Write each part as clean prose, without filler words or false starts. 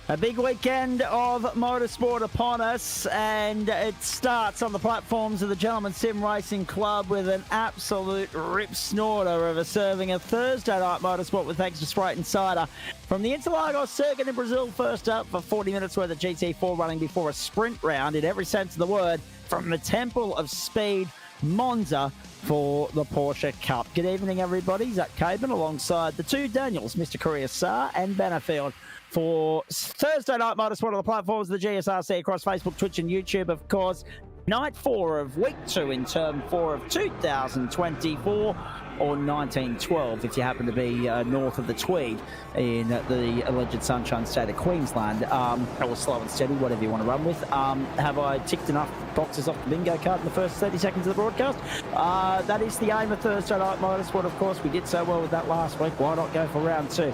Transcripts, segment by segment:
A big weekend of motorsport upon us, and it starts on the platforms of the Gentleman Sim Racing Club with an absolute rip snorter of a serving of Thursday night motorsport with thanks to Spreyton Cider. From the Interlargos circuit in Brazil, first up for 40 minutes worth of GT4 running before a sprint round in every sense of the word from the Temple of Speed, Monza, for the Porsche Cup. Good evening, everybody. Zach Caban alongside the two Daniels, Mr. Korea Saar and Bannerfield, for Thursday night motorsport on the platforms of the GSRC across Facebook, Twitch and YouTube, of course. Night 4 of week 2 in term 4 of 2024, or 1912 if you happen to be north of the Tweed in the alleged sunshine state of Queensland, or slow and steady, whatever you want to run with. Have I ticked enough boxes off the bingo card in the first 30 seconds of the broadcast? That is the aim of Thursday night motorsport, of course. We did so well with that last week. Why not go for round 2?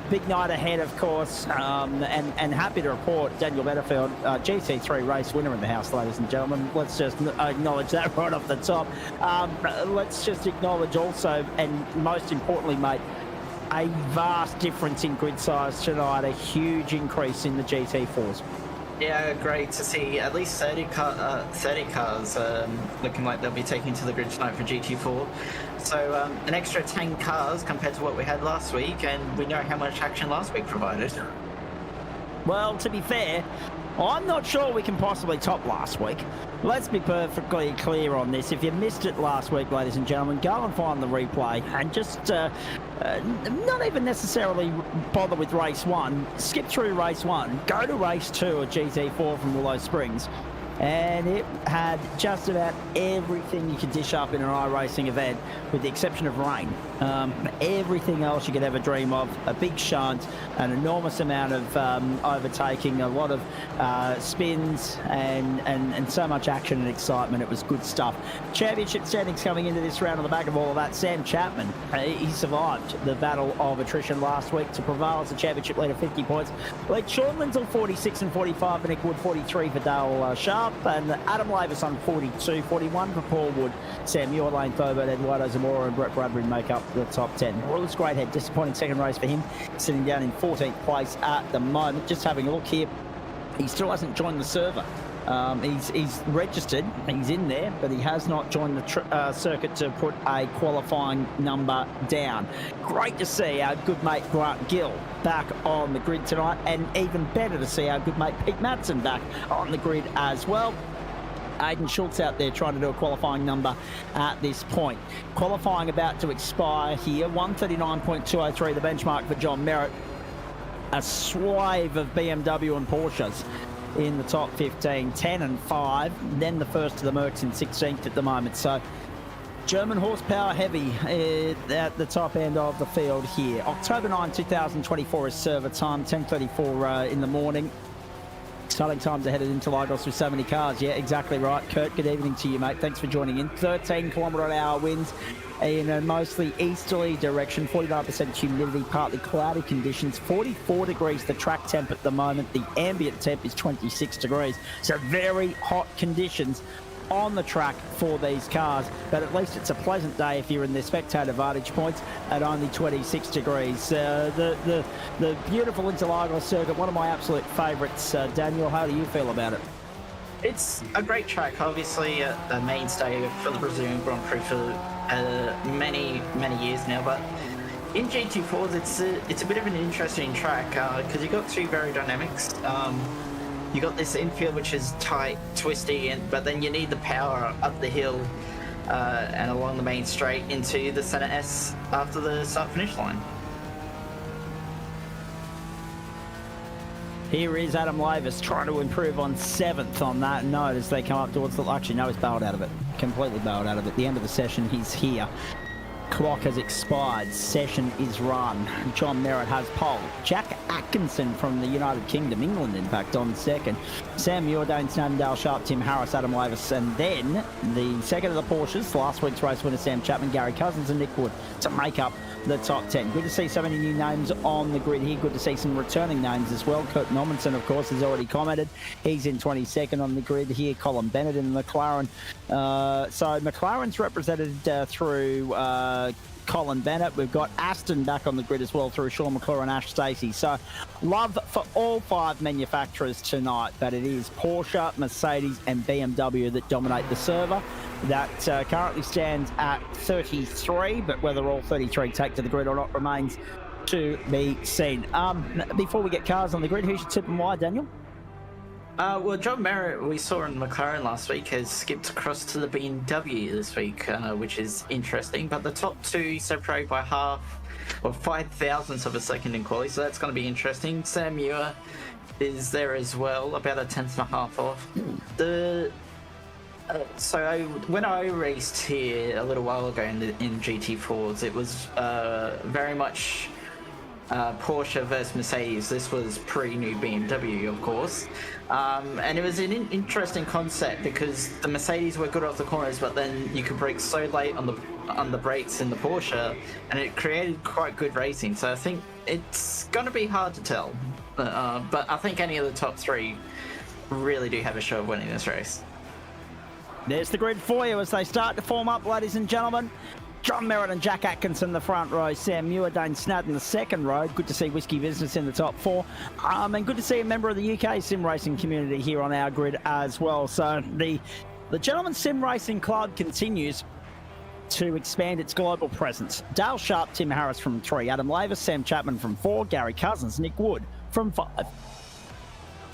Big night ahead, of course, and happy to report Daniel Bannerfield, GT3 race winner in the house, ladies and gentlemen. Let's just acknowledge that right off the top. Let's just acknowledge also, and most importantly, mate, a vast difference in grid size tonight, a huge increase in the GT4s. Yeah, great to see at least 30 cars looking like they'll be taking to the grid tonight for GT4. So an extra 10 cars compared to what we had last week, and we know how much action last week provided. Well, to be fair, I'm not sure we can possibly top last week. Let's be perfectly clear on this. If you missed it last week, ladies and gentlemen, go and find the replay and just not even necessarily bother with race 1. Skip through race 1. Go to race 2 of GT4 from Willow Springs. And it had just about everything you could dish up in an iRacing event, with the exception of rain. Everything else you could ever dream of. A big shunt, an enormous amount of overtaking, a lot of spins, and so much action and excitement. It was good stuff. Championship standings coming into this round on the back of all of that. Sam Chapman, he survived the battle of attrition last week to prevail as the championship leader, 50 points. Led Sean Lindsell 46 and 45 for Nick Wood, 43 for Dale Sharp, and Adam Lavis on 42, 41 for Paul Wood, Sam Muir, Lane Thobert, Eduardo Zamora and Brett Bradbury make up the top 10. Willis Greathead, disappointing second race for him, sitting down in 14th place at the moment. Just having a look here, he still hasn't joined the server. He's registered, he's in there, but he has not joined the circuit to put a qualifying number down. Great to see our good mate Grant Gill back on the grid tonight, and even better to see our good mate Pete Madsen back on the grid as well. Aidan Schultz out there trying to do a qualifying number at this point. Qualifying about to expire here, 139.203 the benchmark for John Merritt. A swathe of BMW and Porsches in the top 15, 10 and 5, then the first of the Mercs in 16th at the moment. So German horsepower heavy at the top end of the field here. October 9, 2024 is server time, 10:34 in the morning. Exciting times ahead of Interlargos with so many cars. Yeah, exactly right. Kurt, good evening to you, mate. Thanks for joining in. 13 km/h winds in a mostly easterly direction, 49% humidity, partly cloudy conditions, 44 degrees the track temp at the moment. The ambient temp is 26 degrees. So very hot conditions on the track for these cars, but at least it's a pleasant day if you're in the spectator vantage points at only 26 degrees. The beautiful Interlargos circuit, one of my absolute favourites. Daniel, how do you feel about it? It's a great track, obviously a mainstay for the Brazilian Grand Prix for many years now, but in GT4s it's a bit of an interesting track because you've got two very dynamics. You got this infield which is tight, twisty, but then you need the power up the hill and along the main straight into the Senna S after the start-finish line. Here is Adam Lavis trying to improve on 7th on that note as they come up towards the... Actually, no, he's bailed out of it. Completely bailed out of it. The end of the session, he's here. Clock has expired. Session is run. John Merritt has pole. Jack Atkinson from the United Kingdom, England, in fact, on second. Sam Muir, Dane Snowden, Dale Sharp, Tim Harris, Adam Lavis, and then the second of the Porsches, last week's race winner Sam Chapman, Gary Cousins and Nick Wood to make up the top 10. Good to see so many new names on the grid here. Good to see some returning names as well. Kurt Normanson, of course, has already commented. He's in 22nd on the grid here. Colin Bennett in the McLaren. So McLaren's represented through Colin Bennett. We've got Aston back on the grid as well through Sean McClure and Ash Stacey. So love for all 5 manufacturers tonight, but it is Porsche, Mercedes and BMW that dominate the server. That currently stands at 33, but whether all 33 take to the grid or not remains to be seen. Before we get cars on the grid, who's your tip and why, Daniel? Well, John Merritt, we saw in McLaren last week, has skipped across to the BMW this week, which is interesting. But the top 2 separate by half or 5 thousandths of a second in quali, so that's going to be interesting. Sam Muir is there as well, about a tenth and a half off. When I raced here a little while ago in GT4s, it was very much Porsche versus Mercedes. This was pre-new BMW, of course. And it was an interesting concept because the Mercedes were good off the corners, but then you could brake so late on the brakes in the Porsche, and it created quite good racing. So I think it's going to be hard to tell. But I think any of the top 3 really do have a shot of winning this race. There's the grid for you as they start to form up, ladies and gentlemen. John Merritt and Jack Atkinson the front row, Sam Muir, Dane Snadden the second row. Good to see Whiskey Business in the top 4. And good to see a member of the UK sim racing community here on our grid as well. So the Gentlemen Sim Racing Club continues to expand its global presence. Dale Sharp, Tim Harris from 3, Adam Lavis, Sam Chapman from 4, Gary Cousins, Nick Wood from 5.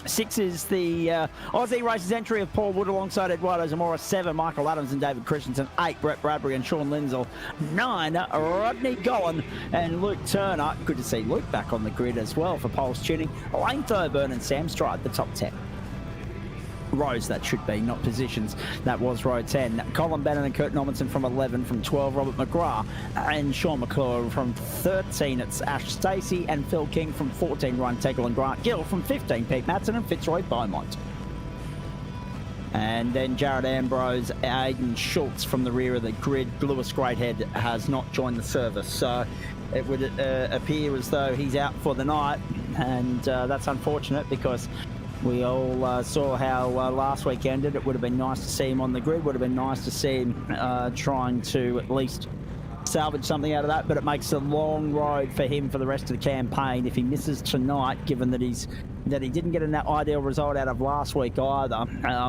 6 is the Aussie Races entry of Paul Wood alongside Eduardo Zamora. 7, Michael Adams and David Christensen. 8, Brett Bradbury and Sean Lindsell. 9, Rodney Gollan and Luke Turner. Good to see Luke back on the grid as well for Pulse Tuning. Lane Thurburn and Sam Stride, the top 10. Rows that should be, not positions. That was row 10. Colin Bennett and Kurt Normanson from 11. From 12, Robert McGrath and Sean McClure. From 13, it's Ash Stacey and Phil King. From 14, Ryan Tegel and Grant Gill. From 15, Pete Matson and Fitzroy Beaumont. And then Jared Ambrose, Aidan Schultz from the rear of the grid. Lewis Greathead has not joined the service, so it would appear as though he's out for the night, and that's unfortunate because we all saw how last week ended. It would have been nice to see him on the grid. Would have been nice to see him trying to at least salvage something out of that. But it makes a long road for him for the rest of the campaign if he misses tonight, given that he didn't get an ideal result out of last week either.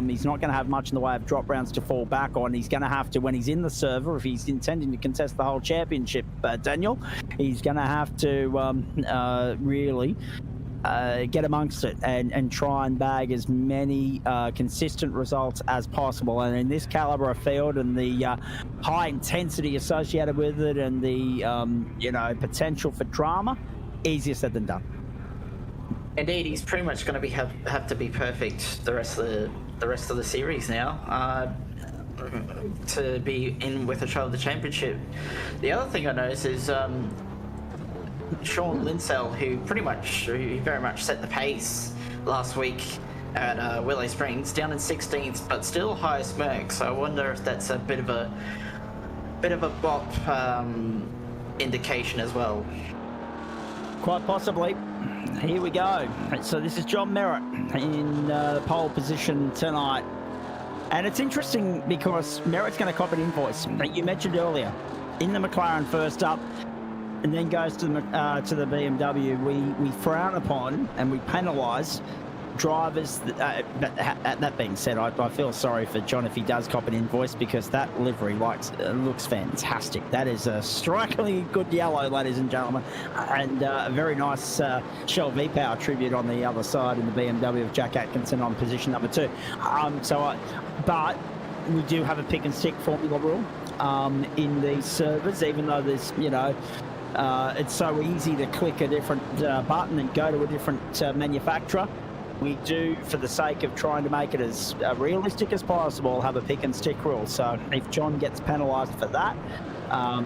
He's not going to have much in the way of drop rounds to fall back on. He's going to have to, when he's in the server, if he's intending to contest the whole championship, Daniel, he's going to have to really get amongst it and try and bag as many consistent results as possible. And in this caliber of field and the high intensity associated with it and the potential for drama, easier said than done. Indeed, he's pretty much going to have to be perfect the rest of the series now to be in with a shot of the championship. The other thing I noticed is Sean Lindsell, who very much set the pace last week at Willow Springs, down in 16th, but still highest merc. So I wonder if that's a bit of a bop indication as well. Quite possibly. Here we go. So this is John Merritt in pole position tonight. And it's interesting because Merritt's going to cop an invoice that you mentioned earlier. In the McLaren first up, and then goes to the BMW. We frown upon and we penalise drivers. But that being said, I feel sorry for John if he does cop an invoice, because that livery looks fantastic. That is a strikingly good yellow, ladies and gentlemen, and a very nice Shell V-Power tribute on the other side in the BMW of Jack Atkinson on position number 2. But we do have a pick and stick formula rule in these servers, even though there's it's so easy to click a different button and go to a different manufacturer. We do, for the sake of trying to make it as realistic as possible, have a pick and stick rule. So if John gets penalised for that,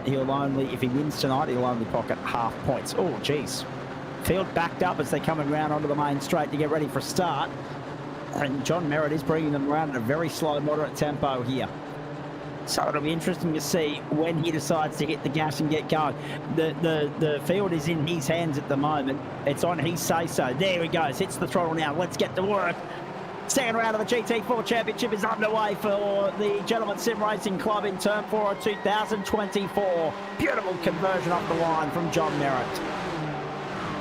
if he wins tonight, he'll only pocket half points. Oh, geez. Field backed up as they're coming round onto the main straight to get ready for a start. And John Merritt is bringing them around at a very slow, moderate tempo here. So it'll be interesting to see when he decides to hit the gas and get going. The field is in his hands at the moment. It's on his say-so. There he goes. Hits the throttle now. Let's get to work. Second round of the GT4 Championship is underway for the Gentleman Sim Racing Club in Turn 4 of 2024. Beautiful conversion off the line from John Merritt.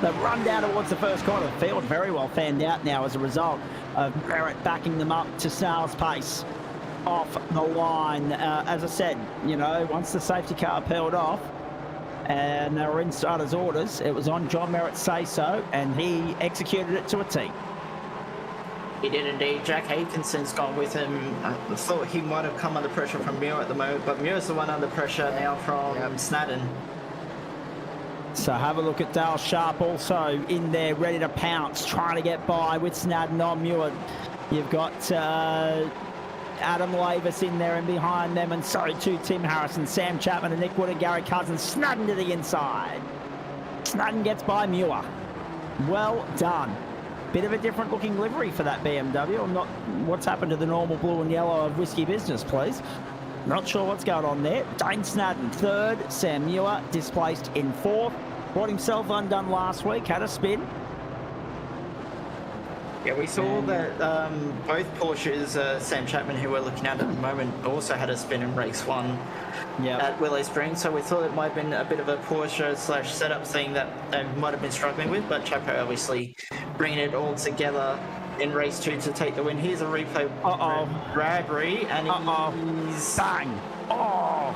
The run down towards the first corner of the field, very well fanned out now as a result of Merritt backing them up to snail's pace off the line. As I said, you know, once the safety car peeled off and they were in starter's orders, it was on John Merritt's say-so, and he executed it to a T. He did indeed. Jack Atkinson's gone with him. I thought he might have come under pressure from Muir at the moment, but Muir's the one under pressure now from Snadden. So have a look at Dale Sharp also in there, ready to pounce, trying to get by with Snadden on Muir. You've got Adam Lavis in there and behind them, and so too Tim Harrison, Sam Chapman and Nick Wood and Gary Cousins. Snadden to the inside. Snadden gets by Muir. Well done. Bit of a different looking livery for that BMW. I'm not, what's happened to the normal blue and yellow of Whiskey Business, please? Not sure what's going on there. Dane Snadden third, Sam Muir displaced in fourth. Brought himself undone last week, had a spin. Yeah, we saw that both Porsches, Sam Chapman, who we're looking at the moment, also had a spin in race one at Willow Springs. So we thought it might have been a bit of a Porsche / setup thing that they might have been struggling with, but Chapo obviously bringing it all together in race two to take the win. Here's a replay of Bradbury, and he's... Bang! Oh,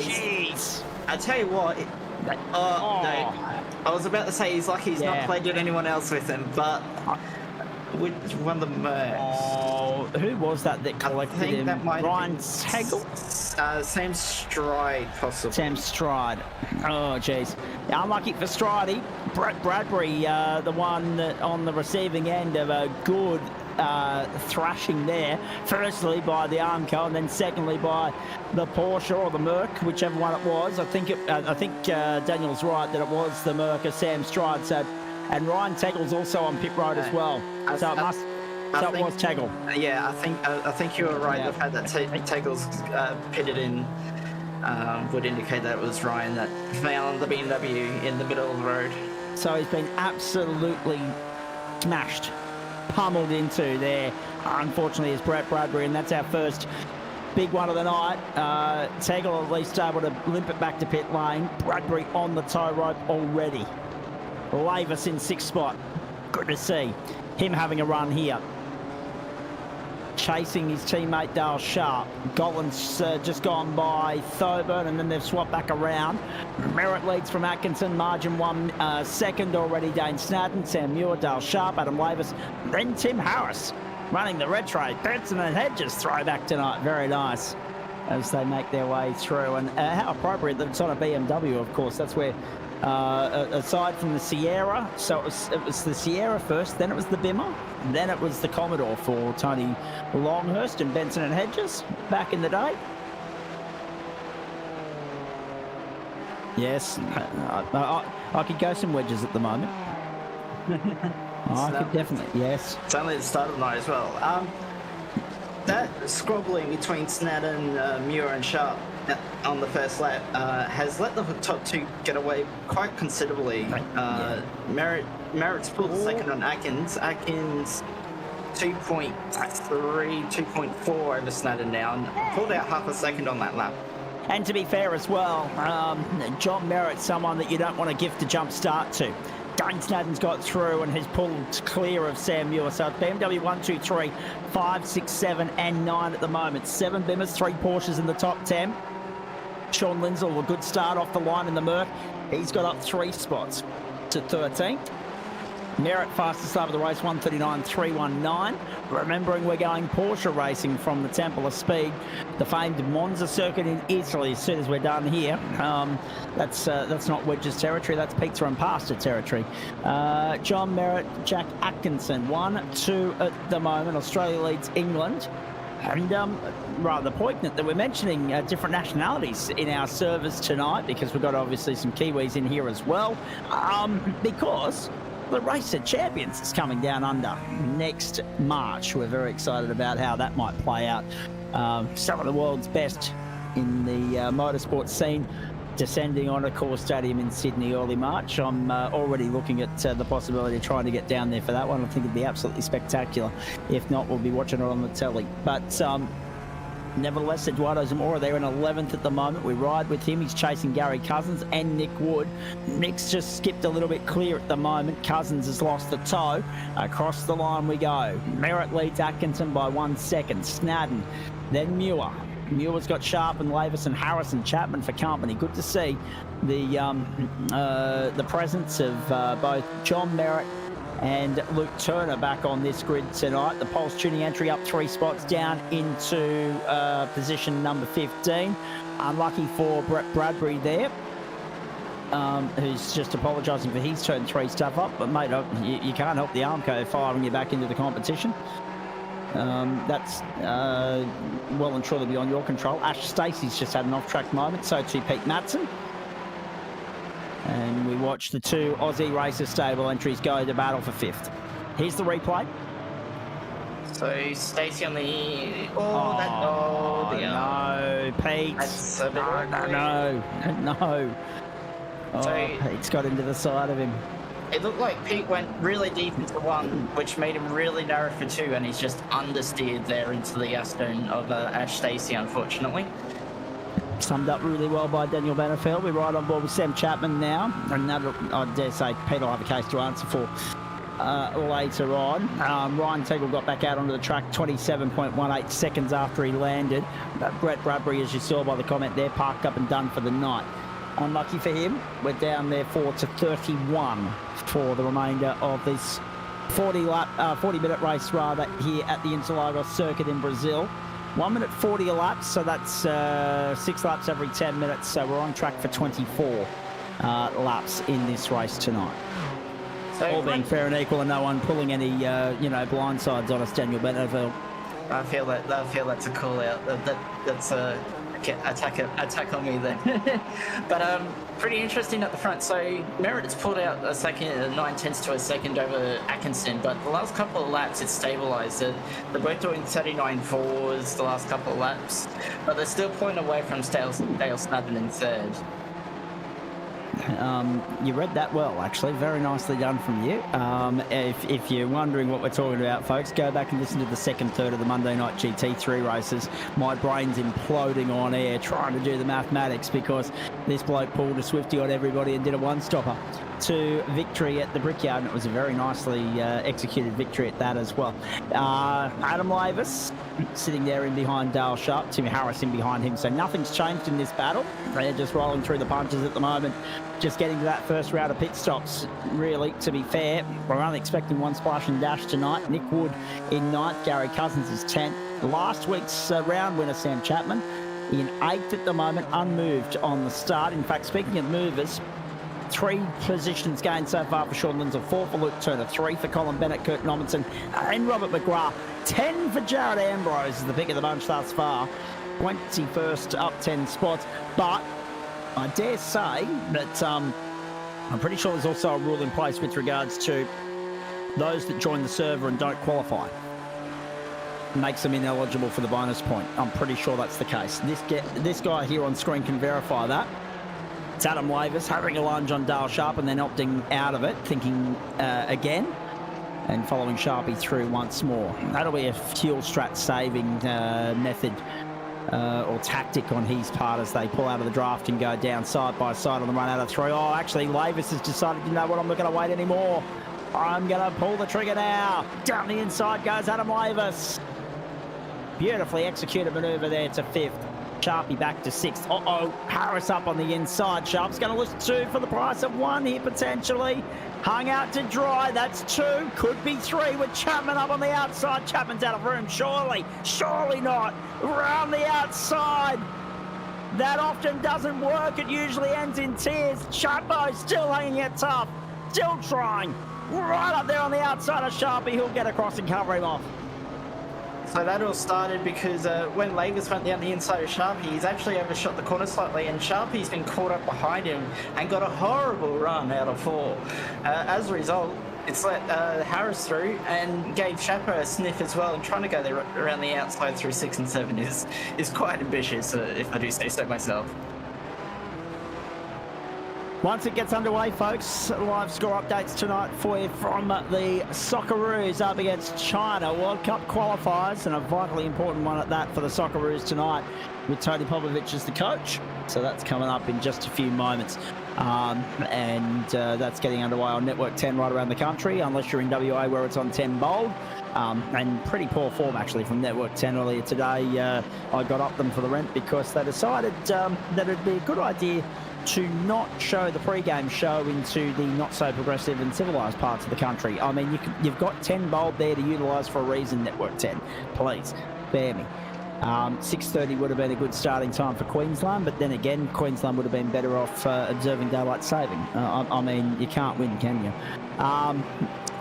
jeez. I tell you what, no, I was about to say he's lucky he's not played with anyone else with him, but... Which one of the Mercs? Oh, who was that collected him? That might Ryan Tegel? Sam Stride, possibly. Sam Stride. Oh, jeez. Unlucky for Stridey. Brett Bradbury, the one on the receiving end of a good thrashing there. Firstly by the Armco, and then secondly by the Porsche or the Merc, whichever one it was. I think Daniel's right that it was the Merc of Sam Stride. So. And Ryan Tegel's also on pit road as well. It was Tegel. Yeah, I think you were right. The fact that Tegel's pitted in would indicate that it was Ryan that found the BMW in the middle of the road. So he's been absolutely smashed, pummeled into there. Unfortunately, is Brett Bradbury, and that's our first big one of the night. Tegel at least able to limp it back to pit lane. Bradbury on the tow rope already. Lavis in sixth spot. Good to see him having a run here. Chasing his teammate Dale Sharp. Golin's just gone by Thoburn, and then they've swapped back around. Merritt leads from Atkinson. Margin one second already. Dane Snadden, Sam Muir, Dale Sharp, Adam Lavis. Then Tim Harris running the retro. Benson and Hedges throwback tonight. Very nice as they make their way through. And how appropriate that it's on a BMW, of course. That's where... aside from the Sierra, so it was the Sierra first, then it was the Bimmer, then it was the Commodore for Tony Longhurst and Benson and Hedges back in the day. Yes, I could go some wedges at the moment. I could definitely, yes. It's only the start of the night as well. That squabbling between Snadden, Muir and Sharp on the first lap has let the top two get away quite considerably. Merritt's pulled the second on Atkins. Atkins 2.3, 2.4 over Snadden now, and pulled out half a second on that lap. And to be fair as well, John Merritt's someone that you don't want to gift a jump start to. Dane Snadden's got through and has pulled clear of Sam Muir. So it's BMW 1, 2, 3, 5, 6, 7 and 9 at the moment. 7 Bimmers, 3 Porsches in the top 10. Sean Lindsell, a good start off the line in the Merc. He's got up 3 spots to 13th. Merritt fastest start of the race, 1:39.319. Remembering we're going Porsche racing from the Temple of Speed, the famed Monza circuit in Italy. As soon as we're done here, that's not Wedge's territory. That's pizza and pasta territory. John Merritt, Jack Atkinson, 1, 2 at the moment. Australia leads England. And rather poignant that we're mentioning different nationalities in our service tonight, because we've got obviously some Kiwis in here as well. Because the Race of Champions is coming down under next March. We're very excited about how that might play out. Some of the world's best in the motorsport scene descending on a core stadium in Sydney early March. I'm already looking at the possibility of trying to get down there for that one. I think it'd be absolutely spectacular. If not, we'll be watching it on the telly. But nevertheless, Eduardo Zamora, they're in 11th at the moment. We ride with him. He's chasing Gary Cousins and Nick Wood. Nick's just skipped a little bit clear at the moment. Cousins has lost the toe. Across the line we go. Merritt leads Atkinson by 1 second. Snadden, then Muir. Muir's got Sharp and Lavis and Harrison Chapman for company. Good to see the presence of both John Merritt and Luke Turner back on this grid tonight. The Pulse tuning entry up 3 spots down into position number 15. Unlucky for Brett Bradbury there, who's just apologising for his turn 3 stuff up. But mate, you can't help the Armco firing you back into the competition. That's well and truly beyond your control. Ash Stacey's just had an off-track moment, so too Pete Madsen. And we watch the 2 Aussie Racer stable entries go to battle for 5th. Here's the replay. So Stacey on the... No, Pete. That's a bit No. So, Pete's got into the side of him. It looked like Pete went really deep into 1, which made him really narrow for 2, and he's just understeered there into the Astone of Ash Stacey, unfortunately. Summed up really well by Daniel Benefeld. We're right on board with Sam Chapman now, and that, I dare say Pete will have a case to answer for later on. Ryan Tegel got back out onto the track 27.18 seconds after he landed. Brett Bradbury, as you saw by the comment there, parked up and done for the night. Unlucky for him. We're down there 4 to 31 for the remainder of this 40-minute race rather here at the Interlargos circuit in Brazil. 1 minute 40 a lap, so that's 6 laps every 10 minutes. So we're on track for 24 laps in this race tonight. So all being fair and equal, and no one pulling any blindsides on us, Daniel Beneville. I feel that's a call out. That's a attack on me then. But pretty interesting at the front. So Merritt has pulled out a second, 9/10 to a second over Atkinson, but the last couple of laps it's stabilised. They're both doing 39.4s the last couple of laps, but they're still pointing away from Dale Snadden in 3rd. You read that well, actually. Very nicely done from you. If you're wondering what we're talking about, folks, go back and listen to the second third of the Monday night GT3 races. My brain's imploding on air trying to do the mathematics because this bloke pulled a Swifty on everybody and did a one-stopper to victory at the Brickyard, and it was a very nicely executed victory at that as well. Adam Lavis sitting there in behind Dale Sharp, Tim Harris in behind him, so nothing's changed in this battle. They're just rolling through the punches at the moment, just getting to that first round of pit stops. Really, to be fair, we're only expecting 1 splash and dash tonight. Nick Wood in 9th, Gary Cousins is 10th. Last week's round winner Sam Chapman in 8th at the moment, unmoved on the start. In fact, speaking of movers, 3 positions gained so far for Sean Lindsay, 4 for Luke Turner, 3 for Colin Bennett, Kurt Nommensen and Robert McGrath. 10 for Jared Ambrose is the pick of the bunch thus far. 21st up 10 spots, but I dare say that I'm pretty sure there's also a rule in place with regards to those that join the server and don't qualify. Makes them ineligible for the bonus point. I'm pretty sure that's the case. This guy here on screen can verify that. It's Adam Lavis having a lunge on Dale Sharp and then opting out of it, thinking again, and following Sharpie through once more. That'll be a fuel strat saving method or tactic on his part as they pull out of the draft and go down side by side on the run out of 3. Oh, actually, Lavis has decided, you know what, I'm not going to wait anymore. I'm going to pull the trigger now. Down the inside goes Adam Lavis. Beautifully executed manoeuvre there to 5th. Sharpie back to 6th. Harris up on the inside. Sharp's going to lose 2 for the price of 1 here potentially. Hung out to dry. That's 2. Could be 3 with Chapman up on the outside. Chapman's out of room. Surely not. Round the outside. That often doesn't work. It usually ends in tears. Chapo still hanging it tough. Still trying. Right up there on the outside of Sharpie. He'll get across and cover him off. So that all started because when Lavis went down the inside of Sharpie, he's actually overshot the corner slightly, and Sharpie's been caught up behind him and got a horrible run out of 4. As a result, it's let Harris through and gave Chapo a sniff as well, and trying to go there around the outside through 6 and 7 is quite ambitious, if I do say so myself. Once it gets underway, folks, live score updates tonight for you from the Socceroos up against China. World Cup qualifiers, and a vitally important one at that for the Socceroos tonight, with Tony Popovic as the coach. So that's coming up in just a few moments. That's getting underway on Network 10 right around the country, unless you're in WA where it's on 10 bold. And pretty poor form actually from Network 10 earlier today. I got up them for the rent because they decided that it'd be a good idea to not show the pre-game show into the not so progressive and civilised parts of the country. I mean, you've got 10 bold there to utilise for a reason, Network 10. Please, bear me. 6:30 would have been a good starting time for Queensland, but then again, Queensland would have been better off observing daylight saving. I mean, you can't win, can you?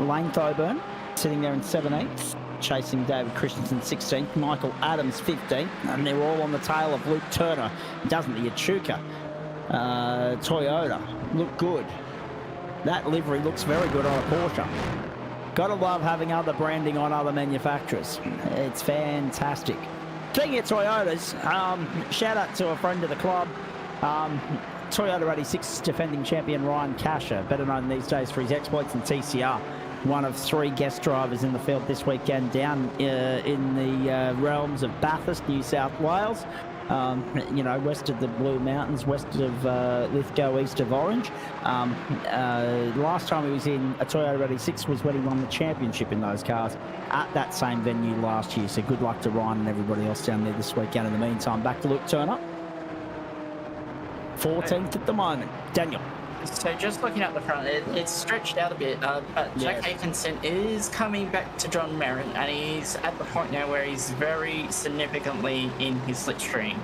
Lane Thoburn sitting there in 17th, chasing David Christensen 16th, Michael Adams 15th, and they're all on the tail of Luke Turner, doesn't the Echuca. Toyota look good. That livery looks very good on a Porsche. Gotta love having other branding on other manufacturers. It's fantastic. Speaking of Toyotas, shout out to a friend of the club, Toyota 86 defending champion Ryan Casher, better known these days for his exploits in TCR. One of 3 guest drivers in the field this weekend down in the realms of Bathurst, New South Wales. West of the Blue Mountains, west of Lithgow, east of Orange. Last time he was in a Toyota 86 was when he won the championship in those cars at that same venue last year. So good luck to Ryan and everybody else down there this weekend. In the meantime, back to Luke Turner. 14th at the moment. Daniel. So just looking at the front, it's stretched out a bit, but Jack Atkinson is coming back to John Merritt, and he's at the point now where he's very significantly in his slipstream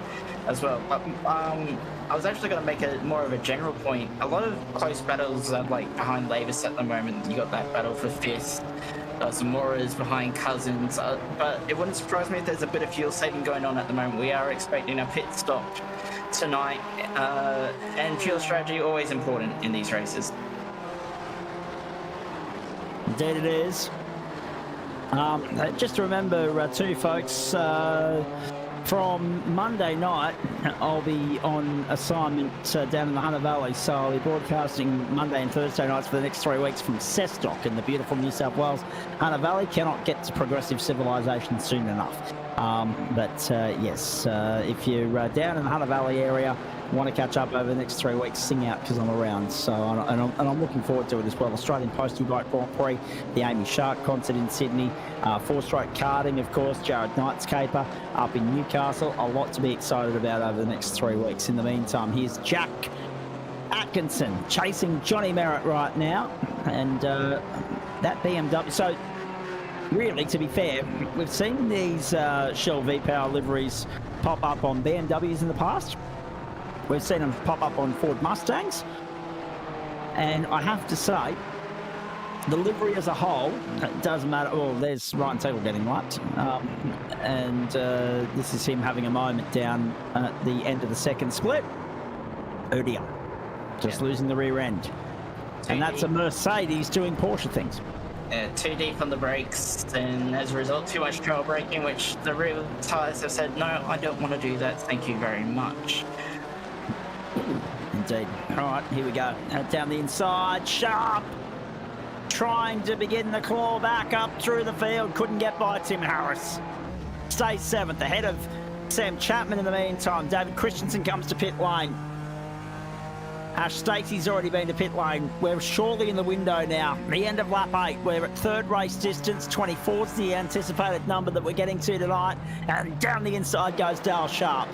as well. But I was actually going to make more of a general point. A lot of close battles are like behind Lavis at the moment. You got that battle for 5th. Zamora's behind Cousins, but it wouldn't surprise me if there's a bit of fuel saving going on at the moment. We are expecting a pit stop tonight, and fuel strategy always important in these races. Indeed it is. Just to remember too, folks, from Monday night I'll be on assignment down in the Hunter Valley, so I'll be broadcasting Monday and Thursday nights for the next 3 weeks from Sestock in the beautiful New South Wales. Hunter Valley cannot get to progressive civilization soon enough. Yes, if you're down in the Hunter Valley area, want to catch up over the next 3 weeks, sing out because I'm around. So, and I'm looking forward to it as well. Australian Postie Bike Grand Prix, the Amy Shark concert in Sydney, 4-stroke karting, of course, Jared Knight's caper up in Newcastle. A lot to be excited about over the next 3 weeks. In the meantime, here's Jack Atkinson chasing Johnny Merritt right now, and that BMW. So, really, to be fair, we've seen these Shell V-Power liveries pop up on BMWs in the past. We've seen them pop up on Ford Mustangs. And I have to say, the livery as a whole, it doesn't matter. Well, there's Ryan Tegel getting lapped. This is him having a moment down at the end of the second split. Oh dear. Just losing the rear end. And that's a Mercedes doing Porsche things. Too deep on the brakes, and as a result, too much trail braking, which the rear tyres have said, no, I don't want to do that, thank you very much. Indeed. All right, here we go. Down the inside, Sharp trying to begin the claw back up through the field. Couldn't get by Tim Harris. Stays 7th, ahead of Sam Chapman in the meantime. David Christensen comes to pit lane. Ash Stacey's already been to pit lane. We're surely in the window now. The end of lap 8. We're at 3rd race distance. 24's the anticipated number that we're getting to tonight. And down the inside goes Dale Sharp.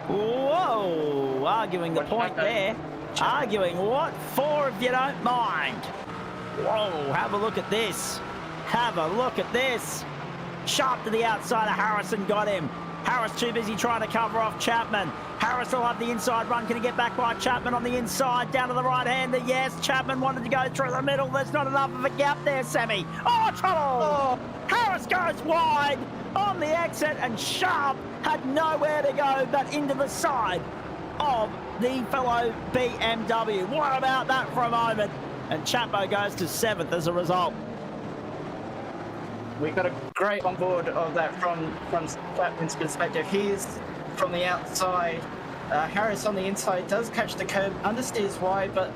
Whoa! Arguing the point there. Arguing what for, if you don't mind. Whoa, have a look at this. Have a look at this. Sharp to the outside of Harrison, got him. Harris too busy trying to cover off Chapman. Harris will have the inside run. Can he get back by Chapman on the inside? Down to the right-hander. Yes, Chapman wanted to go through the middle. There's not enough of a gap there, Sammy. Oh, trouble! Oh. Harris goes wide on the exit, and Sharp had nowhere to go but into the side of the fellow BMW. What about that for a moment? And Chapo goes to 7th as a result. We got a great on board of that from Chapman's perspective. He's from the outside Harris on the inside does catch the curb, understeers wide, but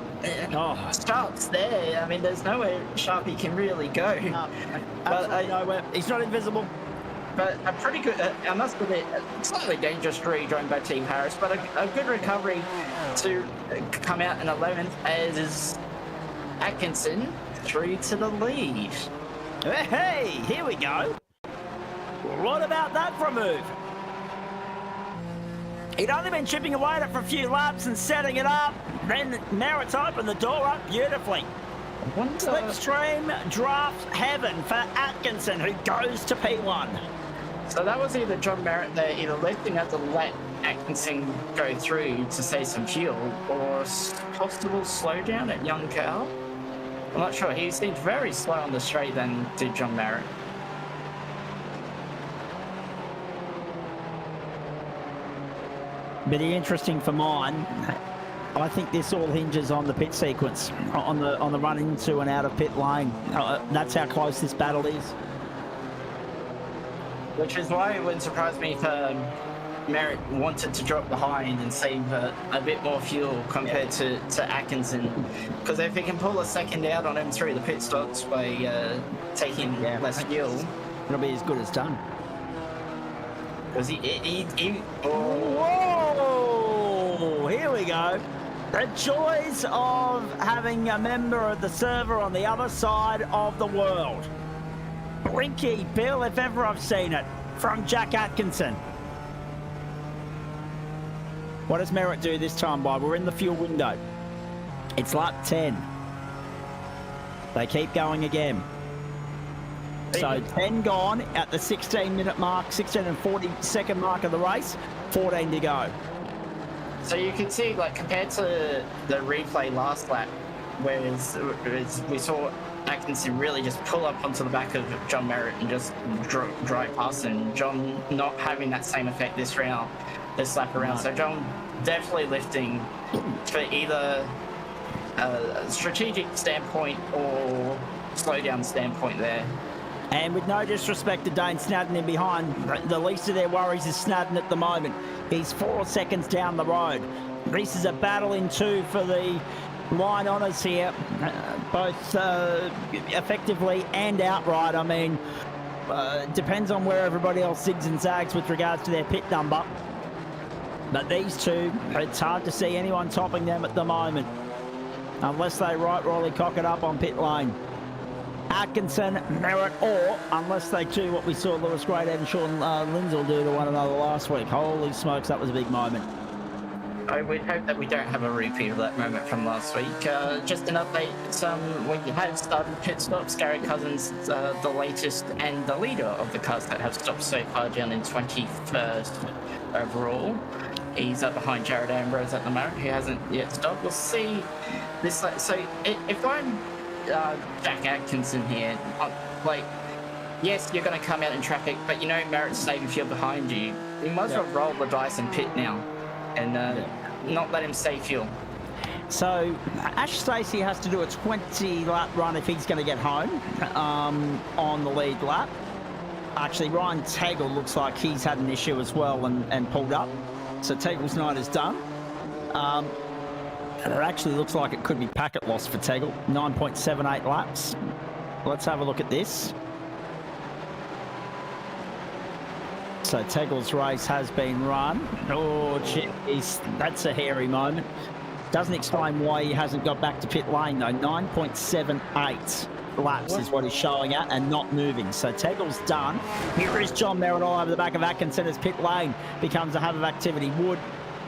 Sharp's there. I mean, there's nowhere Sharpie can really go. Absolutely nowhere. He's not invisible. But a pretty good, I must admit, a slightly dangerous rejoin by Team Harris, but a good recovery to come out in 11th as Atkinson through to the lead. Hey, here we go. What about that for a move? He'd only been chipping away at it for a few laps and setting it up. Then Merritt's opened the door up beautifully. Slipstream draft heaven for Atkinson, who goes to P1. So that was either John Merritt there, either letting out to let Atkinson go through to save some fuel, or possible slowdown at Young Cow. I'm not sure. He seemed very slow on the straight than did John Merritt. Pretty interesting for mine. I think this all hinges on the pit sequence, on the run into and out of pit lane. That's how close this battle is. Which is why it wouldn't surprise me if Merritt wanted to drop behind and save a bit more fuel compared to Atkinson. Because if he can pull a second out on him through the pit stops by taking less fuel, it'll be as good as done. Because Whoa! Here we go. The joys of having a member of the server on the other side of the world. Blinky Bill, if ever I've seen it, from Jack Atkinson. What does Merritt do this time, Bob? We're in the fuel window. It's lap 10. They keep going again. So 10 gone at the 16-minute mark, 16 and 40-second mark of the race, 14 to go. So you can see, like, compared to the replay last lap, whereas we saw Atkinson really just pull up onto the back of John Merritt and just drive past him. John not having that same effect this lap around. So John definitely lifting for either a strategic standpoint or slowdown standpoint there. And with no disrespect to Dane Snadden in behind, the least of their worries is Snadden at the moment. He's 4 seconds down the road. This is a battle in two for the line honours here, both effectively and outright. I mean, depends on where everybody else zigs and zags with regards to their pit number. But these two, it's hard to see anyone topping them at the moment, unless they right royally cock it up on pit lane. Atkinson, Merritt, or unless they do what we saw Lewis Greathead and Sean Lindsell do to one another last week. Holy smokes, that was a big moment. I would hope that we don't have a repeat of that moment from last week. Just an update, we have started pit stops. Gary Cousins, the latest and the leader of the cars that have stopped so far, down in 21st overall. He's up behind Jared Ambrose at the moment, who hasn't yet stopped. We'll see this. So if I'm Jack Atkinson here, like, yes, you're going to come out in traffic, but you know Merritt's saving fuel behind you. You might as well roll the dice and pit now, and not let him save fuel. So Ash Stacey has to do a 20-lap run if he's going to get home on the lead lap. Actually, Ryan Tegel looks like he's had an issue as well and pulled up. So Tegel's night is done. It actually looks like it could be packet loss for Tegel. 9.78 laps. Let's have a look at this. So Tegel's race has been run. Oh, jeez, that's a hairy moment. Doesn't explain why he hasn't got back to pit lane, though. 9.78 laps is what he's showing at and not moving. So Tegel's done. Here is John Merritt all over the back of Atkinson as pit lane becomes a hub of activity. Wood,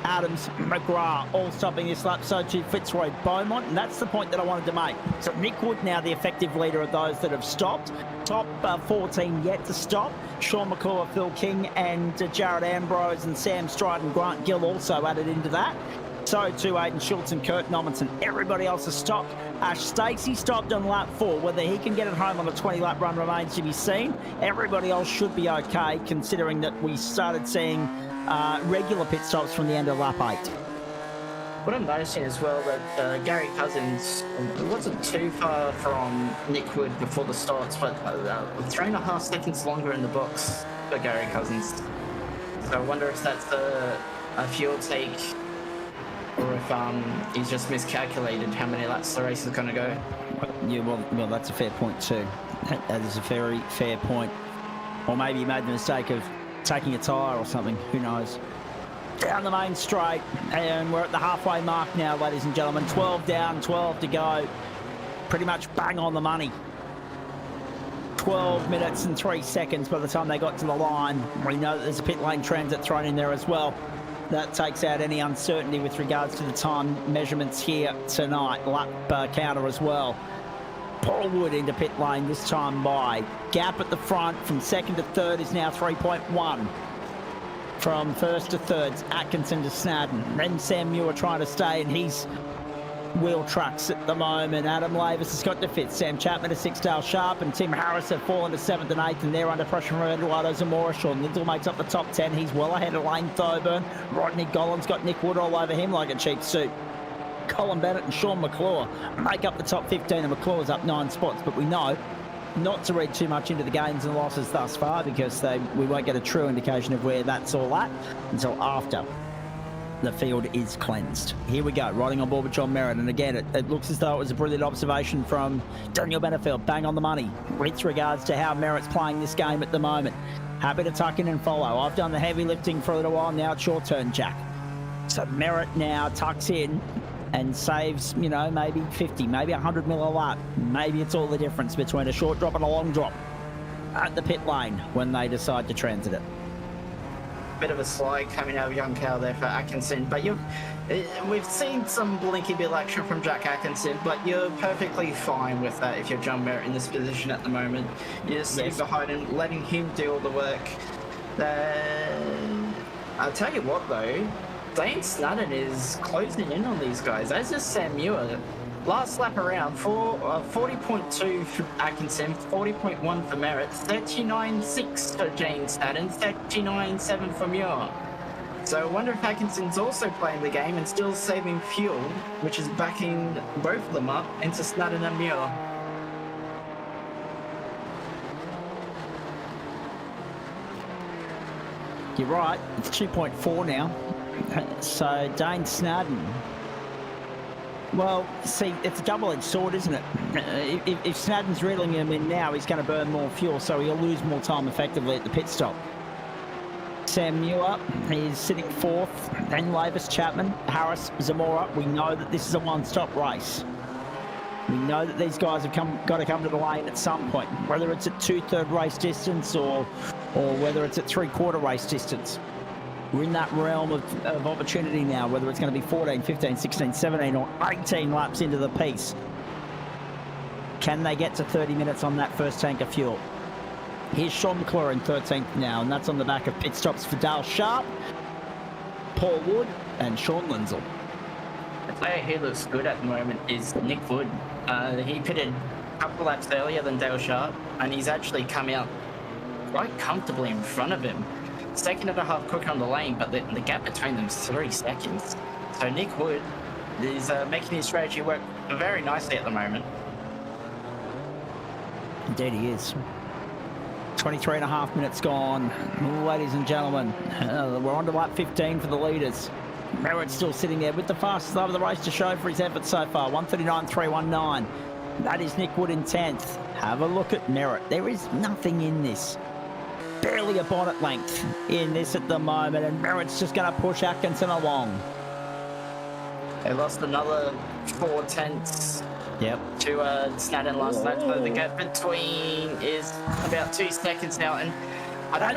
Adams, McGrath all stopping this lap, so too Fitzroy, Beaumont, and that's the point that I wanted to make. So Nick Wood now the effective leader of those that have stopped. Top 14 yet to stop. Sean McClure, Phil King and Jared Ambrose and Sam Stride and Grant Gill also added into that. So too Aiden Schultz and Kurt Nommensen. Everybody else has stopped. Ash Stacey stopped on lap 4. Whether he can get it home on a 20-lap run remains to be seen. Everybody else should be okay, considering that we started seeing regular pit stops from the end of lap 8. What I'm noticing as well that Gary Cousins wasn't too far from Nick Wood before the starts, but 3.5 seconds longer in the box for Gary Cousins. So I wonder if that's a fuel take, or if he's just miscalculated how many laps the race is going to go. Yeah, well, that's a fair point too. That is a very fair point. Or maybe he made the mistake of taking a tyre or something. Who knows? Down the main straight, and we're at the halfway mark now, ladies and gentlemen. 12 down, 12 to go. Pretty much bang on the money. 12 minutes and 3 seconds by the time they got to the line. We know that there's a pit lane transit thrown in there as well. That takes out any uncertainty with regards to the time measurements here tonight. Lap counter as well. Paul Wood into pit lane this time by. Gap at the front from second to third is now 3.1. From first to third, Atkinson to Snadden. Then Sam Muir trying to stay in his wheel trucks at the moment. Adam Lavis has got to fit. Sam Chapman to Sixdale Sharp, and Tim Harris have fallen to 7th and 8th, and they're under pressure from Eduardo Zamora. Sean Lindsell makes up the top 10. He's well ahead of Lane Thoburn. Rodney Gollan's got Nick Wood all over him like a cheap suit. Colin Bennett and Sean McClure make up the top 15, and McClure's up 9 spots, but we know not to read too much into the gains and losses thus far, because we won't get a true indication of where that's all at until after the field is cleansed. Here we go, riding on board with John Merritt, and again, it looks as though it was a brilliant observation from Daniel Benefield, bang on the money with regards to how Merritt's playing this game at the moment. Happy to tuck in and follow. I've done the heavy lifting for a little while, now it's your turn, Jack. So Merritt now tucks in and saves, you know, maybe 50, maybe 100 mil a lap. Maybe it's all the difference between a short drop and a long drop at the pit lane when they decide to transit it. Bit of a slide coming out of Young Cow there for Atkinson, but we've seen some blinky bit action from Jack Atkinson, but you're perfectly fine with that if you're John Merritt in this position at the moment. You're just sitting behind him, letting him do all the work. I'll tell you what though, Dane Snadden is closing in on these guys, as is Sam Muir. Last lap around, 40.2 for Atkinson, 40.1 for Merritt, 39.6 for Jane Snadden, 39.7 for Muir. So I wonder if Atkinson's also playing the game and still saving fuel, which is backing both of them up into Snadden and Muir. You're right, it's 2.4 now. So Dane Snadden, well, see, it's a double-edged sword, isn't it? If Snadden's reeling him in now, he's going to burn more fuel, so he'll lose more time effectively at the pit stop. Sam Muir, he's sitting 4th, then Lavis, Chapman, Harris, Zamora. We know that this is a one-stop race. We know that these guys have got to come to the lane at some point, whether it's at 2/3 race distance or whether it's at 3/4 race distance. We're in that realm of opportunity now, whether it's going to be 14, 15, 16, 17 or 18 laps into the piece. Can they get to 30 minutes on that first tank of fuel? Here's Sean McClure in 13th now, and that's on the back of pit stops for Dale Sharp, Paul Wood and Sean Lindsell. The player who looks good at the moment is Nick Wood. He pitted a couple laps earlier than Dale Sharp, and he's actually come out quite comfortably in front of him. 2.5 quicker on the lane, but the gap between them is 3 seconds. So Nick Wood is making his strategy work very nicely at the moment. Indeed he is. 23.5 minutes gone. Ladies and gentlemen, we're on to lap 15 for the leaders. Merritt's still sitting there with the fastest lap of the race to show for his efforts so far. 139.319. That is Nick Wood in 10th. Have a look at Merritt. There is nothing in this. Barely a bonnet length in this at the moment, and Merritt's just going to push Atkinson along. They lost another 4/10 Yep. to Snadden last lap, so the gap between is about 2 seconds now, and I don't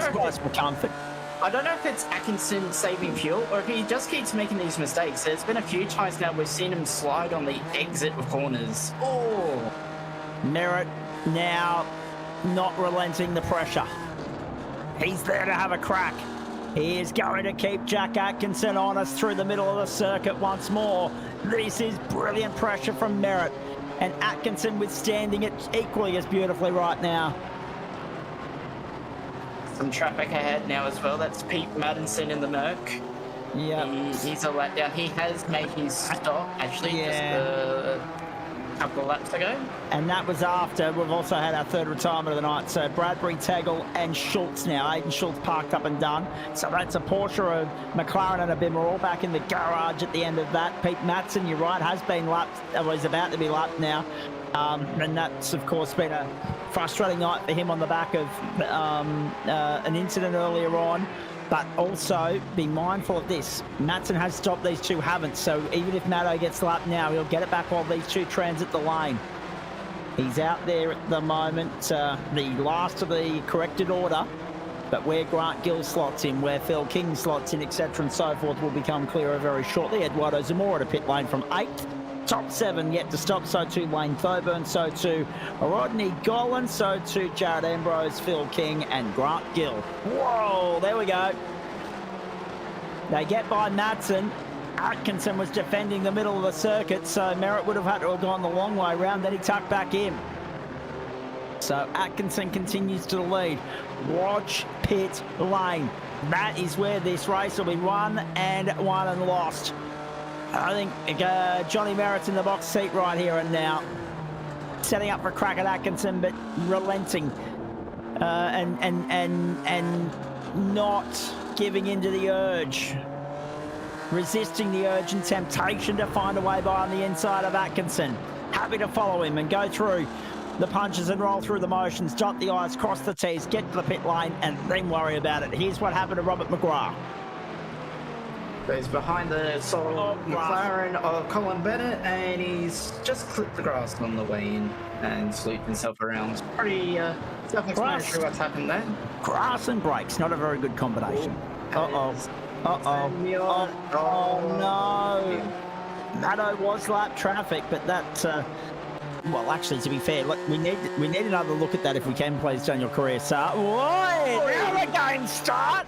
know if it's Atkinson saving fuel or if he just keeps making these mistakes. There's been a few times now we've seen him slide on the exit of corners. Oh, Merritt now not relenting the pressure. He's there to have a crack. He is going to keep Jack Atkinson honest through the middle of the circuit once more. This is brilliant pressure from Merritt, and Atkinson withstanding it equally as beautifully right now. Some traffic ahead now as well. That's Pete Maddinson in the Merc. Yeah. He's a letdown. He has made his stop, actually. Yeah. couple of laps ago. And that was after we've also had our third retirement of the night. So Bradbury, Tagle and Schultz now. Aiden Schultz parked up and done. So that's a Porsche, a McLaren and a Bim are all back in the garage at the end of that. Pete Matson, you're right, has been lapped, or is about to be lapped now. And that's, of course, been a frustrating night for him on the back of an incident earlier on. But also, be mindful of this. Matson has stopped, these two haven't. So even if Matto gets lapped now, he'll get it back while these two transit the lane. He's out there at the moment, the last of the corrected order. But where Grant Gill slots in, where Phil King slots in, etc. and so forth will become clearer very shortly. Eduardo Zamora to pit lane from 8th. Top 7 yet to stop, so too Lane Thoburn, so too Rodney Gollan, so too Jared Ambrose, Phil King and Grant Gill. Whoa, there we go. They get by Matson. Atkinson was defending the middle of the circuit, so Merritt would have had to have gone the long way round, then he tucked back in. So Atkinson continues to the lead. Watch pit lane. That is where this race will be won and lost. I think Johnny Merritt's in the box seat right here and now. Setting up for a crack at Atkinson, but relenting and not giving into the urge. Resisting the urge and temptation to find a way by on the inside of Atkinson. Happy to follow him and go through the punches and roll through the motions, dot the I's, cross the T's, get to the pit lane and then worry about it. Here's what happened to Robert McGrath. He's behind the solo McLaren of Colin Bennett, and he's just clipped the grass on the way in and looped himself around. Pretty self-explanatory what's happened there. Grass and brakes, not a very good combination. Uh-oh. Uh-oh. Oh, no. Matto was lap traffic, but that... well, actually, to be fair, look, we need another look at that if we can, please, Daniel Correa. Start. Whoa! Now the game start!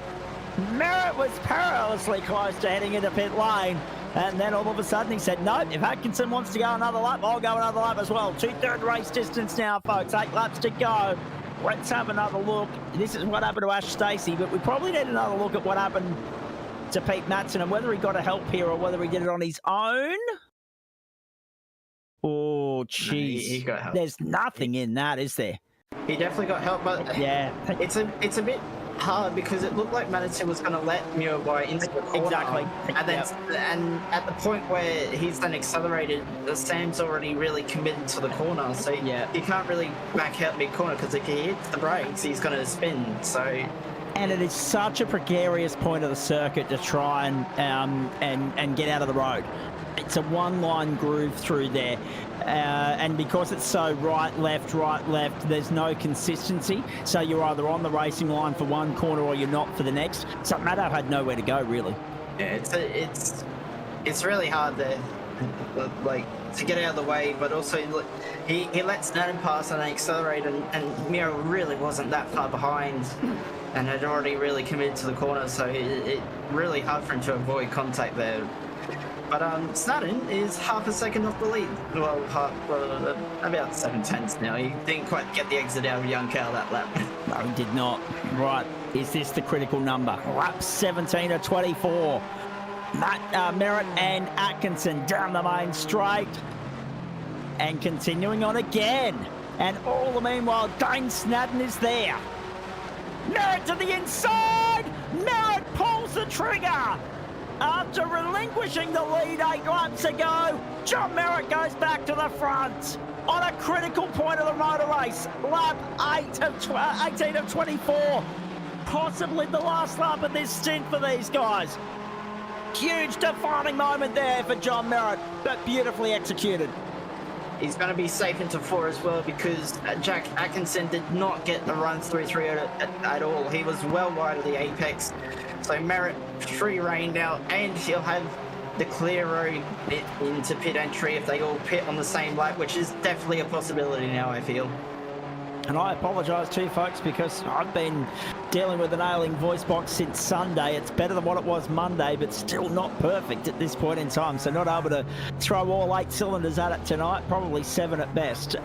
Merritt was perilously close to heading into pit lane, and then all of a sudden he said, nope, if Atkinson wants to go another lap, I'll go another lap as well. 2/3 race distance now, folks. 8 laps to go. Let's have another look. This is what happened to Ash Stacey, but we probably need another look at what happened to Pete Matson and whether he got a help here or whether he did it on his own. Oh, jeez. No, there's nothing in that, is there? He definitely got help, but yeah, it's a bit hard because it looked like Matson was going to let Muir into the corner. Exactly. And then and at the point where he's then accelerated, Sam's already really committed to the corner, so he can't really back out mid-corner because if he hits the brakes, he's going to spin. So. And it is such a precarious point of the circuit to try and get out of the road. It's a one-line groove through there. And because it's so right, left, there's no consistency. So you're either on the racing line for one corner or you're not for the next. So Matto had nowhere to go, really. Yeah, it's really hard there, like, to get out of the way, but also he let Snowden pass and accelerate, and Miro really wasn't that far behind and had already really committed to the corner, so it really hard for him to avoid contact there. But Snowden is half a second off the lead. Well, about 7/10 now. He didn't quite get the exit out of Young Cal that lap. No, he did not. Right, is this the critical number? Lap 17 of 24. Merritt and Atkinson down the main straight. And continuing on again. And all the meanwhile, Dane Snadden is there. Merritt to the inside! Merritt pulls the trigger! After relinquishing the lead 8 laps ago, John Merritt goes back to the front on a critical point of the motor race. Lap 18 of 24. Possibly the last lap of this stint for these guys. Huge defining moment there for John Merritt, but beautifully executed. He's going to be safe into 4 as well because Jack Atkinson did not get the run through 3 at all. He was well wide of the apex. So Merritt free rein now, and he'll have the clear road into pit entry if they all pit on the same lap, which is definitely a possibility now, I feel. And I apologise too, folks, because I've been dealing with an ailing voice box since Sunday. It's better than what it was Monday, but still not perfect at this point in time. So not able to throw all 8 cylinders at it tonight, probably 7 at best.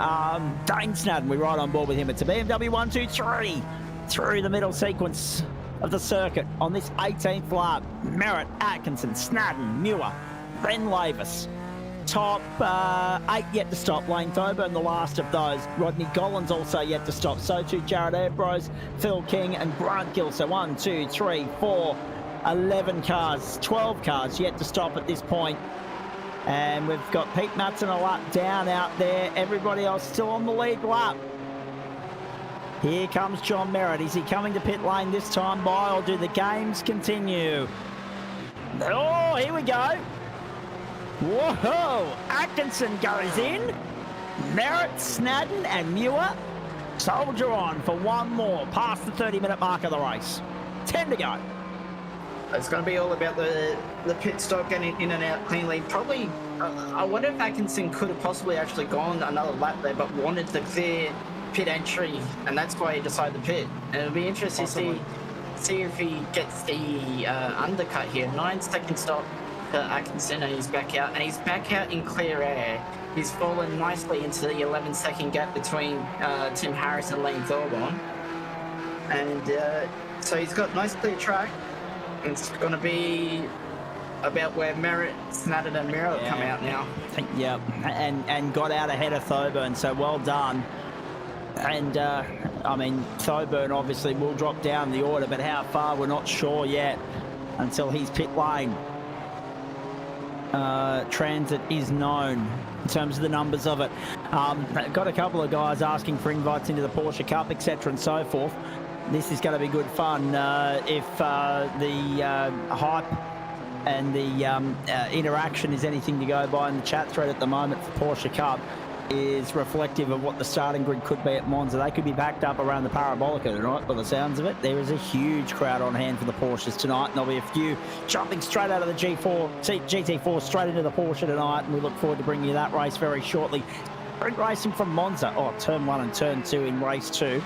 Dane Snadden, we're right on board with him. It's a BMW 1-2-3 through the middle sequence of the circuit on this 18th lap. Merritt, Atkinson, Snadden, Muir, then Lavis. top 8 yet to stop. Lane Thoburn, the last of those. Rodney Gollan's also yet to stop. So too Jared Ambrose, Phil King and Grant Gill. So 1, 2, 3, 4, 11 cars, 12 cars yet to stop at this point. And we've got Pete Matson a lap down out there. Everybody else still on the lead lap. Here comes John Merritt. Is he coming to pit lane this time by, or do the games continue? Oh, here we go. Whoa! Atkinson goes in. Merritt, Snadden and Muir soldier on for one more past the 30-minute mark of the race. 10 to go. It's going to be all about the pit stop getting in and out cleanly. Probably, I wonder if Atkinson could have possibly actually gone another lap there, but wanted the clear pit entry, and that's why he decided to pit. And it'll be interesting to see if he gets the undercut here. 9-second stop for Atkinson, and he's back out. And he's back out in clear air. He's fallen nicely into the 11-second gap between Tim Harris and Lane Thorburn. And so he's got nice clear track. It's going to be about where Merritt, Snadden and Merritt come out now. Yeah, and got out ahead of Thoburn, so well done. And, I mean, Thoburn obviously will drop down the order, but how far, we're not sure yet until he's pit lane. Transit is known in terms of the numbers of it. Got a couple of guys asking for invites into the Porsche Cup, etc. and so forth. This is going to be good fun if the hype and the interaction is anything to go by in the chat thread at the moment for Porsche Cup is reflective of what the starting grid could be at Monza. They could be backed up around the Parabolica tonight by the sounds of it. There is a huge crowd on hand for the Porsches tonight, and there'll be a few jumping straight out of the GT4 straight into the Porsche tonight, and we look forward to bringing you that race very shortly. Sprint racing from Monza. Oh, turn 1 and turn 2 in race 2.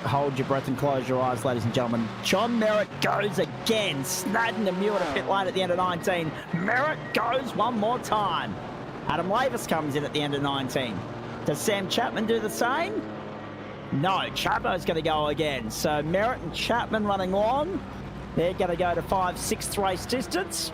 Hold your breath and close your eyes, ladies and gentlemen. John Merritt goes again. Snadden and Muir to pit lane at the end of 19. Merritt goes one more time. Adam Lavis comes in at the end of 19. Does Sam Chapman do the same? No, Chapman's going to go again. So Merritt and Chapman running long. They're going to go to 5/6 race distance.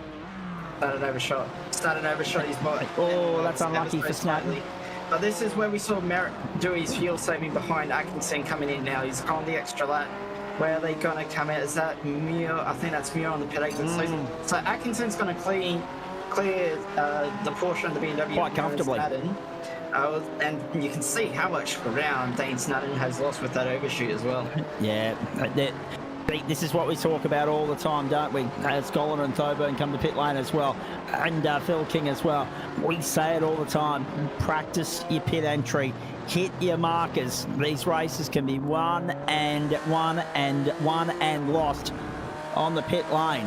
Snadden overshot his bike. Oh, that's unlucky for Snadden. But this is where we saw Merritt do his fuel saving behind Atkinson coming in now. He's gone the extra lap. Where are they going to come out? Is that Muir? I think that's Muir on the pit exit. So Atkinson's going to clear the Porsche and the BMW quite comfortably. And you can see how much ground Dane Snadden has lost with that overshoot as well. Yeah, this is what we talk about all the time, don't we? As Gollan and Thoburn come to pit lane as well, and Phil King as well. We say it all the time. Practice your pit entry. Hit your markers. These races can be won and lost on the pit lane.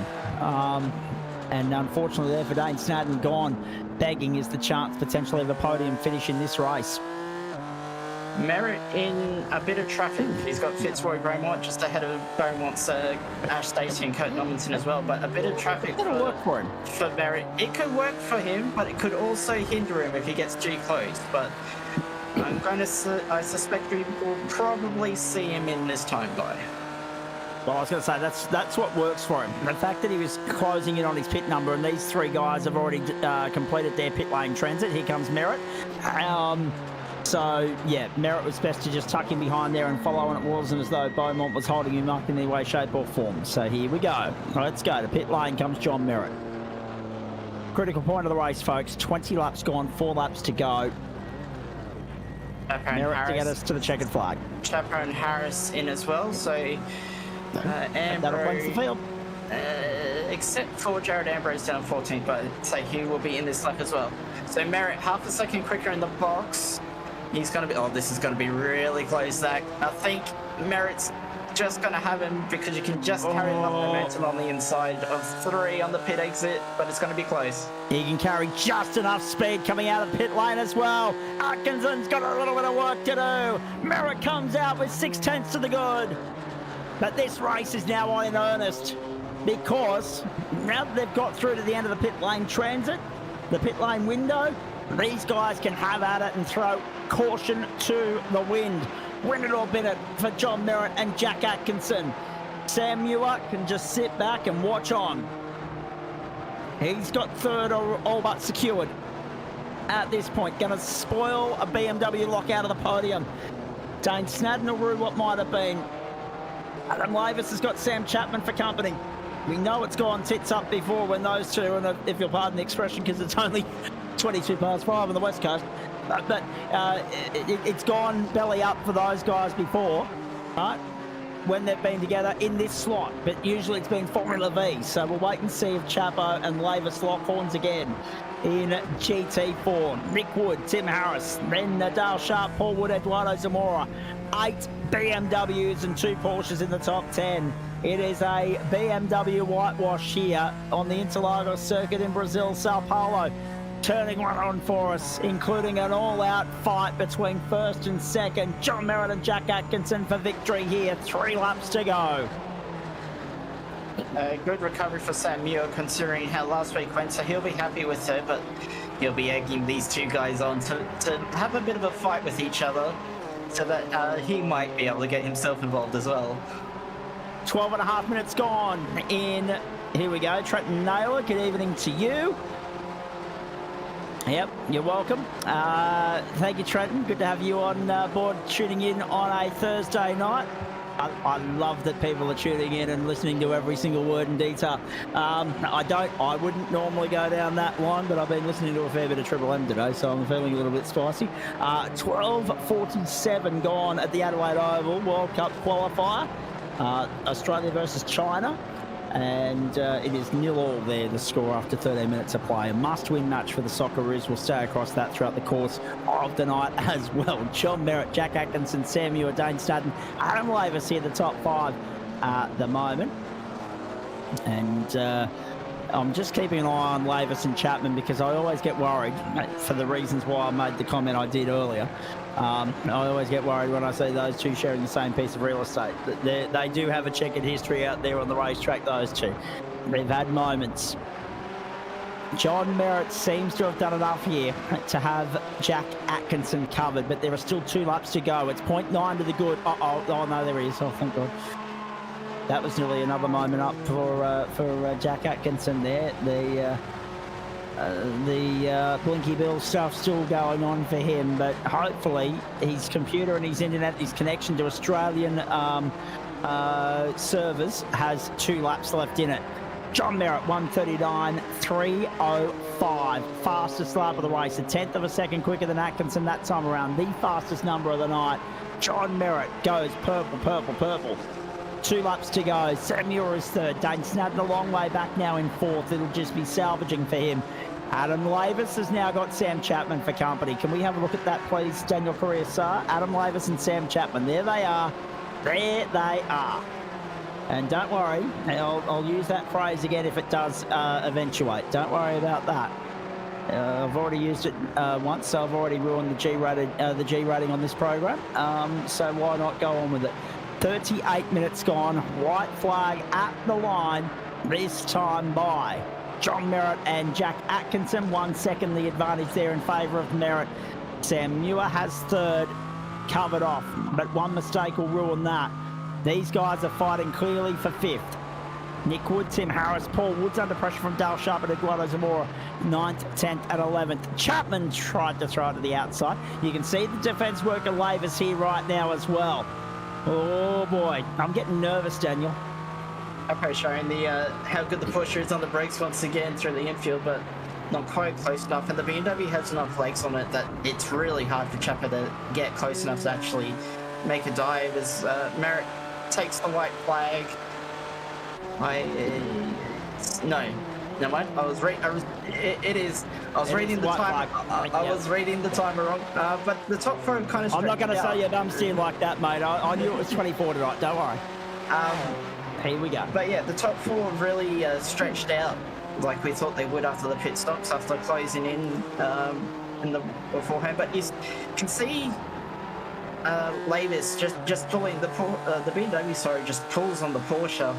And unfortunately there for Dane Snadden, gone. Begging is the chance potentially of a podium finish in this race. Merritt in a bit of traffic. He's got Fitzroy Beaumont just ahead of Beaumont's Ash Stacey and Kurt Normanton as well, but a bit of traffic It'll work for him. For Merritt. It could work for him, but it could also hinder him if he gets too close. But I suspect we will probably see him in this time by. Well, I was going to say, that's what works for him. The fact that he was closing in on his pit number, and these three guys have already completed their pit lane transit. Here comes Merritt. So, yeah, Merritt was best to just tuck him behind there and follow, and it wasn't as though Beaumont was holding him up in any way, shape or form. So here we go. Let's go. To pit lane comes John Merritt. Critical point of the race, folks. 20 laps gone, 4 laps to go. Merritt to get us to the checkered flag. Chaperone Harris in as well, so... That'll cleanse the field. Except for Jared Ambrose down 14th, but I'd say he will be in this lap as well. So Merritt half a second quicker in the box. He's going to be... Oh, this is going to be really close, Zach. I think Merritt's just going to have him because you can just carry enough momentum on the inside of 3 on the pit exit, but it's going to be close. He can carry just enough speed coming out of the pit lane as well. Atkinson's got a little bit of work to do. Merritt comes out with 6/10 to the good. But this race is now on in earnest because now that they've got through to the end of the pit lane transit, the pit lane window, these guys can have at it and throw caution to the wind. Win it or bin it for John Merritt and Jack Atkinson. Sam Muir can just sit back and watch on. He's got third all but secured. at this point. Going to spoil a BMW lock out of the podium. Dane Snadden will rue what might have been. Adam Lavis has got Sam Chapman for company. We know it's gone tits up before when those two, and if you'll pardon the expression, because it's only 22 past 5 on the West Coast, but it's gone belly up for those guys before, right? When they've been together in this slot, but usually it's been Formula V. So we'll wait and see if Chapo and Lavis lock horns again in GT4. Nick Wood, Tim Harris, then Dale Sharp, Paul Wood, Eduardo Zamora. 8 BMWs and 2 Porsches in the top 10. It is a BMW whitewash here on the Interlargos circuit in Brazil, Sao Paulo. Turning one on for us, including an all-out fight between first and second. John Merritt and Jack Atkinson for victory here. 3 laps to go. Good recovery for Sam Muir considering how last week went, so he'll be happy with it, but he'll be egging these two guys on to have a bit of a fight with each other so that he might be able to get himself involved as well. 12 and a half minutes gone in. Here we go. Trenton Naylor, good evening to you. Yep, you're welcome. Thank you, Trenton. Good to have you on board tuning in on a Thursday night. I love that people are tuning in and listening to every single word in detail. I wouldn't normally go down that line, but I've been listening to a fair bit of Triple M today, so I'm feeling a little bit spicy. 12:47 gone at the Adelaide Oval World Cup qualifier. Australia versus China. And it is 0-0 there, the score after 13 minutes of play. A must-win match for the Socceroos. We'll stay across that throughout the course of the night as well. John Merritt, Jack Atkinson, Sam Muir, Dane Snadden, Adam Lavis here, the top 5 at the moment. And I'm just keeping an eye on Lavis and Chapman because I always get worried for the reasons why I made the comment I did earlier. I always get worried when I see those two sharing the same piece of real estate. They do have a checkered history out there on the racetrack, those two. They've had moments. John Merritt seems to have done enough here to have Jack Atkinson covered, but there are still 2 laps to go. It's 0.9 to the good. Oh no, there he is. Oh, thank God. That was nearly another moment up for Jack Atkinson there. The Blinky Bill stuff still going on for him, but hopefully his computer and his internet, his connection to Australian servers has 2 laps left in it. John Merritt, 1:39.305, fastest lap of the race, a 1/10 of a second quicker than Atkinson that time around, the fastest number of the night. John Merritt goes purple, purple, purple. 2 laps to go. Sam Muir is 3rd. Dane Snadden a long way back now in 4th. It'll just be salvaging for him. Adam Lavis has now got Sam Chapman for company. Can we have a look at that, please, Daniel Correa, sir? Adam Lavis and Sam Chapman. There they are. There they are. And don't worry, I'll use that phrase again if it does eventuate. Don't worry about that. I've already used it once, so I've already ruined the G rating on this program. So why not go on with it? 38 minutes gone, white flag at the line, this time by John Merritt and Jack Atkinson. 1 second the advantage there in favour of Merritt. Sam Muir has 3rd, covered off, but one mistake will ruin that. These guys are fighting clearly for 5th. Nick Wood, Tim Harris, Paul Woods under pressure from Dale Sharp and Eduardo Zamora, 9th, 10th and 11th. Chapman tried to throw it to the outside. You can see the defence worker Lavis here right now as well. Oh boy, I'm getting nervous, Daniel. Okay, showing how good the Porsche is on the brakes once again through the infield, but not quite close enough. And the BMW has enough legs on it that it's really hard for Chapper to get close enough to actually make a dive as Merritt takes the white flag. No, never mind. I was reading the time. I was reading the timer wrong. But the top 4 kind of. I'm not going to say your dumb steer like that, mate. I knew it was 24 tonight. Don't worry. Here we go. But yeah, the top 4 really stretched out like we thought they would after the pit stops, after closing in the beforehand. But you can see Lavis just pulling the BMW. Sorry, just pulls on the Porsche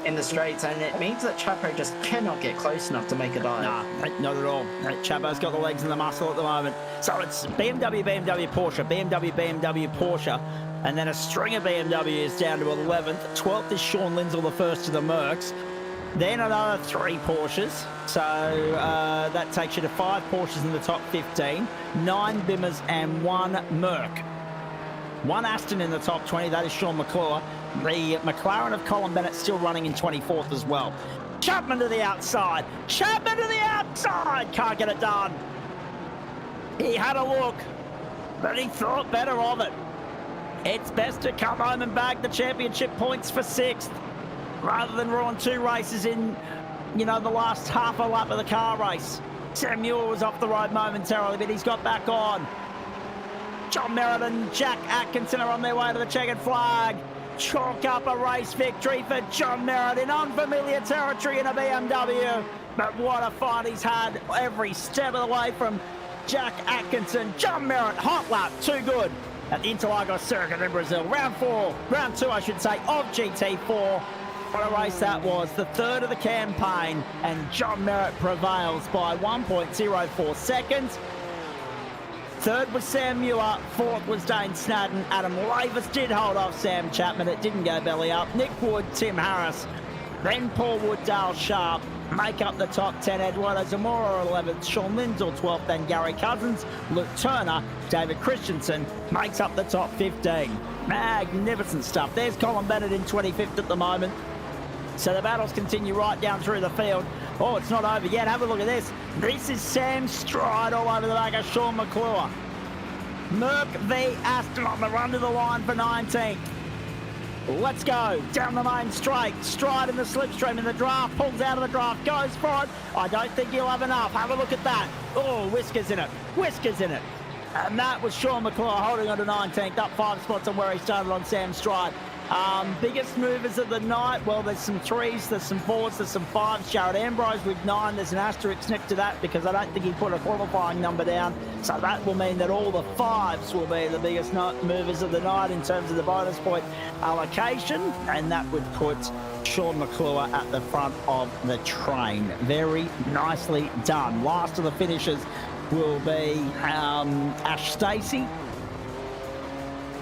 in the straights, and it means that Chapo just cannot get close enough to make a dive. Nah, not at all. Chapo's got the legs and the muscle at the moment. So it's BMW, Porsche, BMW, Porsche, and then a string of BMWs down to 11th. 12th is Sean Lindsell, the first of the Mercs. then another 3 Porsches. So that takes you to 5 Porsches in the top 15, 9 Bimmers and 1 Merc. 1 Aston in the top 20, that is Sean McClure. The McLaren of Colin Bennett still running in 24th as well. Chapman to the outside. Chapman to the outside. Can't get it done. He had a look, but he thought better of it. It's best to come home and bag the championship points for 6th rather than ruin 2 races in, you know, the last half a lap of the car race. Sam Muir was off the road momentarily, but he's got back on. John Merritt and Jack Atkinson are on their way to the checkered flag. Chalk up a race victory for John Merritt in unfamiliar territory in a BMW. But what a fight he's had every step of the way from Jack Atkinson. John Merritt, hot lap, too good at the Interlargos circuit in Brazil. Round 2, I should say, of GT4. What a race that was. The 3rd of the campaign, and John Merritt prevails by 1.04 seconds. 3rd was Sam Muir, 4th was Dane Snadden. Adam Lavis did hold off Sam Chapman. It didn't go belly up. Nick Wood, Tim Harris, then Paul Wood, Dale Sharp make up the top 10. Eduardo Zamora 11th, Sean Lindsell 12th, then Gary Cousins, Luke Turner, David Christensen makes up the top 15. Magnificent stuff. There's Colin Bennett in 25th at the moment. So the battles continue right down through the field. Oh, it's not over yet. Have a look at this. This is Sam Stride all over the back of Sean McClure. Merc v Aston on the run to the line for 19th. Let's go. Down the main straight. Stride in the slipstream in the draft. Pulls out of the draft. Goes for it. I don't think he'll have enough. Have a look at that. Oh, Whiskers in it. Whiskers in it. And that was Sean McClure holding on to 19th. Up 5 spots on where he started on Sam Stride. Biggest movers of the night, well, there's some 3s, there's some 4s, there's some 5s. Jared Ambrose with 9. There's an asterisk next to that because I don't think he put a qualifying number down. So that will mean that all the 5s will be the biggest movers of the night in terms of the bonus point allocation. And that would put Sean McClure at the front of the train. Very nicely done. Last of the finishers will be Ash Stacey.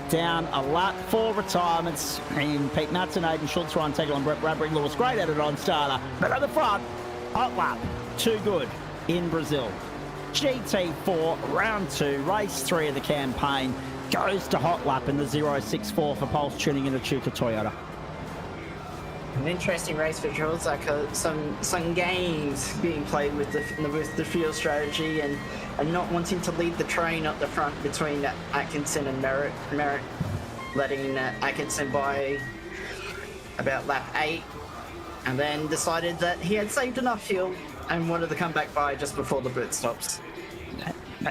Down a lap, 4 retirements in Pete Matson, Aidan Schultz, Ryan Tegel and Brett Bradbury. Lewis great at it on starter, but at the front, hot lap, too good in Brazil. GT4, round 2, race 3 of the campaign, goes to hot lap in the 064 for Pulse tuning in a Chuka Toyota. An interesting race for Jules, like some games being played with the field strategy and not wanting to lead the train up the front between Atkinson and Merritt. Merritt letting Atkinson by about lap 8, and then decided that he had saved enough fuel and wanted to come back by just before the pit stops.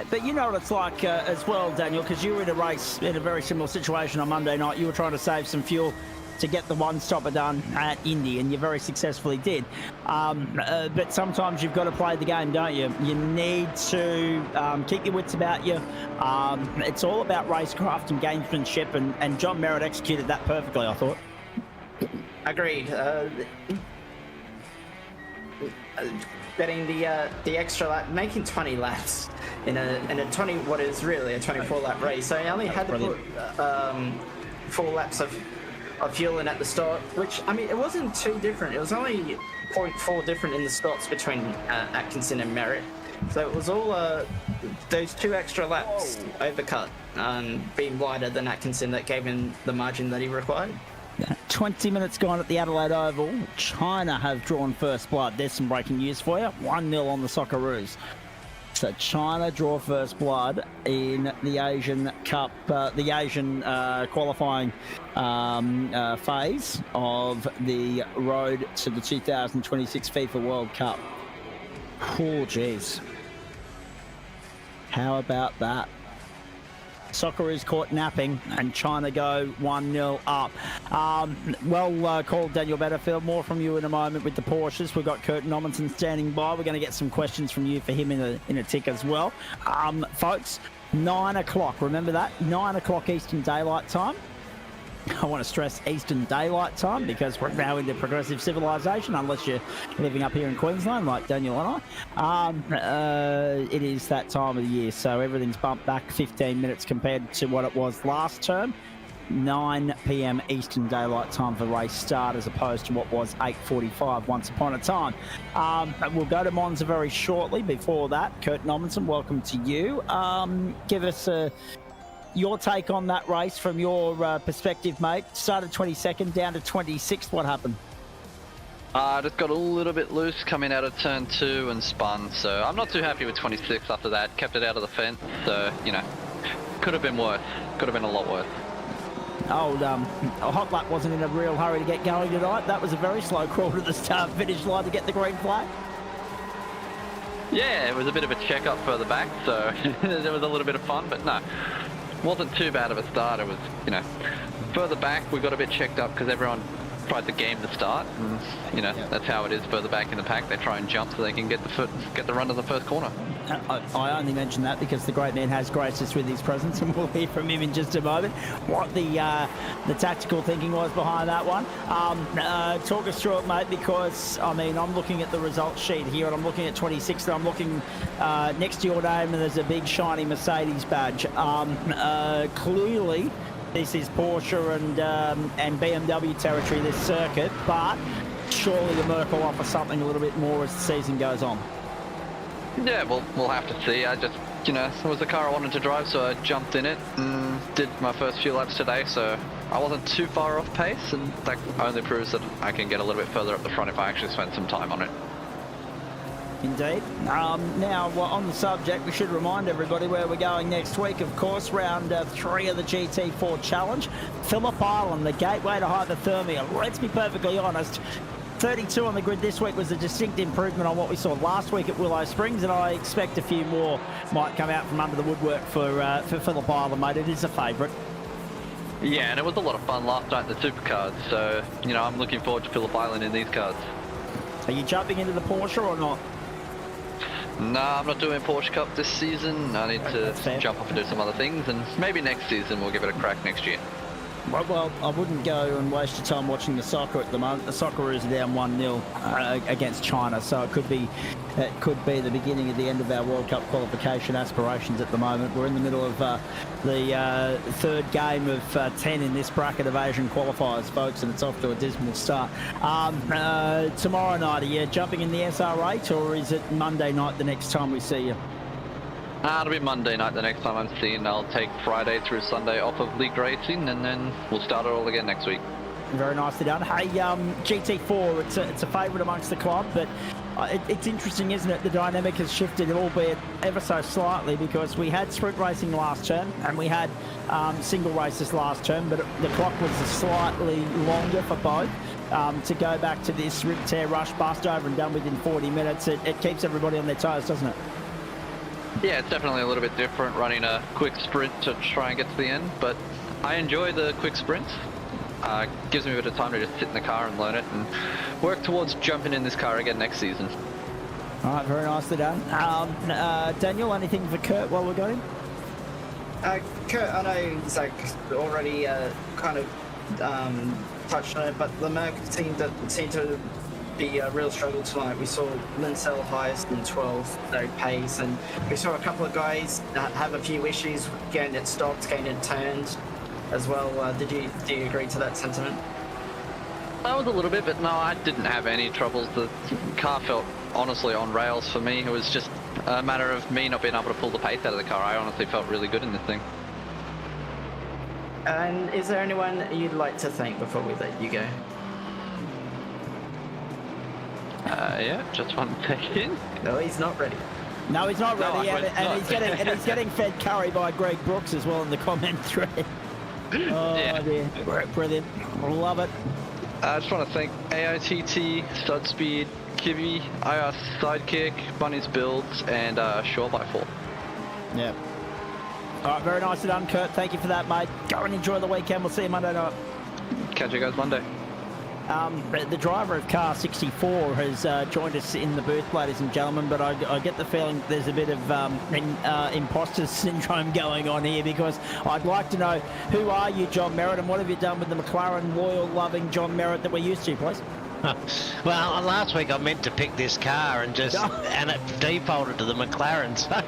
But you know what it's like as well, Daniel, because you were in a race in a very similar situation on Monday night. You were trying to save some fuel to get the one-stopper done at Indy, and you very successfully did. But sometimes you've got to play the game, don't you? You need to keep your wits about you. It's all about racecraft and gamesmanship, and John Merritt executed that perfectly, I thought. Agreed. Getting the extra lap, making 20 laps in a 20 what is really a 24-lap race. So he only had to put 4 laps of fuel in at the start, which, I mean, it wasn't too different. It was only 0.4 different in the starts between Atkinson and Merritt. So it was all those 2 extra laps overcut, being wider than Atkinson, that gave him the margin that he required. 20 minutes gone at the Adelaide Oval. China have drawn first blood. There's some breaking news for you. 1-0 on the Socceroos. So China draw first blood in the Asian Cup, the Asian qualifying phase of the road to the 2026 FIFA World Cup. Oh, geez. How about that? Socceroos caught napping, and China go 1-0 up. Well called, Daniel Betterfield. More from you in a moment with the Porsches. We've got Curtin Ommenson standing by. We're going to get some questions from you for him in a tick as well. Folks, 9 o'clock. Remember that? 9 o'clock Eastern Daylight Time. I want to stress Eastern Daylight Time because we're now into progressive civilization, unless you're living up here in Queensland like Daniel and I. It is that time of the year, so everything's bumped back 15 minutes compared to what it was last term. 9 p.m. Eastern Daylight Time for race start, as opposed to what was 8:45 once upon a time. We'll go to Monza very shortly. Before that, Kurt Nommensen, welcome to you. Give us your take on that race from your perspective, mate. Started 22nd, down to 26th. What happened? Just got a little bit loose coming out of turn 2 and spun, so I'm not too happy with 26 after that. Kept it out of the fence, so, you know, could have been worse. Could have been a lot worse. Old Hot Lap wasn't in a real hurry to get going tonight. That was a very slow crawl to the start-finish line to get the green flag. Yeah, it was a bit of a check-up further back, so there was a little bit of fun, but no, wasn't too bad of a start. It was, you know, further back we got a bit checked up because everyone tried to game the start, and you know that's how it is further back in the pack. They try and jump so they can get the run to the first corner. I only mention that because the great man has graced us with his presence, and we'll hear from him in just a moment what the tactical thinking was behind that one. Talk us through it, mate, because I mean I'm looking at the results sheet here and I'm looking at 26, and I'm looking next to your name and there's a big shiny Mercedes badge. Clearly this is Porsche and BMW territory, this circuit, but surely the Merc will offer something a little bit more as the season goes on. Yeah, we'll have to see. I just, you know, it was the car I wanted to drive, so I jumped in it and did my first few laps today, so I wasn't too far off pace, and that only proves that I can get a little bit further up the front if I actually spend some time on it. Indeed. Now, on the subject, we should remind everybody where we're going next week. Of course, round 3 of the GT4 Challenge. Phillip Island, the gateway to hypothermia. Let's be perfectly honest. 32 on the grid this week was a distinct improvement on what we saw last week at Willow Springs, and I expect a few more might come out from under the woodwork for Phillip Island, mate. It is a favourite. Yeah, and it was a lot of fun last night in the supercars, so, you know, I'm looking forward to Phillip Island in these cars. Are you jumping into the Porsche or not? No, I'm not doing Porsche Cup this season. I need to jump off and do some other things, and maybe next season we'll give it a crack next year. Well, I wouldn't go and waste your time watching the soccer at the moment. The soccer is down 1-0 against China, so it could be the beginning of the end of our World Cup qualification aspirations at the moment. We're in the middle of the third game of 10 in this bracket of Asian qualifiers, folks, and it's off to a dismal start. Tomorrow night, are you jumping in the SR8, or is it Monday night the next time we see you? It'll be Monday night the next time I'm seen. I'll take Friday through Sunday off of league racing, and then we'll start it all again next week. Very nicely done. Hey, GT4, it's a favourite amongst the club, but it's interesting, isn't it? The dynamic has shifted, albeit ever so slightly, because we had sprint racing last term and we had single races last term, but the clock was slightly longer for both. To go back to this rip, tear, rush, bust over and done within 40 minutes, it keeps everybody on their toes, doesn't it? Yeah, it's definitely a little bit different running a quick sprint to try and get to the end, but I enjoy the quick sprints. Gives me a bit of time to just sit in the car and learn it and work towards jumping in this car again next season. All right, very nicely done. Daniel, anything for Kurt while we're going? Kurt, I know Zach already kind of touched on it, but the Merc seemed to be a real struggle tonight. We saw Linsell highest in 12 no pace, and we saw a couple of guys have a few issues getting it stopped, getting it turned as well. Do you agree to that sentiment? I was a little bit, but no, I didn't have any troubles. The car felt honestly on rails for me. It was just a matter of me not being able to pull the pace out of the car. I honestly felt really good in this thing. And is there anyone you'd like to thank before we let you go? Yeah, just one second. No, he's not ready. No, he's not ready, No, and he's getting fed curry by Greg Brooks as well in the comment thread. Oh, yeah. Dear. Brilliant. Love it. I just want to thank AITT, Studspeed, Kivy, IR Sidekick, Bunny's Builds, and Shore-by-4. Yeah. All right, very nicely done, Kurt. Thank you for that, mate. Go and enjoy the weekend. We'll see you Monday night. Catch you guys Monday. The driver of car 64 has joined us in the booth, ladies and gentlemen, but I get the feeling there's a bit of imposter syndrome going on here, because I'd like to know, who are you, John Merritt, and what have you done with the McLaren loyal, loving John Merritt that we're used to, please? Well, last week I meant to pick this car and and it defaulted to the McLaren. So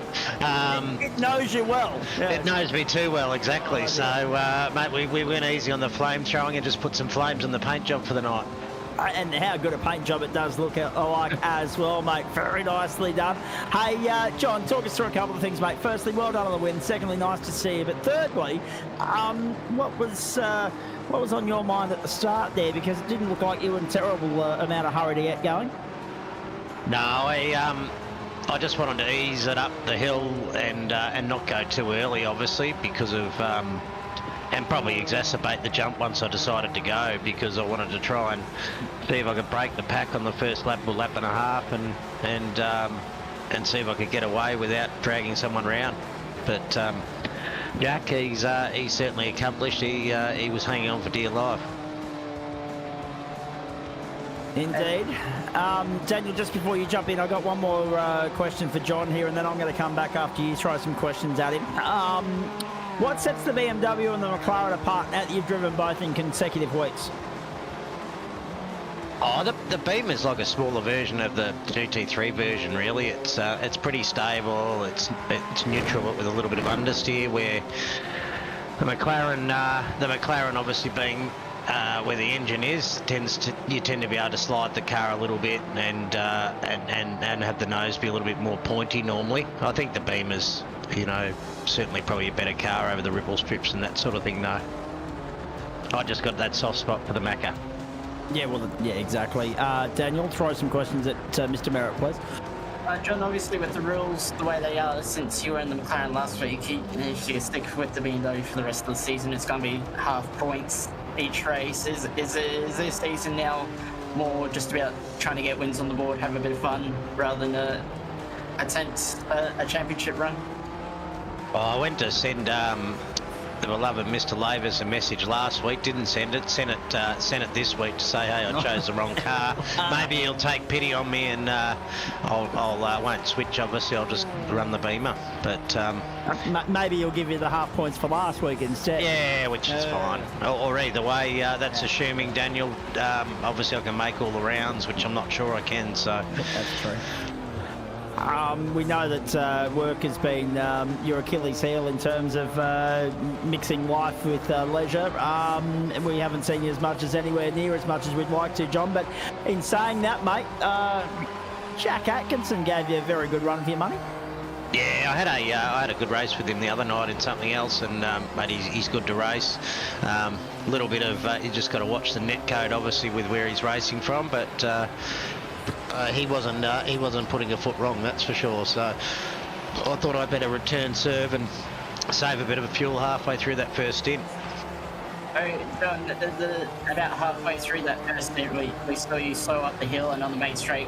It knows you well. it knows me too well, exactly. So, mate, we went easy on the flame throwing and just put some flames on the paint job for the night. And how good a paint job it does look like as well, mate. Very nicely done. Hey, John, talk us through a couple of things, mate. Firstly, well done on the win. Secondly, nice to see you. But thirdly, what was on your mind at the start there? Because it didn't look like you were in a terrible amount of hurry to get going. No, I just wanted to ease it up the hill and not go too early, obviously, because of and probably exacerbate the jump once I decided to go, because I wanted to try and see if I could break the pack on the first lap or lap and a half, and see if I could get away without dragging someone round. But Jack, he's certainly accomplished. He was hanging on for dear life. Indeed. Daniel, just before you jump in, I got one more question for John here, and then I'm going to come back after you throw some questions at him. What sets the BMW and the McLaren apart now that you've driven both in consecutive weeks? Oh, the Beam is like a smaller version of the GT3 version, really. It's pretty stable. It's neutral but with a little bit of understeer, where the McLaren obviously being where the engine is, you tend to be able to slide the car a little bit and have the nose be a little bit more pointy normally. I think the Beam is, certainly probably a better car over the ripple strips and that sort of thing, though. I just got that soft spot for the Macca. Yeah, well, yeah, exactly. Daniel, throw some questions at Mr. Merritt, please. John, obviously with the rules the way they are, since you were in the McLaren last week, if you stick with the BMW for the rest of the season, it's going to be half points each race. Is this season now more just about trying to get wins on the board, have a bit of fun, rather than attempt a championship run? Well, I went to send the beloved Mr. Lavers a message last week. Didn't send it. Sent it this week to say, hey, I chose the wrong car. Maybe he'll take pity on me, and I won't switch. Obviously, I'll just run the Beamer. But maybe he'll give you the half points for last week instead. Yeah, which is fine. Or either way, that's assuming Daniel. Obviously, I can make all the rounds, which I'm not sure I can. So that's true. We know that work has been your Achilles heel in terms of mixing life with leisure. We haven't seen you as much as anywhere near as much as we'd like to, John. But in saying that, mate, Jack Atkinson gave you a very good run for your money. Yeah, I had a good race with him the other night in something else, and mate, he's good to race. A little bit of you just got to watch the net code, obviously, with where he's racing from, but. He wasn't putting a foot wrong, that's for sure. So I thought I'd better return serve and save a bit of fuel halfway through that first stint. About halfway through that first stint, we saw you slow up the hill, and on the main straight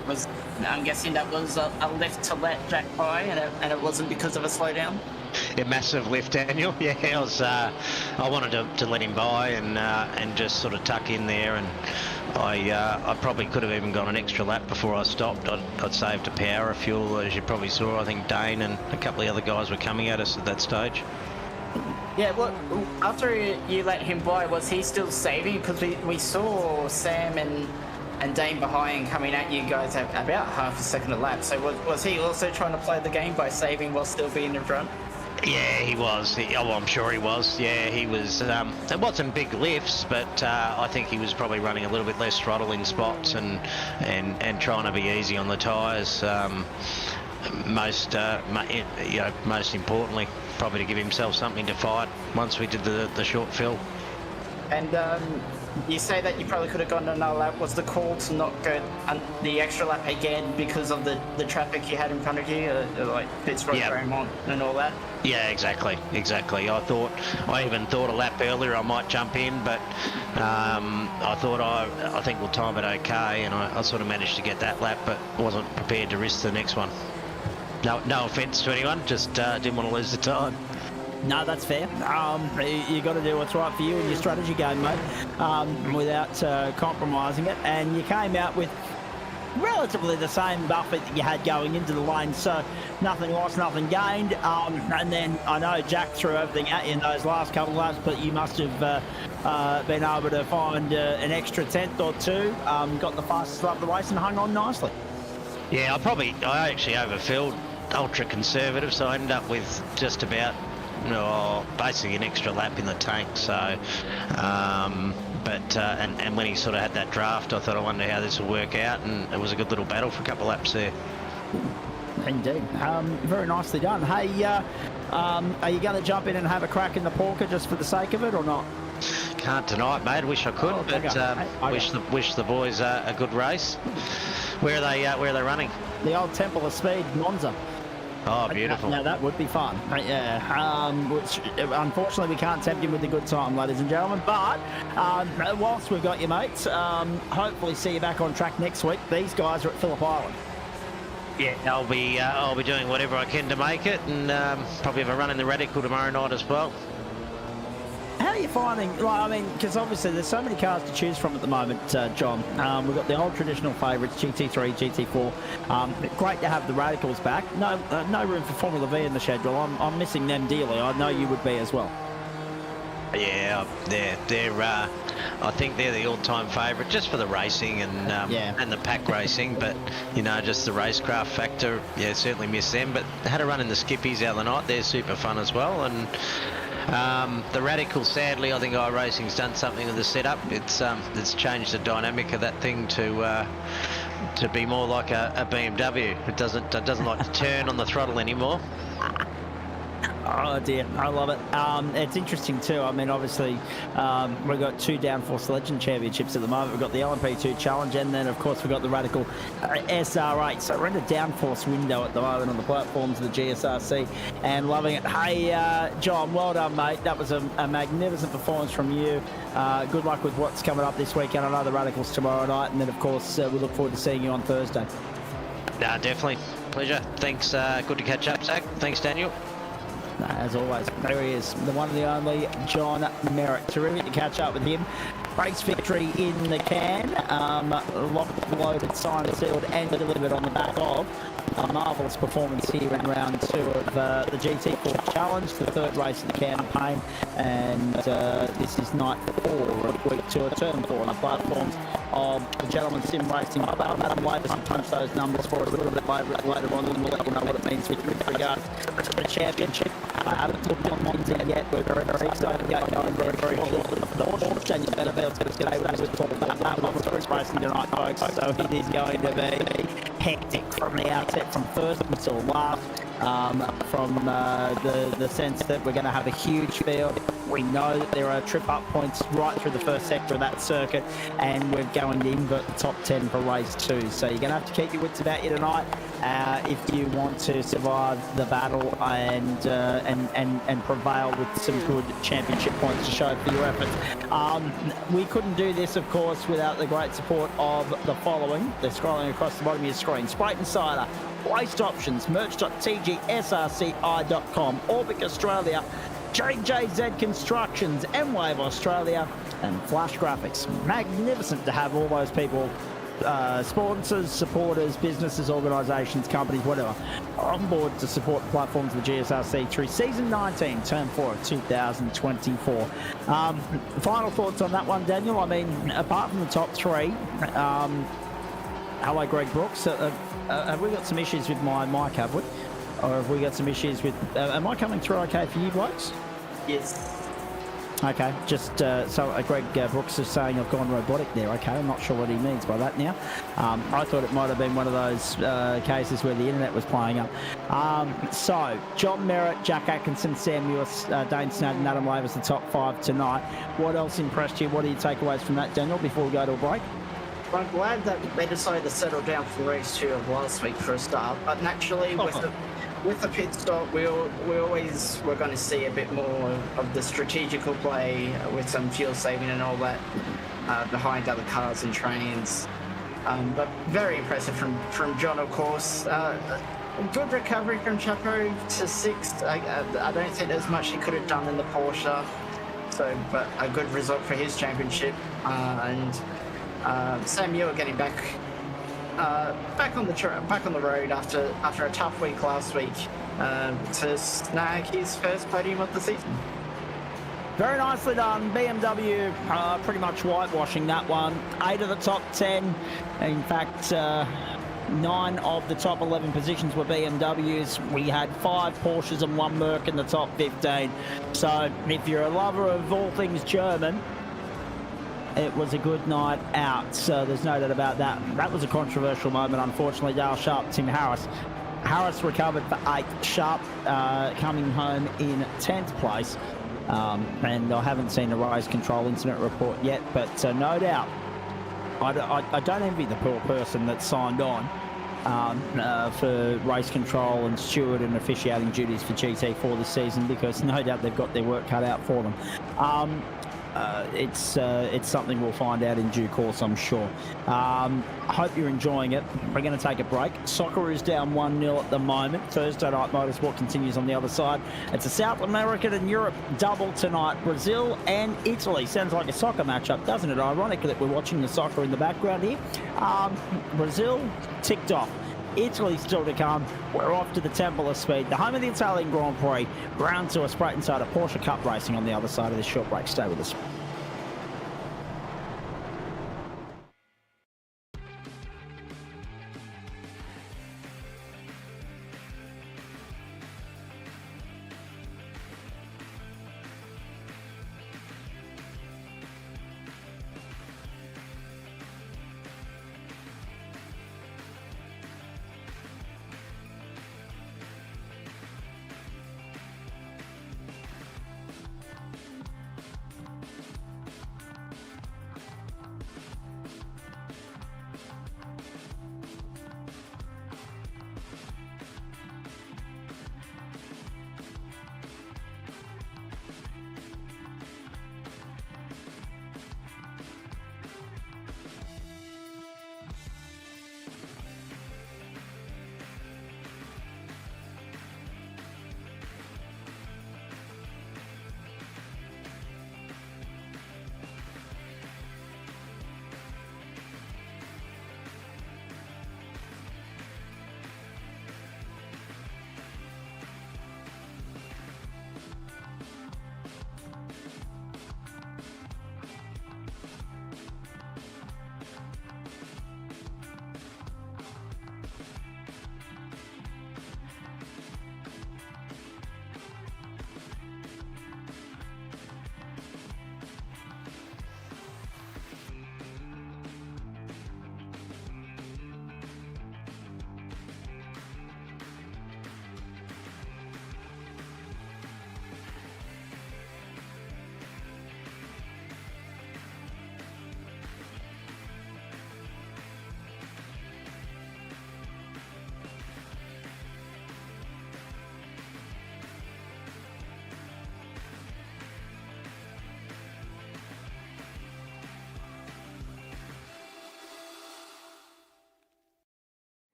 I'm guessing that was a lift to let Jack by, and it wasn't because of a slowdown? A massive lift, Daniel. Yeah, I wanted to let him by and just sort of tuck in there, and I probably could have even gone an extra lap before I stopped. I'd saved a power of fuel, as you probably saw. I think Dane and a couple of the other guys were coming at us at that stage. Yeah, well, after you let him by, was he still saving? Because we saw Sam and Dane behind coming at you guys at about half a second a lap. So was he also trying to play the game by saving while still being in front? Yeah, he was. I'm sure he was. Yeah, he was. It wasn't big lifts, but I think he was probably running a little bit less throttle in spots and trying to be easy on the tyres. Most importantly, probably to give himself something to fight once we did the short fill. And you say that you probably could have gone another lap. Was the call to not go the extra lap again because of the traffic you had in front of you, like Pittsburgh, Fremont and all that? Yeah, exactly. I even thought a lap earlier I might jump in, but I think we'll time it okay, and I sort of managed to get that lap, but wasn't prepared to risk the next one. No offence to anyone, just didn't want to lose the time. No, that's fair. You got to do what's right for you in your strategy game, mate, without compromising it. And you came out with relatively the same buffer that you had going into the lane, so nothing lost, nothing gained. And then I know Jack threw everything at you in those last couple of laps, but you must have been able to find an extra tenth or two, got the fastest lap of the race and hung on nicely. Yeah, I actually overfilled ultra conservative, so I ended up with just about basically an extra lap in the tank. So, and when he sort of had that draft, I thought, I wonder how this will work out, and it was a good little battle for a couple of laps there. Indeed. Very nicely done. Hey, are you going to jump in and have a crack in the Porker just for the sake of it, or not? Can't tonight, mate. Wish I could, wish the boys a good race. Where are they running? The old Temple of Speed, Monza. Oh, beautiful. Now that would be fun. Yeah. Which, unfortunately, we can't tempt him with a good time, ladies and gentlemen. But whilst we've got you, mates, hopefully see you back on track next week. These guys are at Phillip Island. Yeah, I'll be doing whatever I can to make it, and probably have a run in the Radical tomorrow night as well. How are you finding, because obviously there's so many cars to choose from at the moment, John. We've got the old traditional favourites, GT3, GT4. Great to have the Radicals back. No room for Formula V in the schedule. I'm missing them dearly. I know you would be as well. Yeah, they're I think they're the all-time favourite just for the racing and the pack racing, but just the racecraft factor. Yeah, certainly miss them. But had a run in the Skippies the other night. They're super fun as well, and the Radical, sadly, I think iRacing's done something with the setup. It's changed the dynamic of that thing to be more like a BMW. It doesn't like to turn on the throttle anymore. Oh dear, I love it. It's interesting too. I mean, obviously, we've got 2 Downforce Legend Championships at the moment. We've got the LMP2 Challenge, and then, of course, we've got the Radical SR8. So we're in a Downforce window at the moment on the platforms of the GSRC, and loving it. Hey, John, well done, mate. That was a magnificent performance from you. Good luck with what's coming up this weekend. I know the Radicals tomorrow night, and then, of course, we look forward to seeing you on Thursday. Nah, definitely. Pleasure. Thanks. Good to catch up, Zach. Thanks, Daniel. As always, there he is, the one and the only John Merritt. Terrific to catch up with him. Race victory in the can, locked, loaded, signed, sealed and delivered on the back of a marvellous performance here in round 2 of the GT4 Challenge, the 3rd race of the campaign, and this is night 4 of week 2 of turn 4 on the platforms of the Gentleman Sim Racing. I'll have Adam Lavis and punch those numbers for us a little bit later on, and we'll let you know what it means with regard to the championship. I haven't looked on Monza yet. We're very, very excited to get going very, very shortly. The Porsche, and you better be able to get able to talk about that Motorsport racing tonight, folks. So it is going to be hectic from the outset, from first until last. From the sense that we're going to have a huge field. We know that there are trip-up points right through the first sector of that circuit, and we're going to invert the top 10 for race 2. So you're going to have to keep your wits about you tonight if you want to survive the battle and prevail with some good championship points to show for your efforts. We couldn't do this, of course, without the great support of the following. They're scrolling across the bottom of your screen. Spreyton Cider, Waste Options, merch.tgsrci.com, Orbic Australia, JJZ Constructions, M-Wave Australia, and Flash Graphics. Magnificent to have all those people, sponsors, supporters, businesses, organisations, companies, whatever, on board to support the platforms of the GSRC through season 19, term 4 of 2024. Final thoughts on that one, Daniel? I mean, apart from the top 3, hello, Greg Brooks. Have we got some issues with my mic, have we? Or have we got some issues with... am I coming through okay for you blokes? Yes. Okay, just so Greg Brooks is saying I've gone robotic there. Okay, I'm not sure what he means by that now. I thought it might have been one of those cases where the internet was playing up. So, John Merritt, Jack Atkinson, Sam Lewis, Dane Snowden, Adam Lavis, the top 5 tonight. What else impressed you? What are your takeaways from that, Daniel, before we go to a break? I'm glad that they decided to settle down for race 2 of last week for a start, but naturally with the pit stop, we're going to see a bit more of the strategical play with some fuel saving and all that behind other cars and trains. But very impressive from John, of course. Good recovery from Chapo to 6th. I don't think there's much he could have done in the Porsche, but a good result for his championship. And Sam Ewer getting back back on the road after a tough week last week to snag his first podium of the season. Very nicely done. BMW pretty much whitewashing that one. 8 of the top 10. In fact, 9 of the top 11 positions were BMWs. We had 5 Porsches and 1 Merc in the top 15. So if you're a lover of all things German, it was a good night out. So there's no doubt about that. That was a controversial moment, unfortunately. Dale Sharp, Tim Harris. Harris recovered for 8th. Sharp coming home in 10th place. And I haven't seen a race control incident report yet, but no doubt, I don't envy the poor person that signed on for race control and steward and officiating duties for GT4 this season, because no doubt they've got their work cut out for them. It's something we'll find out in due course, I'm sure. I hope you're enjoying it. We're going to take a break. Soccer is down 1-0 at the moment. Thursday Night Motorsport continues on the other side. It's a South American and Europe double tonight. Brazil and Italy. Sounds like a soccer matchup, doesn't it? Ironic that we're watching the soccer in the background here. Brazil ticked off. Italy still to come. We're off to the Temple of Speed, the home of the Italian Grand Prix. Round 2 of Spreyton side of Porsche Cup racing on the other side of this short break. Stay with us.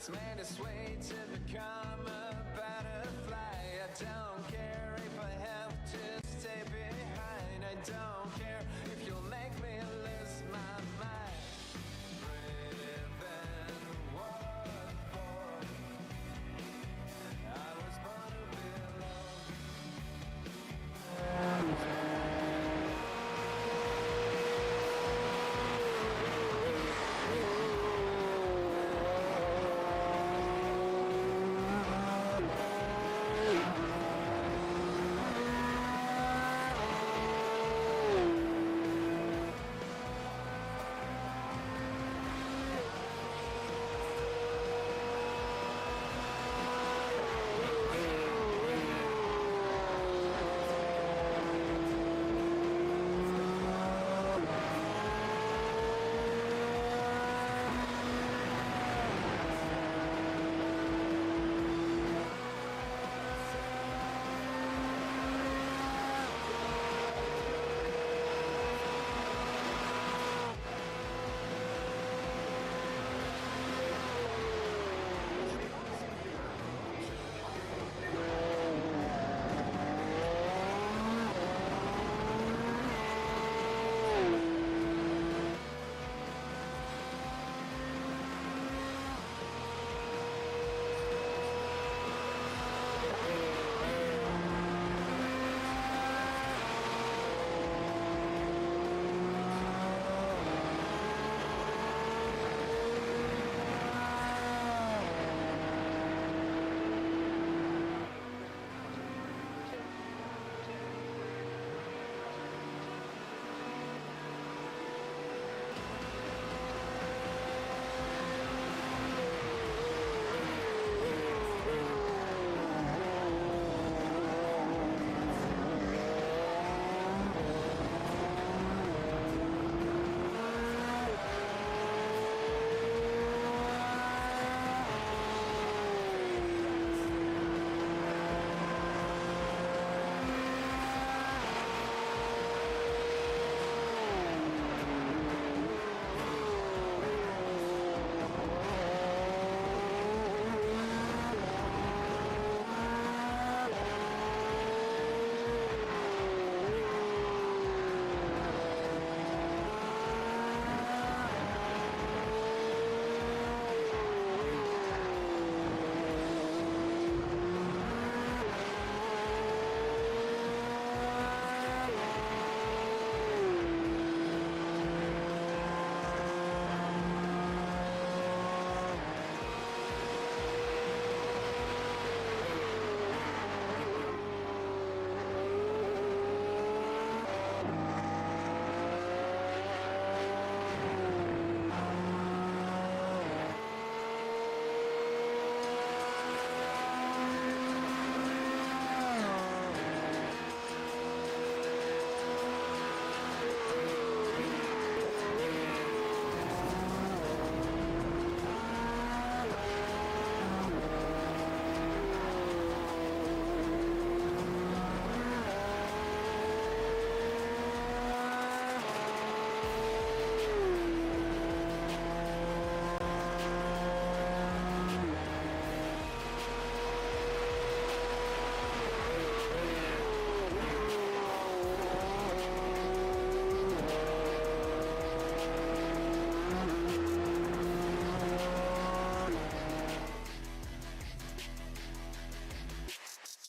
that's made its way to become a butterfly. I don't care if I have to stay behind. I don't care if you'll make me lose my mind. Brave and what for? I was born to be alone.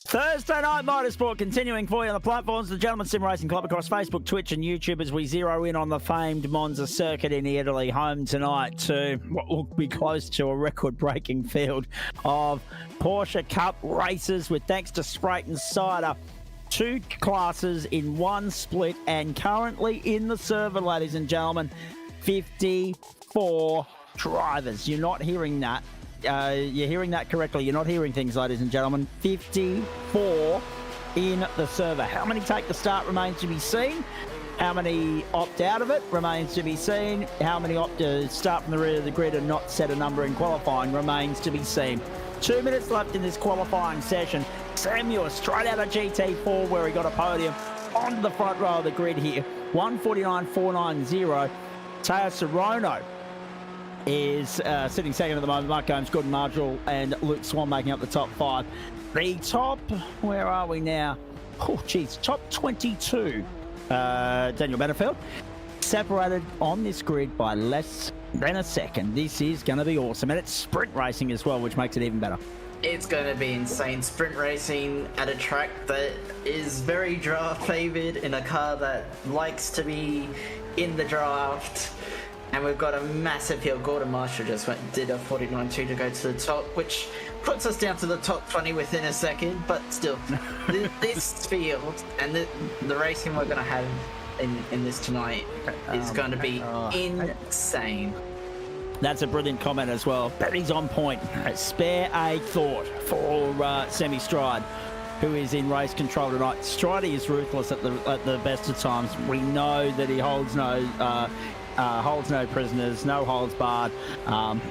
Thursday Night Motorsport continuing for you on the platforms of the Gentleman Sim Racing Club across Facebook, Twitch and YouTube as we zero in on the famed Monza circuit in Italy, home tonight to what will be close to a record-breaking field of Porsche Cup races with, thanks to Spreyton Cider, 2 classes in 1 split, and currently in the server, ladies and gentlemen, 54 drivers. You're not hearing that. You're hearing that correctly. You're not hearing things, ladies and gentlemen. 54 in the server. How many take the start remains to be seen. How many opt out of it remains to be seen. How many opt to start from the rear of the grid and not set a number in qualifying remains to be seen. 2 minutes left in this qualifying session. Sam Muir straight out of GT4 where he got a podium onto the front row of the grid here. 1:49.490. Teo Sorono is sitting second at the moment. Mark Gomes, Gordon Marshall, and Luke Swan making up the top 5. The top, where are we now? Oh, geez, top 22. Daniel Benefield, separated on this grid by less than a second. This is going to be awesome. And it's sprint racing as well, which makes it even better. It's going to be insane. Sprint racing at a track that is very draft favored, in a car that likes to be in the draft. And we've got a massive hill. Gordon Marshall just did a 49.2 to go to the top, which puts us down to the top 20 within a second. But still, this field and the racing we're going to have in this tonight is going to be insane. That's a brilliant comment as well. Betty's on point. Spare a thought for Semi Stride, who is in race control tonight. Stridey is ruthless at the best of times. We know that he holds no prisoners, no holds barred.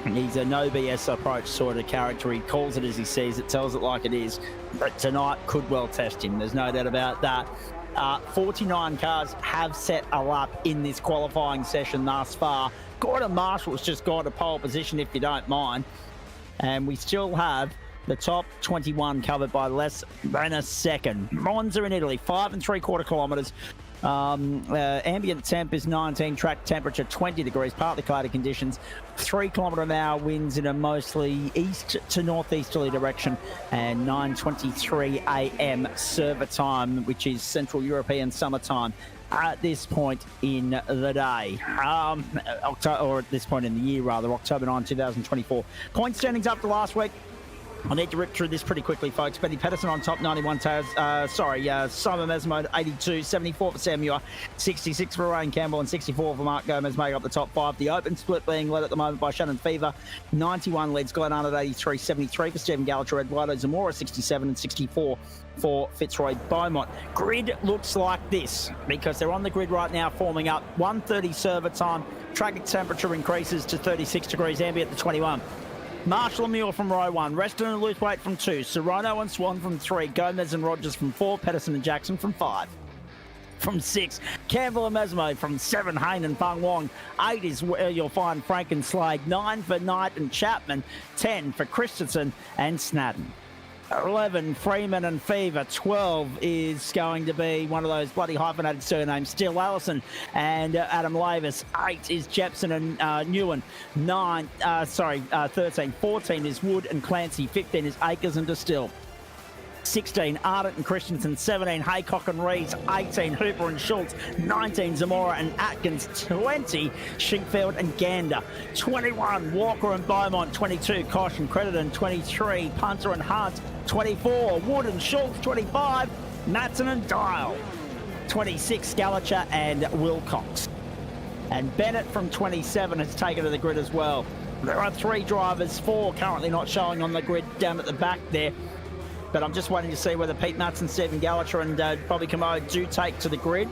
He's a no BS approach sort of character. He calls it as he sees it, tells it like it is. But tonight could well test him. There's no doubt about that. 49 cars have set a lap in this qualifying session thus far. Gordon Marshall's just got to pole position, if you don't mind. And we still have the top 21 covered by less than a second. Monza in Italy, 5 3/4 kilometres. Ambient temp is 19, track temperature 20 degrees, partly cloudy conditions, 3 km/h winds in a mostly east to northeasterly direction, and 9:23 a.m. server time, which is Central European summertime at this point in the day, or at this point in the year rather, October 9, 2024. Point standings up to last week. I need to rip through this pretty quickly, folks. Benny Pedersen on top, 91 tails. Simon Mesmo, 82, 74 for Sam Muir, 66 for Ryan Campbell, and 64 for Mark Gomez, make up the top 5. The open split being led at the moment by Shannon Fever. 91 leads Glenn Arnott, 83, 73 for Stephen Gallacher, Eduardo Zamora, 67, and 64 for Fitzroy Beaumont. Grid looks like this, because they're on the grid right now, forming up. 1:30 server time. Track temperature increases to 36 degrees, ambient to 21. Marshall and Muir from row 1, Reston and Luthwaite from 2, Serrano and Swan from 3, Gomez and Rogers from 4, Pedersen and Jackson from 5. From 6, Campbell and Mesmo. From 7, Hayne and Fung Wong. 8 is where you'll find Frank and Slade. 9 for Knight and Chapman. 10 for Christensen and Snadden. 11, Freeman and Fever. 12 is going to be one of those bloody hyphenated surnames, Still Allison and Adam Lavis. 8 is Jepson and Newen. 13. 14 is Wood and Clancy. 15 is Akers and Distill. 16, Ardent and Christensen. 17, Haycock and Reeves. 18, Hooper and Schultz. 19, Zamora and Atkins. 20, Shinkfield and Gander. 21, Walker and Beaumont. 22, Kosh and Crediton. 23, Punter and Hunt. 24, Wood and Schultz. 25, Matson and Dial. 26, Gallacher and Wilcox. And Bennett from 27 has taken to the grid as well. There are 3 drivers, 4 currently not showing on the grid down at the back there. But I'm just waiting to see whether Pete Matson, Stephen Gallacher and Bobby Commode do take to the grid.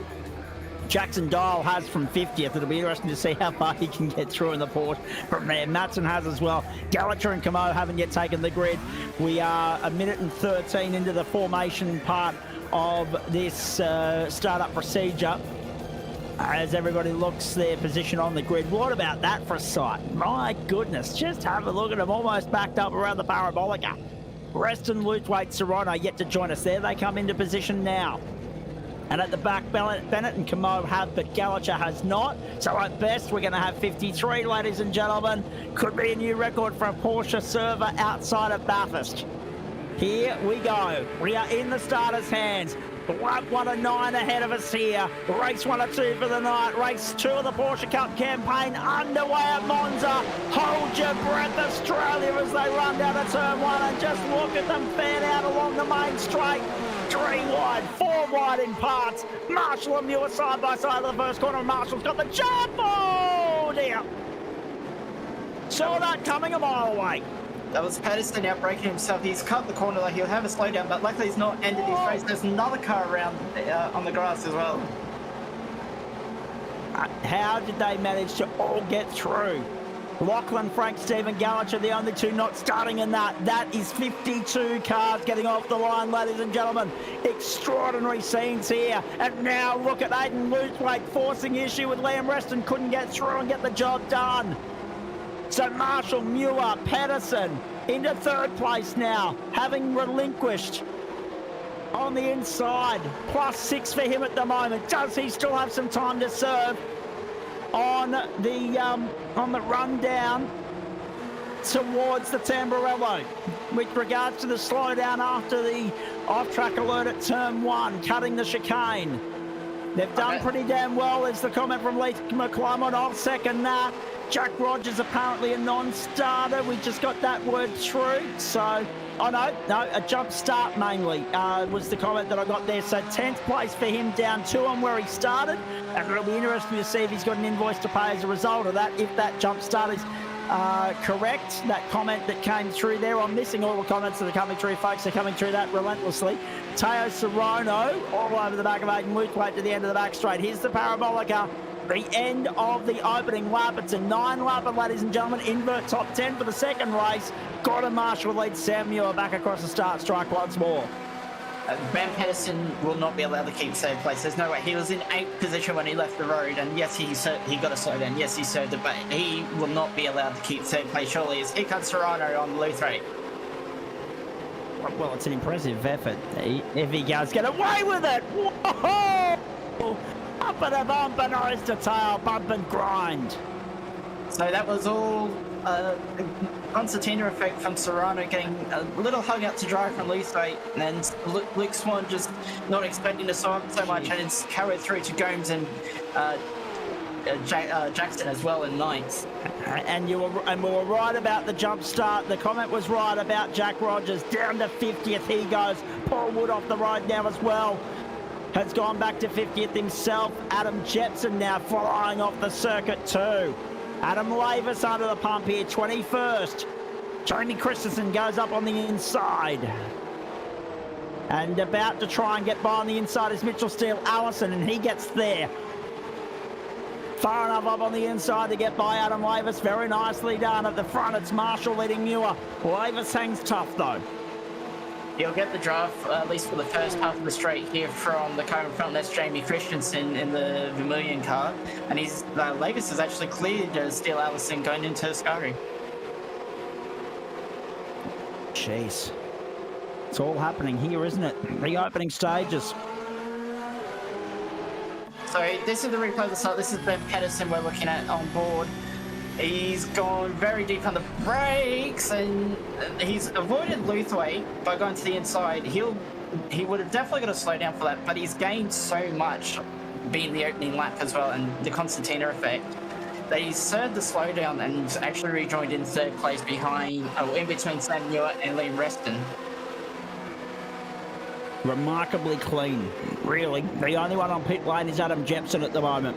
Jackson Dial has from 50th. It'll be interesting to see how far he can get through in the Porsche from there. Matson has as well. Gallacher and Commode haven't yet taken the grid. We are 1 minute and 13 into the formation part of this startup procedure, as everybody looks their position on the grid. What about that for a sight? My goodness, just have a look at them, almost backed up around the parabolica. Reston, Luthwaite, Serrano yet to join us there. They come into position now. And at the back, Bennett and Commode have, but Gallacher has not. So at best, we're going to have 53, ladies and gentlemen. Could be a new record for a Porsche server outside of Bathurst. Here we go. We are in the starter's hands. Lap 1 and 9 ahead of us here. Race 1 and 2 for the night. Race 2 of the Porsche Cup campaign underway at Monza. Hold your breath, Australia, as they run down to turn 1, and just look at them fan out along the main straight. 3 wide, 4 wide in parts. Marshall and Muir side by side of the first corner. Marshall's got the jump. Oh dear. Saw that coming a mile away. That was Pedersen out braking himself. He's cut the corner, like he'll have a slowdown, but luckily he's not ended his race. There's another car around on the grass as well. How did they manage to all get through? Lachlan, Frank, Stephen Gallacher, the only 2 not starting in that. That is 52 cars getting off the line, ladies and gentlemen. Extraordinary scenes here. And now look at Aidan Luthwaite forcing issue with Liam Reston. Couldn't get through and get the job done. So Marshall, Muir, Pedersen into third place now, having relinquished on the inside. +6 for him at the moment. Does he still have some time to serve on the run down towards the Tamburello? With regards to the slowdown after the off-track alert at turn 1, cutting the chicane. They've done pretty damn well. There's the comment from Lee McClellan. I'll second that. Jack Rogers apparently a non-starter. We just got that word through. So, oh no, a jump start mainly was the comment that I got there. So 10th place for him, down 2 on where he started. And it'll be interesting to see if he's got an invoice to pay as a result of that, if that jump start is correct. That comment that came through there. I'm missing all the comments that are coming through, folks. They're coming through that relentlessly. Teo Serrano all over the back of Aiden Luthwaite to the end of the back straight. Here's the parabolica. The end of the opening lap. It's a 9-lapper, ladies and gentlemen. Invert top 10 for the second race. Gordon Marshall leads Sam Muir back across the start strike once more. Ben Pedersen will not be allowed to keep third place. There's no way. He was in 8th position when he left the road, and yes, he got a slowdown. Yes, he served it, but he will not be allowed to keep third place. Surely, as here comes Serrano on Luthwaite. Well, it's an impressive effort. If he does get away with it, whoa! Up and a bump and nose to tail, bump and grind. So that was all concertina effect from Serrano getting a little hug out to dry from Luthwaite, and Luke Swan just not expecting to so much, and it's carried through to Gomes and Jackson as well in 9th. And we were right about the jump start. The comment was right about Jack Rogers. Down to 50th he goes. Paul Wood off the road now as well. Has gone back to 50th himself. Adam Jepson now flying off the circuit too. Adam Lavis under the pump here, 21st. Tony Christensen goes up on the inside. And about to try and get by on the inside is Mitchell Steele Allison, and he gets there. Far enough up on the inside to get by Adam Lavis. Very nicely done. At the front, it's Marshall leading Muir. Lavis hangs tough though. He'll get the draft, at least for the first half of the straight here from the car in front. That's Jamie Christensen in the Vermilion car. And Lavis has actually cleared Steele Allison going into Scary. Jeez. It's all happening here, isn't it? The opening stages. So this is the replay of the start. This is Ben Pedersen we're looking at on board. He's gone very deep on the brakes, and he's avoided Luthwaite by going to the inside. He would have definitely got to slow down for that, but he's gained so much being the opening lap as well, and the concertina effect, that he's served the slowdown and actually rejoined in 3rd place in between Sam Muir and Liam Reston. Remarkably clean, really. The only one on pit lane is Adam Jepson at the moment.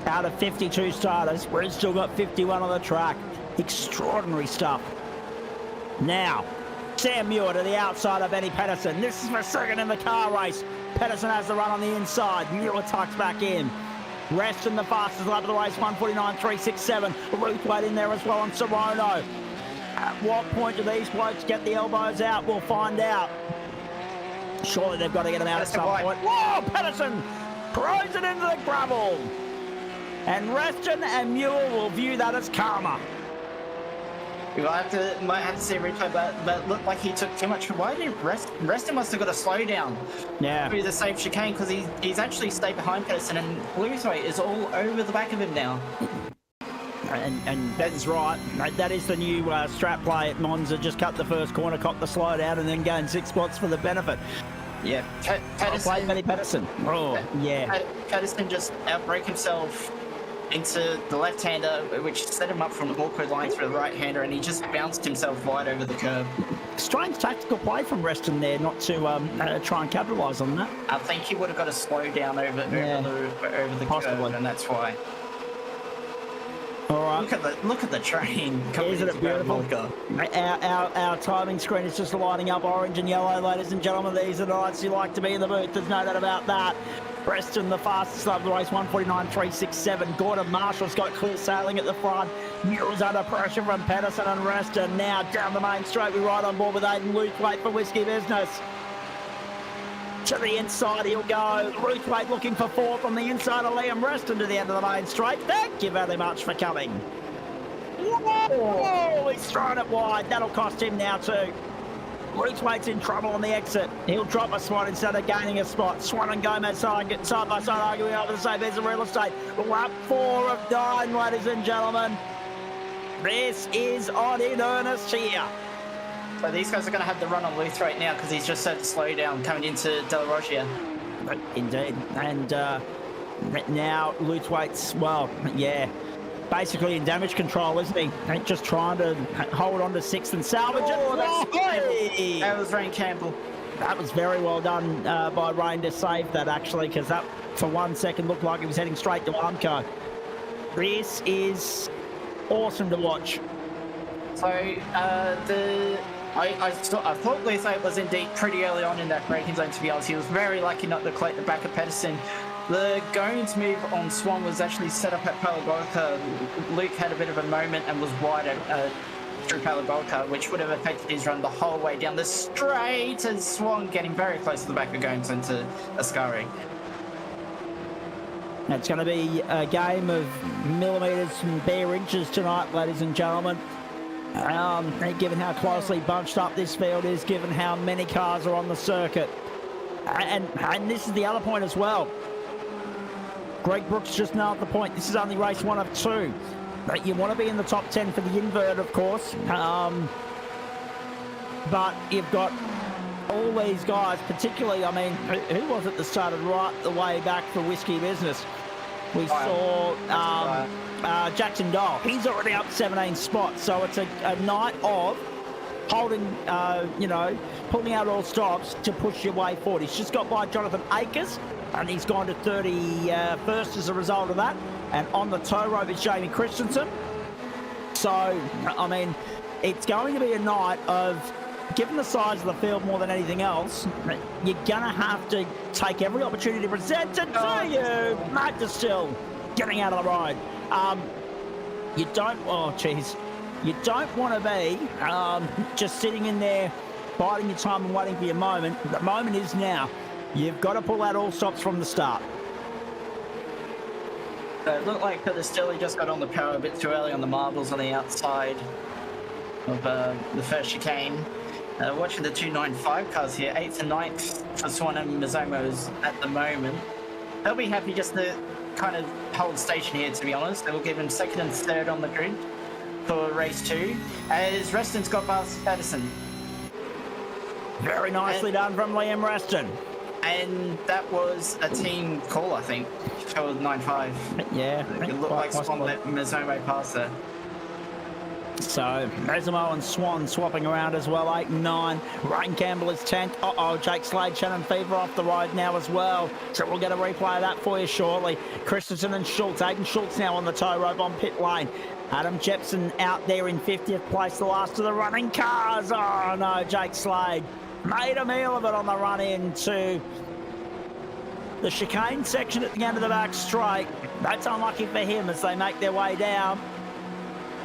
Out of 52 starters, where he's still got 51 on the track. Extraordinary stuff. Now, Sam Muir to the outside of Benny Pedersen. This is for second in the car race. Pedersen has the run on the inside. Muir tucks back in. Reston the fastest lap of the race, 1:49.367. Luthwaite in there as well on Serrano. At what point do these blokes get the elbows out? We'll find out. Surely they've got to get them out at some point. Whoa, Pedersen throws it into the gravel. And Reston and Muir will view that as karma. We might have to see a replay, but it looked like he took too much. Why did Reston must have got a slowdown? Yeah. Through the safe chicane, because he's actually stayed behind Pedersen, and Luthwaite is all over the back of him now. And that is right. That is the new strap play at Monza. Just cut the first corner, cop the slowdown, and then gain 6 spots for the benefit. Yeah. Pedersen. Oh, yeah. Pedersen just outbraked himself into the left-hander, which set him up from an awkward line through the right-hander, and he just bounced himself wide over the curb. Strange tactical play from Reston there, not to try and capitalise on that. I think he would have got a slow down over the Possibly. curb, and that's why. All right. Look at the train. Isn't it beautiful? Our timing screen is just lighting up orange and yellow, ladies and gentlemen. These are the nights you like to be in the booth. There's no doubt about that. Preston, the fastest lap of the race, 1:49.367. Gordon Marshall's got clear sailing at the front. Muir's under pressure from Pedersen and Reston. Now down the main straight, we ride on board with Aiden Luthwaite for Whiskey Business. To the inside he'll go. Luthwaite looking for 4th on the inside of Liam Reston to the end of the main straight. Thank you very much for coming. Oh, he's thrown it wide. That'll cost him now too. Lukewaite's in trouble on the exit. He'll drop a spot instead of gaining a spot. Swan and Gomez side by side arguing over the same bits of real estate. Lap 4 of 9, ladies and gentlemen. This is on in earnest here. So these guys are going to have the run on Luthwaite now because he's just had to slow down coming into Della Roggia. Indeed. And now Lukewaite's, well, yeah, basically in damage control, isn't he? Just trying to hold on to 6th and salvage it. That was Ryan Campbell. That was very well done by Rain to save that, actually, because that, for 1 second, looked like he was heading straight to Armco. This is awesome to watch. So, I thought Luthwaite was indeed pretty early on in that braking zone, to be honest. He was very lucky not to collect the back of Pedersen. The Goins move on Swan was actually set up at Palagorka. Luke had a bit of a moment and was wide through Palagorka, which would have affected his run the whole way down the straight, as Swan getting very close to the back of Goins into Ascari. It's going to be a game of millimetres and bare inches tonight, ladies and gentlemen. Given how closely bunched up this field is, given how many cars are on the circuit. And this is the other point as well. Greg Brooks just nailed the point. This is only race 1 of 2. You want to be in the top 10 for the invert, of course. But you've got all these guys, particularly, I mean, who was it that started right the way back for Whiskey Business? We saw Jackson Dole. He's already up 17 spots, so it's a night of holding, pulling out all stops to push your way forward. He's just got by Jonathan Akers, and he's gone to 31st as a result of that. And on the tow rope is Jamie Christensen. So, I mean, it's going to be a night of, given the size of the field more than anything else, you're going to have to take every opportunity to present it to you. Matt Distill getting out of the ride. You don't want to be just sitting in there, biding your time and waiting for your moment. The moment is now. You've got to pull out all stops from the start. So it looked like Distill just got on the power a bit too early on the marbles on the outside of the first chicane. Watching the 295 cars here, 8th and 9th for Swan and Mizomo's at the moment. They'll be happy just to kind of hold station here, to be honest. They will give him 2nd and 3rd on the grid for race 2, as Reston's got past Patterson. Very nicely done from Liam Reston. And that was a team call, I think, for 9.5. Yeah. It looked like Swan let Mizomo pass there. So, Mesomo and Swan swapping around as well, 8 and 9. Rain Campbell is 10th. Jake Slade, Shannon Fever off the road now as well. So we'll get a replay of that for you shortly. Christensen and Schultz. Aiden Schultz now on the tow rope on pit lane. Adam Jepson out there in 50th place, the last of the running cars. Oh no, Jake Slade made a meal of it on the run into the chicane section at the end of the back straight. That's unlucky for him as they make their way down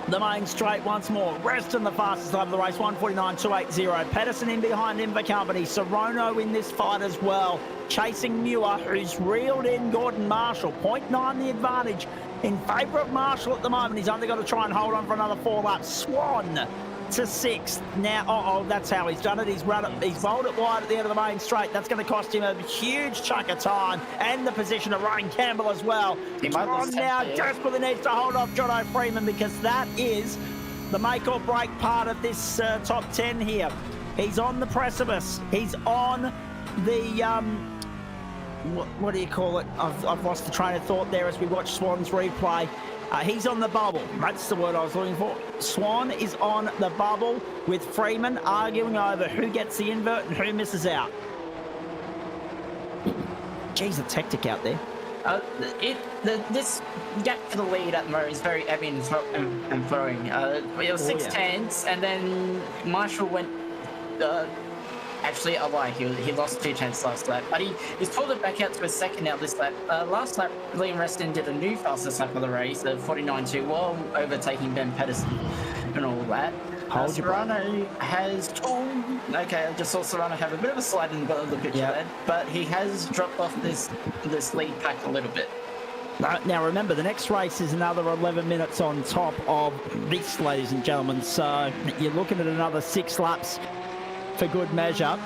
the main straight once more. Reston the fastest lap of the race, 149.280. Pedersen in behind him for company. Sorono in this fight as well, chasing Muir, who's reeled in Gordon Marshall. 0.9 the advantage in favour of Marshall at the moment. He's only got to try and hold on for another 4 laps. Swan to 6th. Now, that's how he's done it. He's rolled it wide at the end of the main straight. That's going to cost him a huge chunk of time and the position of Ryan Campbell as well. Swan now desperately needs to hold off Jono Freeman, because that is the make or break part of this top 10 here. He's on the precipice. He's on the what do you call it? I've lost the train of thought there as we watch Swan's replay. He's on the bubble. That's the word I was looking for. Swan is on the bubble with Freeman arguing over who gets the invert and who misses out. Geez, it's hectic out there. This gap for the lead at the moment is very ebbing and flowing. We have 6 tenths, and then Marshall went... Actually, I lie. He lost 2 tenths last lap, but he's pulled it back out to a 2nd now this lap. Last lap, Liam Reston did a new fastest lap of the race, the 49.2, while overtaking Ben Pedersen and all that. Serrano has... okay, I just saw Serrano have a bit of a slide in the bottom of the picture there, but he has dropped off this lead pack a little bit. Now remember, the next race is another 11 minutes on top of this, ladies and gentlemen. So you're looking at another 6 laps for good measure.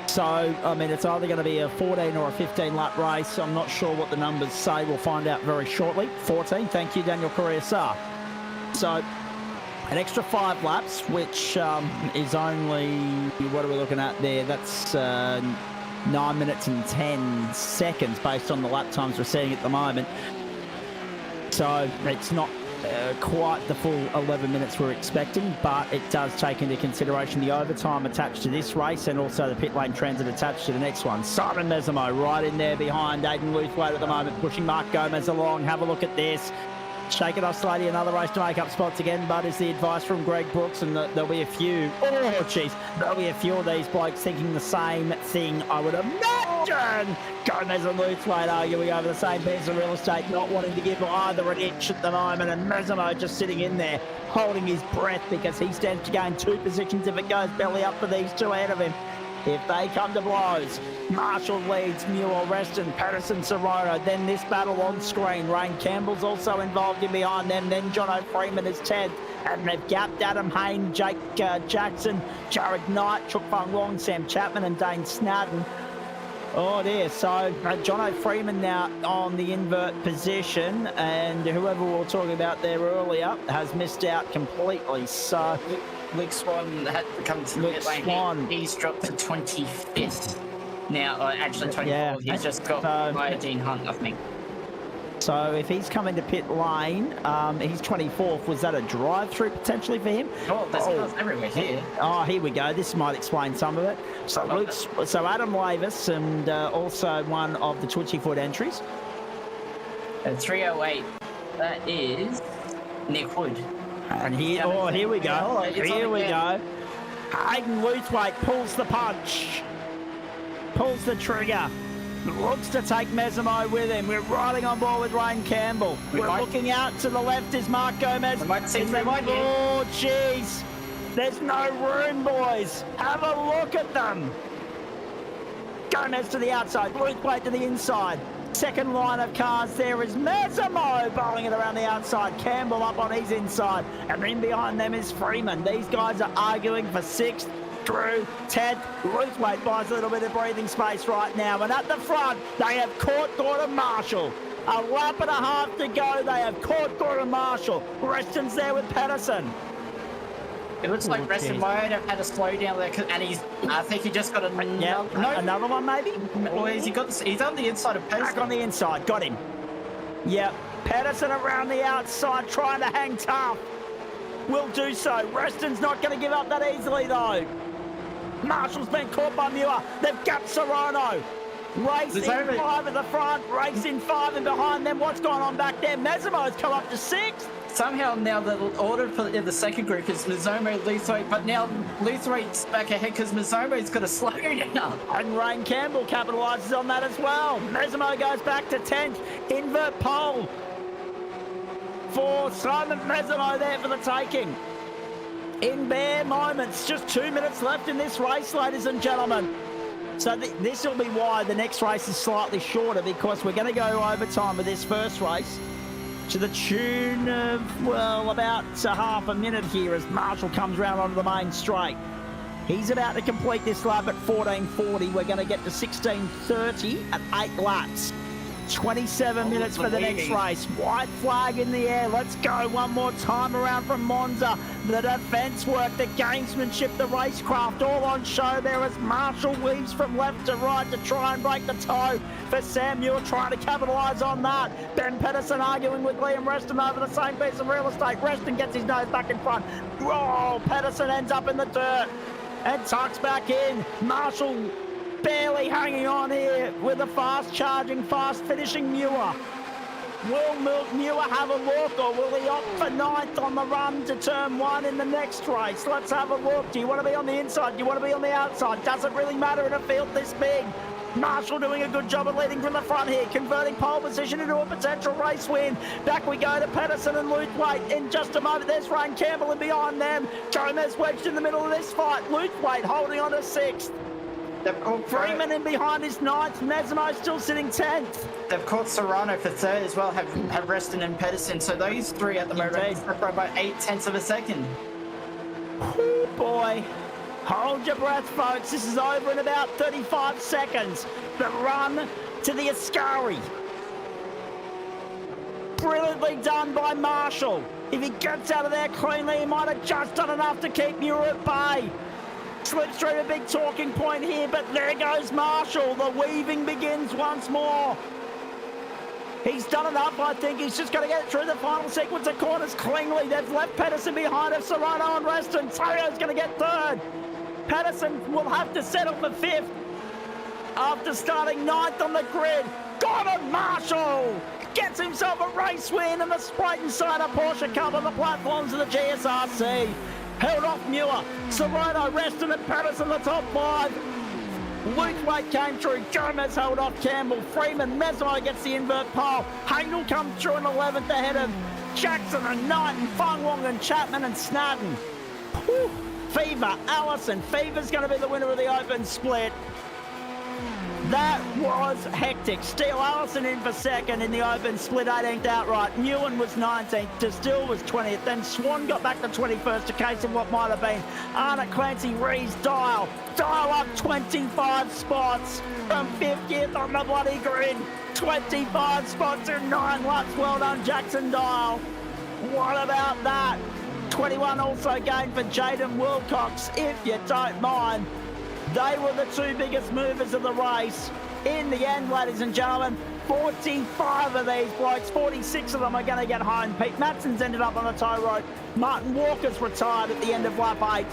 So, I mean, it's either going to be a 14 or a 15 lap race. I'm not sure what the numbers say. We'll find out very shortly. 14, thank you, Daniel Correa-Sar. So an extra 5 laps, which is only, what are we looking at there? That's 9 minutes and 10 seconds based on the lap times we're seeing at the moment. So it's not quite the full 11 minutes we're expecting, but it does take into consideration the overtime attached to this race and also the pit lane transit attached to the next one. Simon Mesamo right in there behind Aiden Luthwaite at the moment, pushing Mark Gomez along. Have a look at this. Shake it off slightly, another race to make up spots again, but is the advice from Greg Brooks, and there'll be a few, oh jeez, there'll be a few of these blokes thinking the same thing, I would imagine. Gomez and Luthwaite arguing over the same piece of real estate, not wanting to give either an inch at the moment, and Mesamo just sitting in there, holding his breath because he stands to gain 2 positions if it goes belly up for these 2 ahead of him. If they come to blows, Marshall leads, Newell, Reston, Patterson, Sorono, then this battle on screen. Ryan Campbell's also involved in behind them, then Jono Freeman is 10th, and they've gapped Adam Hayne, Jake Jackson, Jared Knight, Chuk Fung Wong, Sam Chapman and Dane Snadden. Oh dear, so Jono Freeman now on the invert position, and whoever we were talking about there earlier has missed out completely, so... Luke Swan had to come to the pit lane. He's dropped to 25th. Now, actually 24th. Yeah. He's just got by Dean Hunt, I think. So if he's coming to pit lane, he's 24th. Was that a drive-through potentially for him? Oh, there's cars everywhere here. Oh, here we go. This might explain some of it. So Adam Lavis and also one of the Twitchy-Foot entries. 308. That is Nick Wood. And here, here we go. Here we go. Hayden Luthwaite pulls the punch. Pulls the trigger. Looks to take Mesamo with him. We're riding on board with Ryan Campbell. We're looking out to the left is Mark Gomez. Oh, jeez. There's no room, boys. Have a look at them. Gomez to the outside. Luthwaite to the inside. Second line of cars there is Mesamo bowling it around the outside. Campbell up on his inside. And then behind them is Freeman. These guys are arguing for 6th. Drew, 10th. Luthwaite buys a little bit of breathing space right now. And at the front, they have caught Gordon Marshall. A lap and a half to go. They have caught Gordon Marshall. Reston's there with Patterson. It looks like Reston might have had a slow down there, and I think he just got another one maybe? Or he's on the inside of Patterson. Back on the inside, got him. Yep, Patterson around the outside trying to hang tough. Will do so. Reston's not going to give up that easily though. Marshall's been caught by Muir. They've gapped Sorono. Race in 5 at the front, race in 5 and behind them. What's going on back there? Mesamo's come up to 6th. Somehow now the order for the second group is Mizomo, Luthwaite, but now Luthwaite's back ahead because Mizomo's got to slow down. And Ryan Campbell capitalises on that as well. Mesamo goes back to 10th. Invert pole for Simon Mesamo there for the taking. In bare moments, just 2 minutes left in this race, ladies and gentlemen. So this will be why the next race is slightly shorter, because we're going to go overtime with this first race to the tune of, well, about half a minute here as Marshall comes round onto the main straight. He's about to complete this lap at 14:40. We're going to get to 16:30 at 8 laps. 27 minutes for the next race. White flag in the air. Let's go one more time around from Monza. The defence work, the gamesmanship, the racecraft all on show there as Marshall weaves from left to right to try and break the toe for Sam Muir, trying to capitalise on that. Ben Pedersen arguing with Liam Reston over the same piece of real estate. Reston gets his nose back in front. Oh, Pedersen ends up in the dirt and tucks back in. Marshall barely hanging on here with a fast-charging, fast-finishing Muir. Will Muir have a look, or will he opt for 9th on the run to turn 1 in the next race? Let's have a look. Do you want to be on the inside? Do you want to be on the outside? Doesn't really matter in a field this big. Marshall doing a good job of leading from the front here, converting pole position into a potential race win. Back we go to Pedersen and Luthwaite. In just a moment, there's Ryan Campbell and behind them, Gomez wedged in the middle of this fight. Luthwaite holding on to 6th. They've caught Freeman in behind is 9th. Mesmo still sitting 10th. They've caught Serrano for 3rd as well, have Reston and Pedersen. So those three at the moment Indeed. separate by 0.8 of a second. Oh boy. Hold your breath, folks. This is over in about 35 seconds. The run to the Ascari. Brilliantly done by Marshall. If he gets out of there cleanly, he might have just done enough to keep Muir at bay. Slipstream a big talking point here, but there goes Marshall. The weaving begins once more. He's done enough, I think. He's just got to get through the final sequence of corners cleanly. They've left Pedersen behind of Serrano and Reston. Sario's going to get 3rd. Pedersen will have to settle for 5th after starting 9th on the grid. Gordon Marshall gets himself a race win, and the Spreyton side of Porsche cover the platforms of the GSRC. Held off Muir, Serrano, Reston and Pedersen the top 5. Luke Wade came through, Gomez held off Campbell, Freeman, Mesmo gets the invert pole, Hagel comes through in 11th ahead of Jackson and Knight and Fung Wong and Chapman and Snadden. Whew. Fever, Allison, Fever's going to be the winner of the open split. That was hectic. Steele Allison in for 2nd in the open split, 18th outright. Newen was 19th. DeStill was 20th. Then Swan got back to 21st, a case of what might have been Arnott, Clancy, Rees, Dial. Dial up 25 spots from 50th on the bloody grid. 25 spots in 9 laps. Well done, Jackson Dial. What about that? 21 also gained for Jaden Wilcox, if you don't mind. They were the 2 biggest movers of the race. In the end, ladies and gentlemen, 45 of these blokes, 46 of them are going to get home. Pete Matson's ended up on the tow road. Martin Walker's retired at the end of lap 8.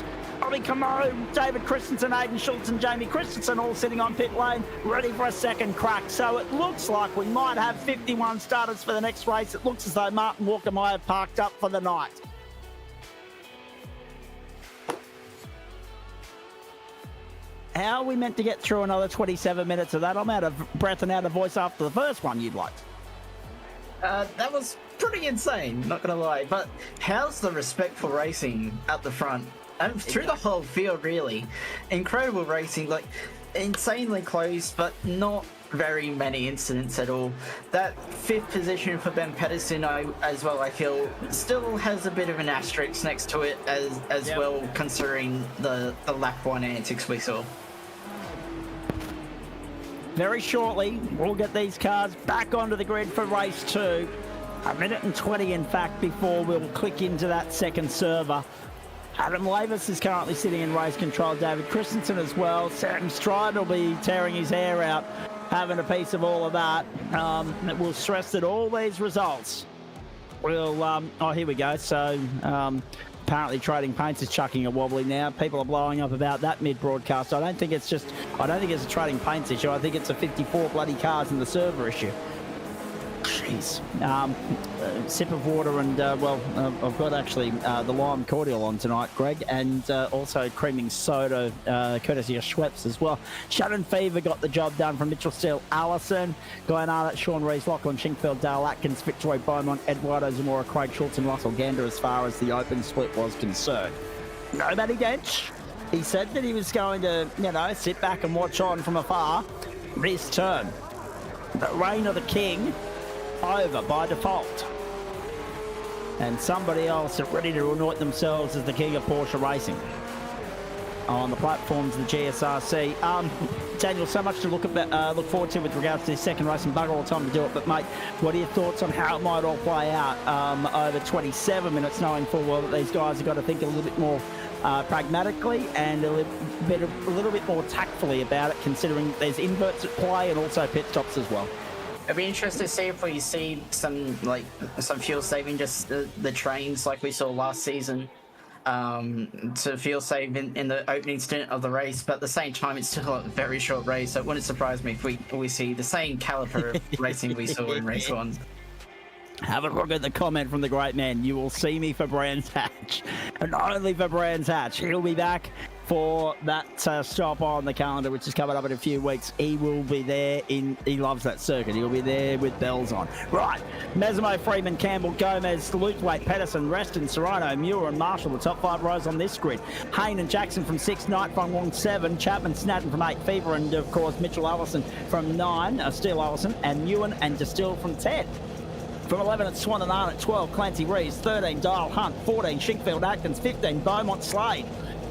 Ollie Camo, David Christensen, Aidan Schultz and Jamie Christensen all sitting on pit lane, ready for a second crack. So it looks like we might have 51 starters for the next race. It looks as though Martin Walker might have parked up for the night. How are we meant to get through another 27 minutes of that? I'm out of breath and out of voice after the first one you'd like. That was pretty insane, not gonna lie. But how's the respectful racing at the front? And through the whole field, really. Incredible racing, like insanely close, but not very many incidents at all. That 5th position for Ben Pedersen as well, I feel, still has a bit of an asterisk next to it as well, considering the lap 1 antics we saw. Very shortly, we'll get these cars back onto the grid for race 2. A minute and 20, in fact, before we'll click into that second server. Adam Lavis is currently sitting in race control. David Christensen as well. Sam Stride will be tearing his hair out, having a piece of all of that. We'll stress that all these results will... oh, here we go. So... apparently Trading Paints is chucking a wobbly now. People are blowing up about that mid-broadcast. I don't think it's a Trading Paints issue. I think it's a 54 bloody cars in the server issue. Jeez. Sip of water and, I've got actually the lime cordial on tonight, Greg, and also creaming soda, courtesy of Schweppes as well. Shannon Fever got the job done from Mitchell Steele, Allison, Glenn Arnott, Sean Rees, Lachlan Shinkfield, Dale Atkins, Victoria Beaumont, Eduardo Zamora, Craig Schultz and Russell Gander as far as the open split was concerned. Nobody Dench. He said that he was going to, sit back and watch on from afar. This turn. The reign of the king over by default. And somebody else is ready to anoint themselves as the king of Porsche racing on the platforms of the GSRC. Daniel, so much to look forward to with regards to this second race, and bugger all time to do it. But mate, what are your thoughts on how it might all play out over 27 minutes, knowing full well that these guys have got to think a little bit more pragmatically and a little bit more tactfully about it, considering there's inverts at play and also pit stops as well. It'd be interesting to see if we see some fuel saving, just the trains like we saw last season, to fuel save in the opening stint of the race. But at the same time, it's still a very short race, so it wouldn't surprise me if we see the same caliber of racing we saw in race 1. Have a look at the comment from the great man. You will see me for Brands Hatch, and only for Brands Hatch. He'll be back for that stop on the calendar, which is coming up in a few weeks. He will be there. He loves that circuit. He'll be there with bells on. Right, Mesmo, Freeman, Campbell, Gomez, Luthwaite, Pedersen, Reston, Serrano, Muir and Marshall, the top 5 rows on this grid. Hayne and Jackson from 6, Knight from 1, 7, Chapman, Snadden from 8, Fever and, of course, Mitchell Allison from 9, Steele Allison, and Ewan and Distill from 10. From 11 at Swan and Arnott, 12 Clancy Rees, 13 Dial Hunt, 14 Shinkfield Atkins, 15 Beaumont Slade,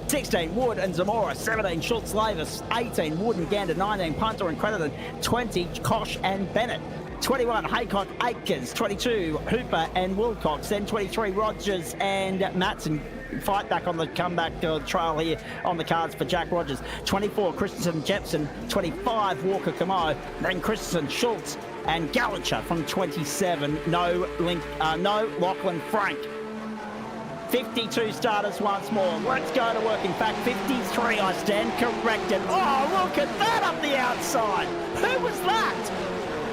16 Wood and Zamora, 17 Schultz Lavis, 18 Wood and Gander, 19 Punter and Crediton, 20 Kosh and Bennett, 21 Haycock Akers, 22 Hooper and Wilcox, then 23 Rogers and Matson. Fight back on the comeback trail here on the cards for Jack Rogers. 24 Christensen Jepson, 25 Walker Camo, then Christensen Schultz and Gallacher from 27. No Lachlan Frank. 52 starters once more. Let's go to work. In fact, 53, I stand corrected. Oh, look at that up the outside. Who was that?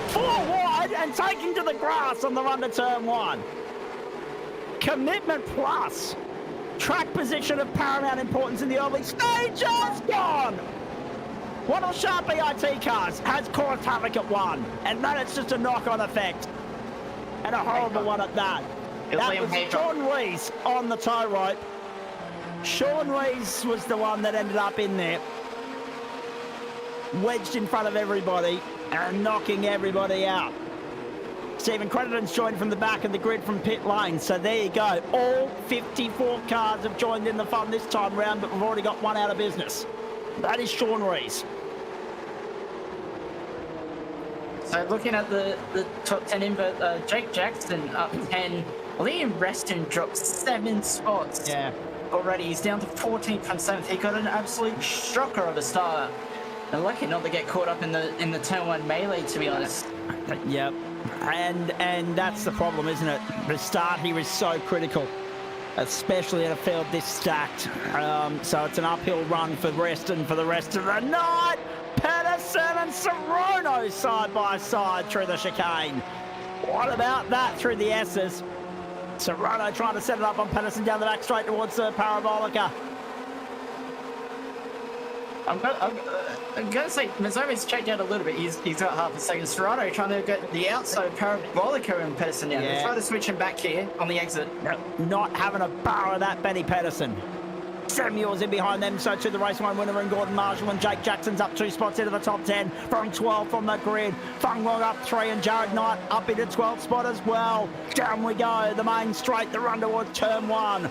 4 wide and taking to the grass on the run to turn 1. Commitment plus. Track position of paramount importance in the early stages. Gone. One of the sharp EIT cars has caused havoc at 1. And then it's just a knock-on effect. And a horrible one at that. That was Sean Rees on the tow rope. Sean Rees was the one that ended up in there, wedged in front of everybody and knocking everybody out. Stephen Crediton's joined from the back of the grid from pit lane. So there you go. All 54 cars have joined in the fun this time round, but we've already got one out of business. That is Sean Rees. So looking at the top 10 in, but Jake Jackson up 10. Liam Reston dropped 7 spots. Yeah. Already. He's down to 14th from 7th. He got an absolute shocker of a start. And lucky not to get caught up in the turn 1 melee, to be honest. Yep. And that's the problem, isn't it? The start here is so critical, especially in a field this stacked. So it's an uphill run for Reston for the rest of the night. Pedersen and Serrano side by side through the chicane. What about that through the S's? Serrano trying to set it up on Pedersen down the back straight towards the Parabolica. I'm going to say, Mazzomi's checked out a little bit. He's got half a second. Serrano trying to get the outside Parabolica and Pedersen down. Yeah. They're trying to switch him back here on the exit. No, not having a bar of that, Benny Pedersen. Samuel's in behind them, so to the race 1 winner and Gordon Marshall, and Jake Jackson's up 2 spots into the top 10 from 12 from the grid. Fung Wong up 3 and Jared Knight up into 12th spot as well. Down we go, the main straight, the run towards turn 1.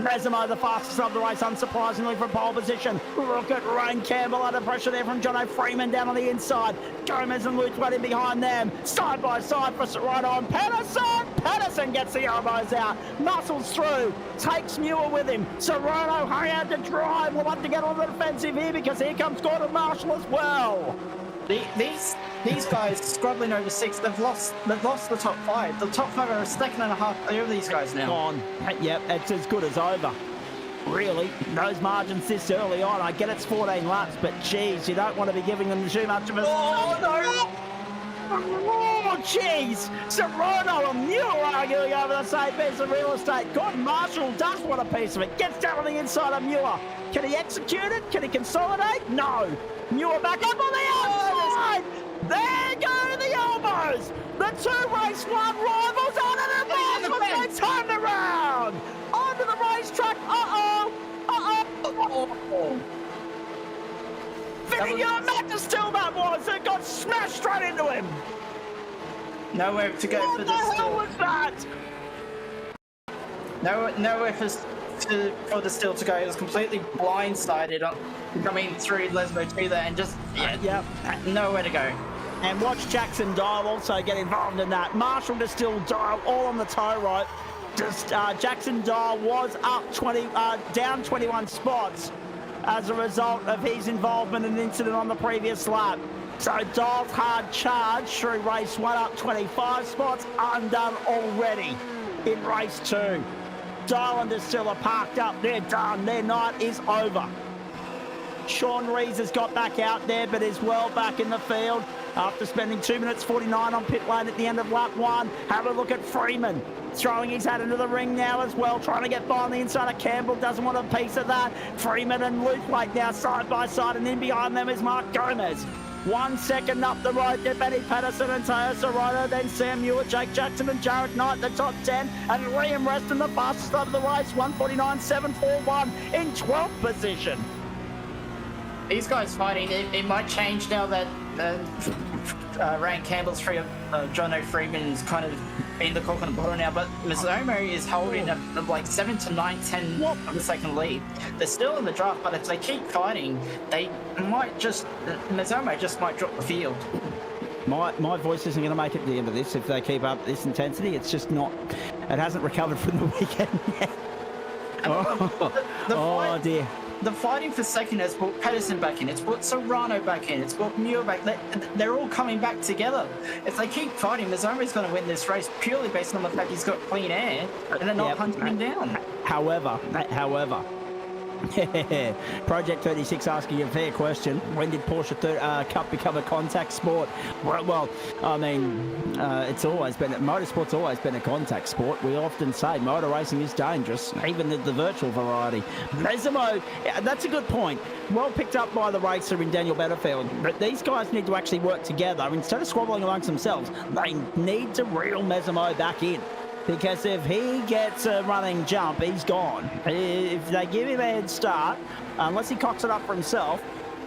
Mesmo, the fastest of the race, unsurprisingly from pole position. Look at Ryan Campbell under pressure there from Jono Freeman down on the inside. Gomez and Luthwaite in behind them. Side by side for Serrano and Pedersen. Pedersen gets the elbows out, muscles through, takes Muir with him. Serrano hung out to drive. We'll have to get on the defensive here because here comes Gordon Marshall as well. These guys struggling over 6. They've lost the top 5. The top 5 are a second and a half over these guys now. On. Yep, it's as good as over. Really, those margins this early on, I get it's 14 laps, but geez, you don't want to be giving them too much of a... Oh, no! Oh, jeez! Serrano and Muir arguing over the same piece of real estate. Gordon Marshall does want a piece of it. Gets down on the inside of Muir. Can he execute it? Can he consolidate? No. Muir back up on the outside. There go the elbows. The 2 race 1 rivals on it. And they turned around. Onto the racetrack. Fitting your Matt Distill that was. It got smashed straight into him. Nowhere to go for the What the hell was that? Nowhere for the still to go. It was completely blindsided on coming through Lesbo 2 there and just nowhere to go. And watch Jackson Dial also get involved in that. Marshall Distill Dial all on the tow rope. Jackson Dial was up down 21 spots as a result of his involvement in an incident on the previous lap. So Dial's hard charge through race 1 up 25 spots, undone already in race 2. Dial and Distill are parked up, they're done, their night is over. Sean Rees has got back out there, but is well back in the field. after spending 2 minutes 49 on pit lane at the end of lap 1. Have a look at Freeman. Throwing his hat into the ring now as well, trying to get by on the inside of Campbell, doesn't want a piece of that. Freeman and Luthwaite now side by side, and in behind them is Mark Gomez. 1 second up the road to Benny Patterson and Teo Serrano, then Sam Muir, Jake Jackson and Jared Knight, the top 10, and Liam Reston, the fastest of the race, 1:49.741 in 12th position. These guys fighting, it might change now that Ryan Campbell's free of John O'Freeman is kind of in the cork on the bottom now, but Mizomo is holding like 7 to 9, 10 of the second lead. They're still in the draft, but if they keep fighting, they might just, Mizomo just might drop the field. My voice isn't going to make it to the end of this if they keep up this intensity. It's just not, it hasn't recovered from the weekend yet. Oh dear. The fighting for second has brought Patterson back in, it's brought Serrano back in, it's brought Muir back. They're all coming back together. If they keep fighting, Mizomo's going to win this race purely based on the fact he's got clean air and they're not hunting him down. However, Project 36 asking a fair question. When did Porsche Cup become a contact sport? Well, I mean, motorsport's always been a contact sport. We often say motor racing is dangerous, even the virtual variety. Mesimo, that's a good point. Well picked up by the racer in Daniel Betterfield. But these guys need to actually work together. Instead of squabbling amongst themselves, they need to reel Mesimo back in. Because if he gets a running jump, he's gone. If they give him a head start, unless he cocks it up for himself,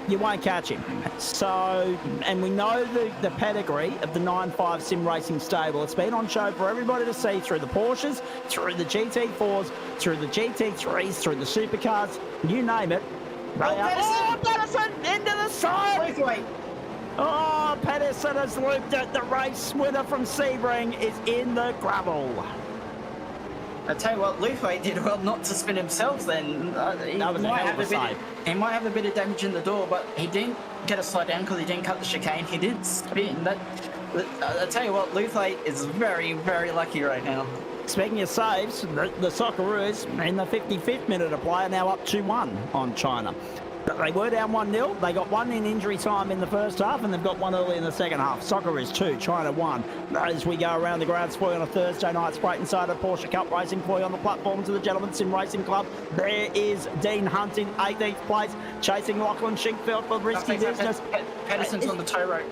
you won't catch him. So, and we know the pedigree of the 9.5 sim racing stable. It's been on show for everybody to see through the Porsches, through the GT4s, through the GT3s, through the supercars, you name it. Patterson into the side! Wait. Oh, Patterson has looped it. The race winner from Sebring is in the gravel. I tell you what, Luthwaite did well not to spin himself then. He might have a bit of damage in the door, but he didn't get a slide down because he didn't cut the chicane. He did spin. I tell you what, Luthwaite is very, very lucky right now. Speaking of saves, the Socceroos in the 55th minute of play are now up 2-1 on China. They were down 1-0. They got one in injury time in the first half, and they've got one early in the second half. Socceroos 2, China 1. As we go around the grounds for you on a Thursday night, Spreyton side of Porsche Cup Racing for you on the platform to the Gentlemen's Sim Racing Club. There is Dean Hunt in 18th place, chasing Lachlan Shinkfield for risky business. Patterson's on the tow rope.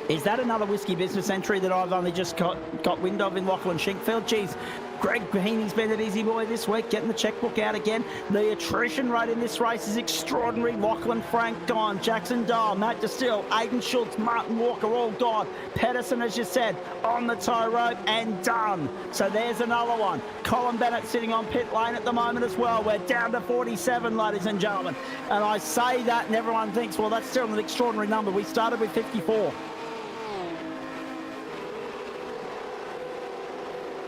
Is that another whiskey business entry that I've only just got wind of in Lachlan Shinkfield? Geez, Greg Heaney's been an easy boy this week, getting the checkbook out again. The attrition rate in this race is extraordinary. Lachlan Frank gone, Jackson Dahl, Matt Distill, Aidan Schultz, Martin Walker all gone. Patterson, as you said, on the tow rope and done. So there's another one. Colin Bennett sitting on pit lane at the moment as well. We're down to 47, ladies and gentlemen. And I say that and everyone thinks, well, that's still an extraordinary number. We started with 54.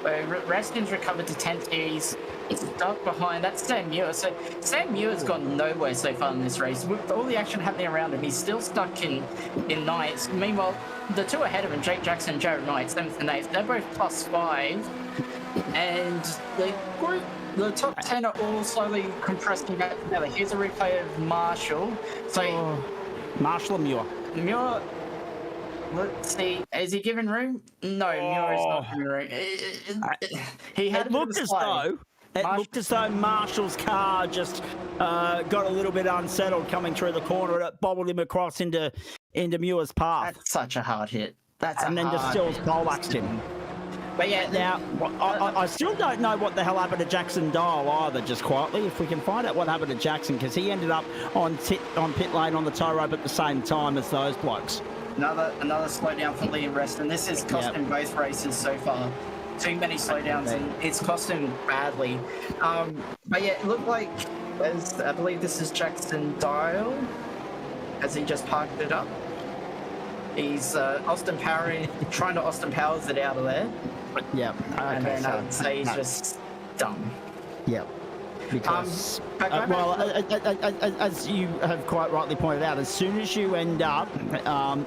Raskin's recovered to 10th here. He's stuck behind. That's Sam Muir. So Sam Muir's gone nowhere so far in this race. With all the action happening around him, he's still stuck in ninth. Meanwhile, the two ahead of him, Jake Jackson and Jared Knight, 7th and 8th, they're both +5. And the top 10 are all slowly compressing back together. Here's a replay of Marshall. So Marshall and Muir. Muir. Let's see. Is he given room? No, Muir is not given room. It looked as though Marshall's car just got a little bit unsettled coming through the corner, and it bobbled him across into Muir's path. That's such a hard hit. And then Distill's poleaxed him. But yeah, now I still don't know what the hell happened to Jackson Dahl either. Just quietly, if we can find out what happened to Jackson, because he ended up on pit lane on the tow rope at the same time as those blokes. Another slowdown for Liam Reston. This has cost him both races so far. Too many slowdowns, and it's cost him badly. But yeah, it looked like, I believe this is Jackson Dial, as he just parked it up. He's trying to Austin Powers it out of there. Yeah. And then he's just done. Yeah. Because, as you have quite rightly pointed out, as soon as you end up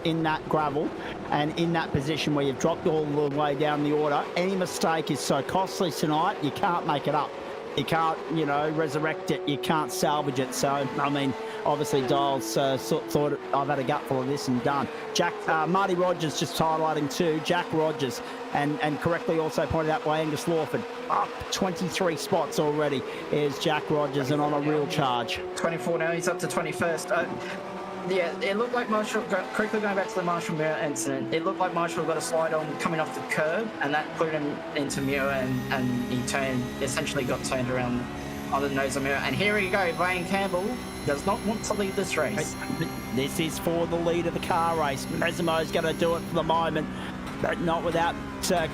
in that gravel and in that position where you've dropped all the way down the order, any mistake is so costly tonight, you can't make it up. You can't, you know, resurrect it. You can't salvage it. So, I mean, obviously Dials thought I've had a gutful of this and done. Marty Rogers just highlighting too. Jack Rogers, and correctly also pointed out by Angus Lawford, up 23 spots already is Jack Rogers and on a real charge. 24 now, he's up to 21st. Yeah, it looked like Marshall, quickly going back to the Marshall Muir incident, it looked like Marshall got a slide on coming off the curb, and that put him into Muir, and he essentially got turned around on the nose of Muir. And here we go, Wayne Campbell does not want to lead this race. This is for the lead of the car race. Mesimo's going to do it for the moment, but not without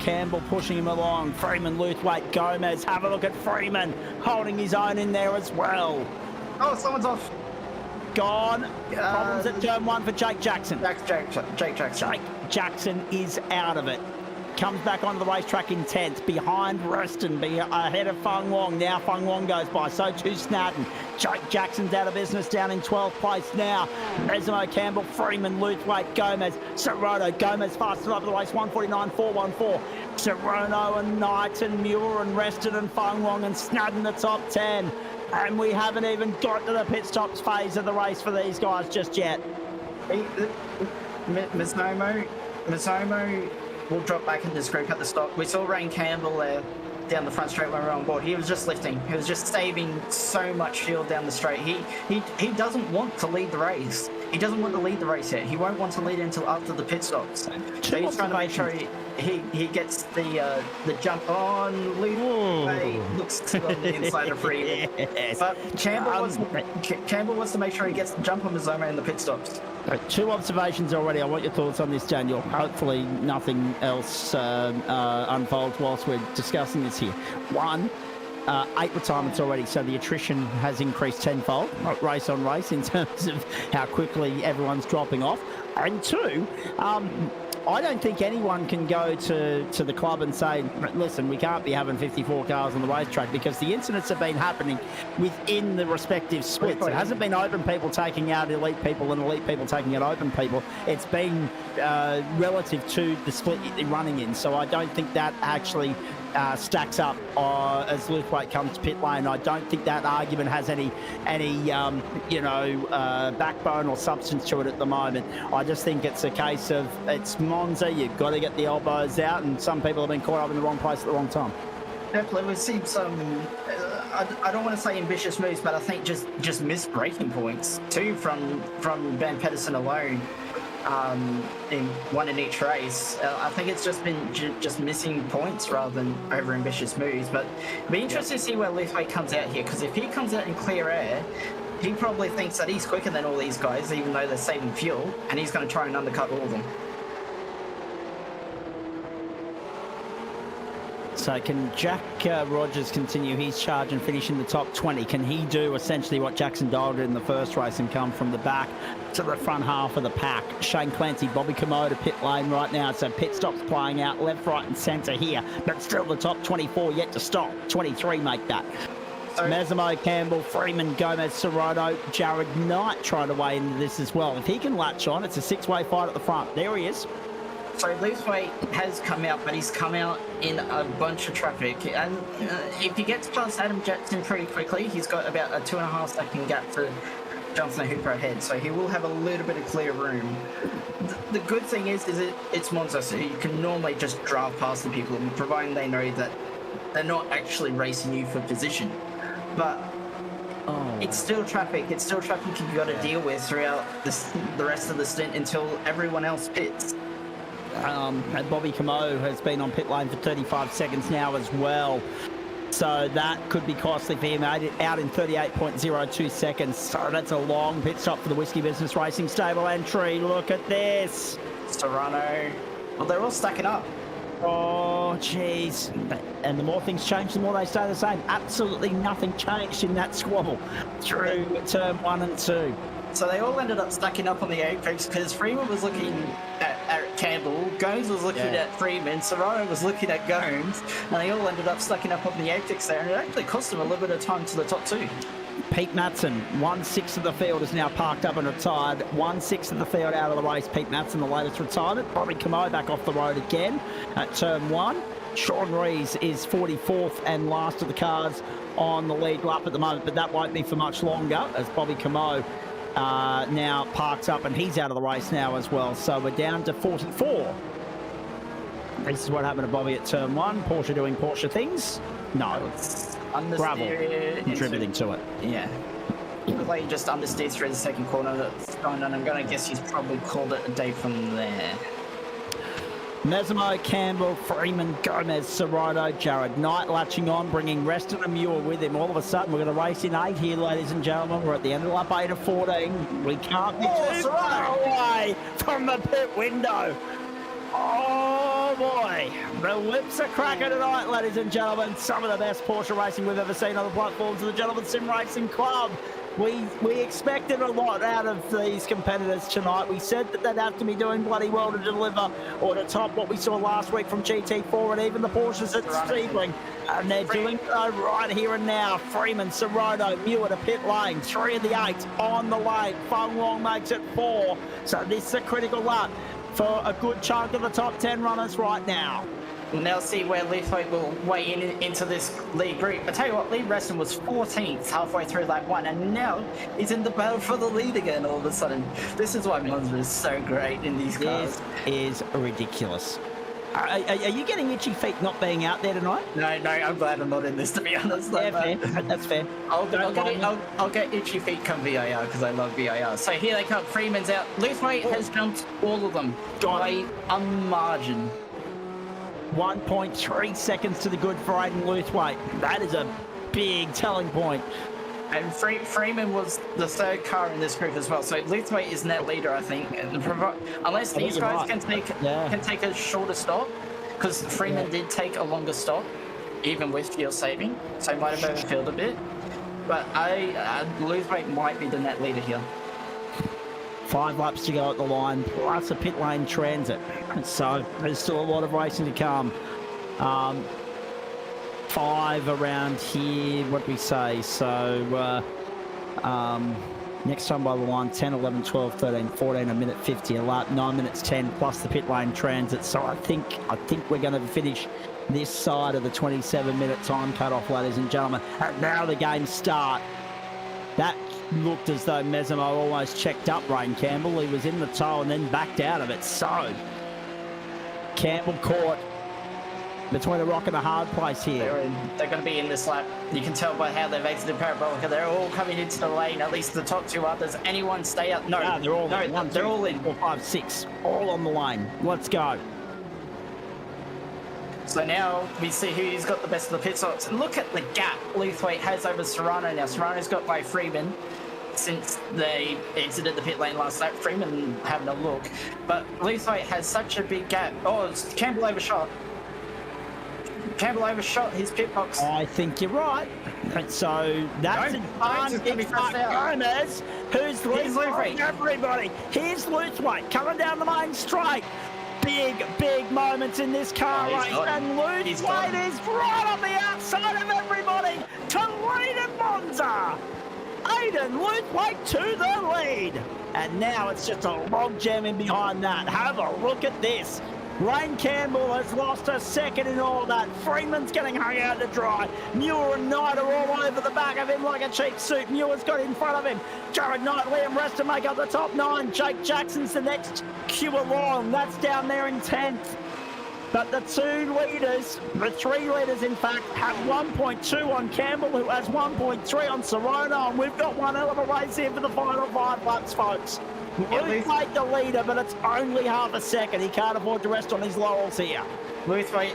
Campbell pushing him along. Freeman, Luthwaite, Gomez. Have a look at Freeman holding his own in there as well. Oh, someone's off. Gone. Problems at turn 1 for Jake Jackson. Jake Jackson. Jake Jackson is out of it. Comes back onto the racetrack in 10th, behind Reston, ahead of Fung Wong. Now Fung Wong goes by, so too Snadden. Jake Jackson's out of business, down in 12th place now. Mesimo, Campbell, Freeman, Luthwaite, Gomez, Serrato. Gomez fastest up the race, 149.414. Serrato and Knight and Muir and Reston and Fung Wong and Snadden the top 10. And we haven't even got to the pit stops phase of the race for these guys just yet. Mizomo will drop back in this group at the stop. We saw Wayne Campbell there down the front straight when we were on board. He was just lifting. He was just saving so much fuel down the straight. He doesn't want to lead the race. He doesn't want to lead the race yet. He won't want to lead it until after the pit stops. So he's trying to make sure he gets the jump on. Looks to the inside of Freeman. Yes. But Campbell wants to make sure he gets the jump on Mizomo in the pit stops. 2 observations already. I want your thoughts on this, Daniel. Hopefully nothing else unfolds whilst we're discussing this here. 1, 8 retirements already, so the attrition has increased tenfold, race on race, in terms of how quickly everyone's dropping off. And 2, I don't think anyone can go to the club and say, listen, we can't be having 54 cars on the racetrack, because the incidents have been happening within the respective splits. It hasn't been open people taking out elite people and elite people taking out open people. It's been relative to the split you're running in. So I don't think that actually stacks up as Luthwaite comes to pit lane. I don't think that argument has any backbone or substance to it at the moment. I just think it's a case of it's Monza, you've got to get the elbows out, and some people have been caught up in the wrong place at the wrong time. Definitely, we've seen some, I don't want to say ambitious moves, but I think just missed braking points too from Ben Pedersen alone. In one in each race. I think it's just been just missing points rather than over ambitious moves. But it'll be interesting to see where Luthwaite comes out here, because if he comes out in clear air, he probably thinks that he's quicker than all these guys, even though they're saving fuel, and he's going to try and undercut all of them. So can Jack Rogers continue his charge and finish in the top 20? Can he do essentially what Jackson Doyle did in the first race and come from the back to the front half of the pack? Shane Clancy, Bobby Komoda pit lane right now, so pit stops playing out left, right and centre here, but still the top 24 yet to stop. 23 make that. Mesimo, Campbell, Freeman, Gomez, Serrato, Jared Knight trying to weigh into this as well. If he can latch on, it's a 6-way fight at the front. There he is. So Luthwaite has come out, but he's come out in a bunch of traffic. And if he gets past Adam Jetson pretty quickly, he's got about a 2.5 second gap to Jonathan Hooper ahead. So he will have a little bit of clear room. The good thing is it's Monza, so you can normally just drive past the people, providing they know that they're not actually racing you for position. But it's still traffic. It's still traffic you've got to deal with throughout the rest of the stint until everyone else pits. And Bobby Camo has been on pit lane for 35 seconds now as well. So that could be costly for him, out in 38.02 seconds. So that's a long pit stop for the Whiskey Business Racing stable entry. Look at this. Serrano. Well, they're all stacking up. Oh, jeez. And the more things change, the more they stay the same. Absolutely nothing changed in that squabble through turn 1 and 2. So they all ended up stacking up on the apex because Freeman was looking at Campbell, Gomes was looking at Freeman, Serrano was looking at Gomes, and they all ended up stacking up on the apex there, and it actually cost them a little bit of time to the top 2. Pete Matson, 1/6 of the field is now parked up and retired. 1/6 of the field out of the race. Pete Matson, the latest retirement. Bobby Camo back off the road again at turn 1. Sean Rees is 44th and last of the cars on the lead lap at the moment, but that won't be for much longer as Bobby Camo now parks up and he's out of the race now as well. So we're down to 44. This is what happened to Bobby at turn 1. Porsche doing Porsche things? No. Gravel contributing to it. Yeah. Like just understeered through the second corner that's going on. I'm going to guess he's probably called it a day from there. Massimo, Campbell, Freeman, Gomez, Serrano, Jared Knight latching on, bringing Reston and Muir with him. All of a sudden, we're going to race in 8 here, ladies and gentlemen. We're at the end of lap 8 of 14. We can't be too far away from the pit window. Oh boy, the whips are cracking tonight, ladies and gentlemen. Some of the best Porsche racing we've ever seen on the platforms of the Gentlemen Sim Racing Club. We expected a lot out of these competitors tonight. We said that they'd have to be doing bloody well to deliver or to top what we saw last week from GT4 and even the Porsches at Sebring. And they're doing so right here and now. Freeman, Serrano, Muir to pit lane. 3 of the 8 on the lane. Fung Wong makes it 4. So this is a critical lap for a good chunk of the top 10 runners right now. We'll now see where Leithwaite will weigh into this lead group. I tell you what, Lee Reston was 14th halfway through lap 1, and now he's in the battle for the lead again all of a sudden. This is why Monza is so great in these cars. This is ridiculous. Are you getting itchy feet not being out there tonight? No, I'm glad I'm not in this, to be honest. Yeah, fair. That's fair. I'll get itchy feet come VIR because I love VIR. So here they come. Freeman's out. Leithwaite has jumped all of them by a margin. 1.3 seconds to the good for Aiden Leithwaite. That is a big telling point. And Freeman was the 3rd car in this group as well. So Leithwaite is net leader, I think. Unless these guys can take a shorter stop, because Freeman did take a longer stop, even with fuel saving. So he might have overfilled a bit. But Leithwaite might be the net leader here. 5 laps to go at the line, plus a pit lane transit. So there's still a lot of racing to come. 5 around here, what do we say? So next time by the line, 10, 11, 12, 13, 14, a minute 50 a lap, 9 minutes 10 plus the pit lane transit. So I think we're going to finish this side of the 27-minute time cutoff, ladies and gentlemen. And now the games start. That looked as though Mesimo almost checked up Rain Campbell. He was in the tow and then backed out of it. So Campbell caught between a rock and a hard place here. They're going to be in this lap. You can tell by how they've exited Parabolica. They're all coming into the lane, at least the top 2 others. Anyone stay up? No, they're all in. 1, 2, they're all in. 4, 5, 6, all on the lane. Let's go. So now we see who's got the best of the pit stops. And look at the gap Leithwaite has over Serrano now. Serrano's got by Freeman since they exited the pit lane last lap. Freeman having a look. But Leithwaite has such a big gap. Oh, Campbell overshot. Campbell overshot his pit box. I think you're right. And so that's an advantage for Gomez, who's leading everybody. Here's Leithwaite coming down the main straight. Big moments in this car race, and Leithwaite is right on the outside of everybody to lead at Monza. Aiden Leithwaite to the lead, and now it's just a log jam in behind that. Have a look at this. Rain Campbell has lost a second in all of that. Freeman's getting hung out to dry. Muir and Knight are all over the back of him like a cheap suit. Muir's got in front of him. Jared Knight, Liam Reston make up the top 9. Jake Jackson's the next queue along. That's down there in 10th. But the 2 leaders, the 3 leaders in fact, have 1.2 on Campbell, who has 1.3 on Serrano, and we've got one hell of a race here for the final 5 laps, folks. Leithwaite the leader, but it's only half a second. He can't afford to rest on his laurels here. Leithwaite,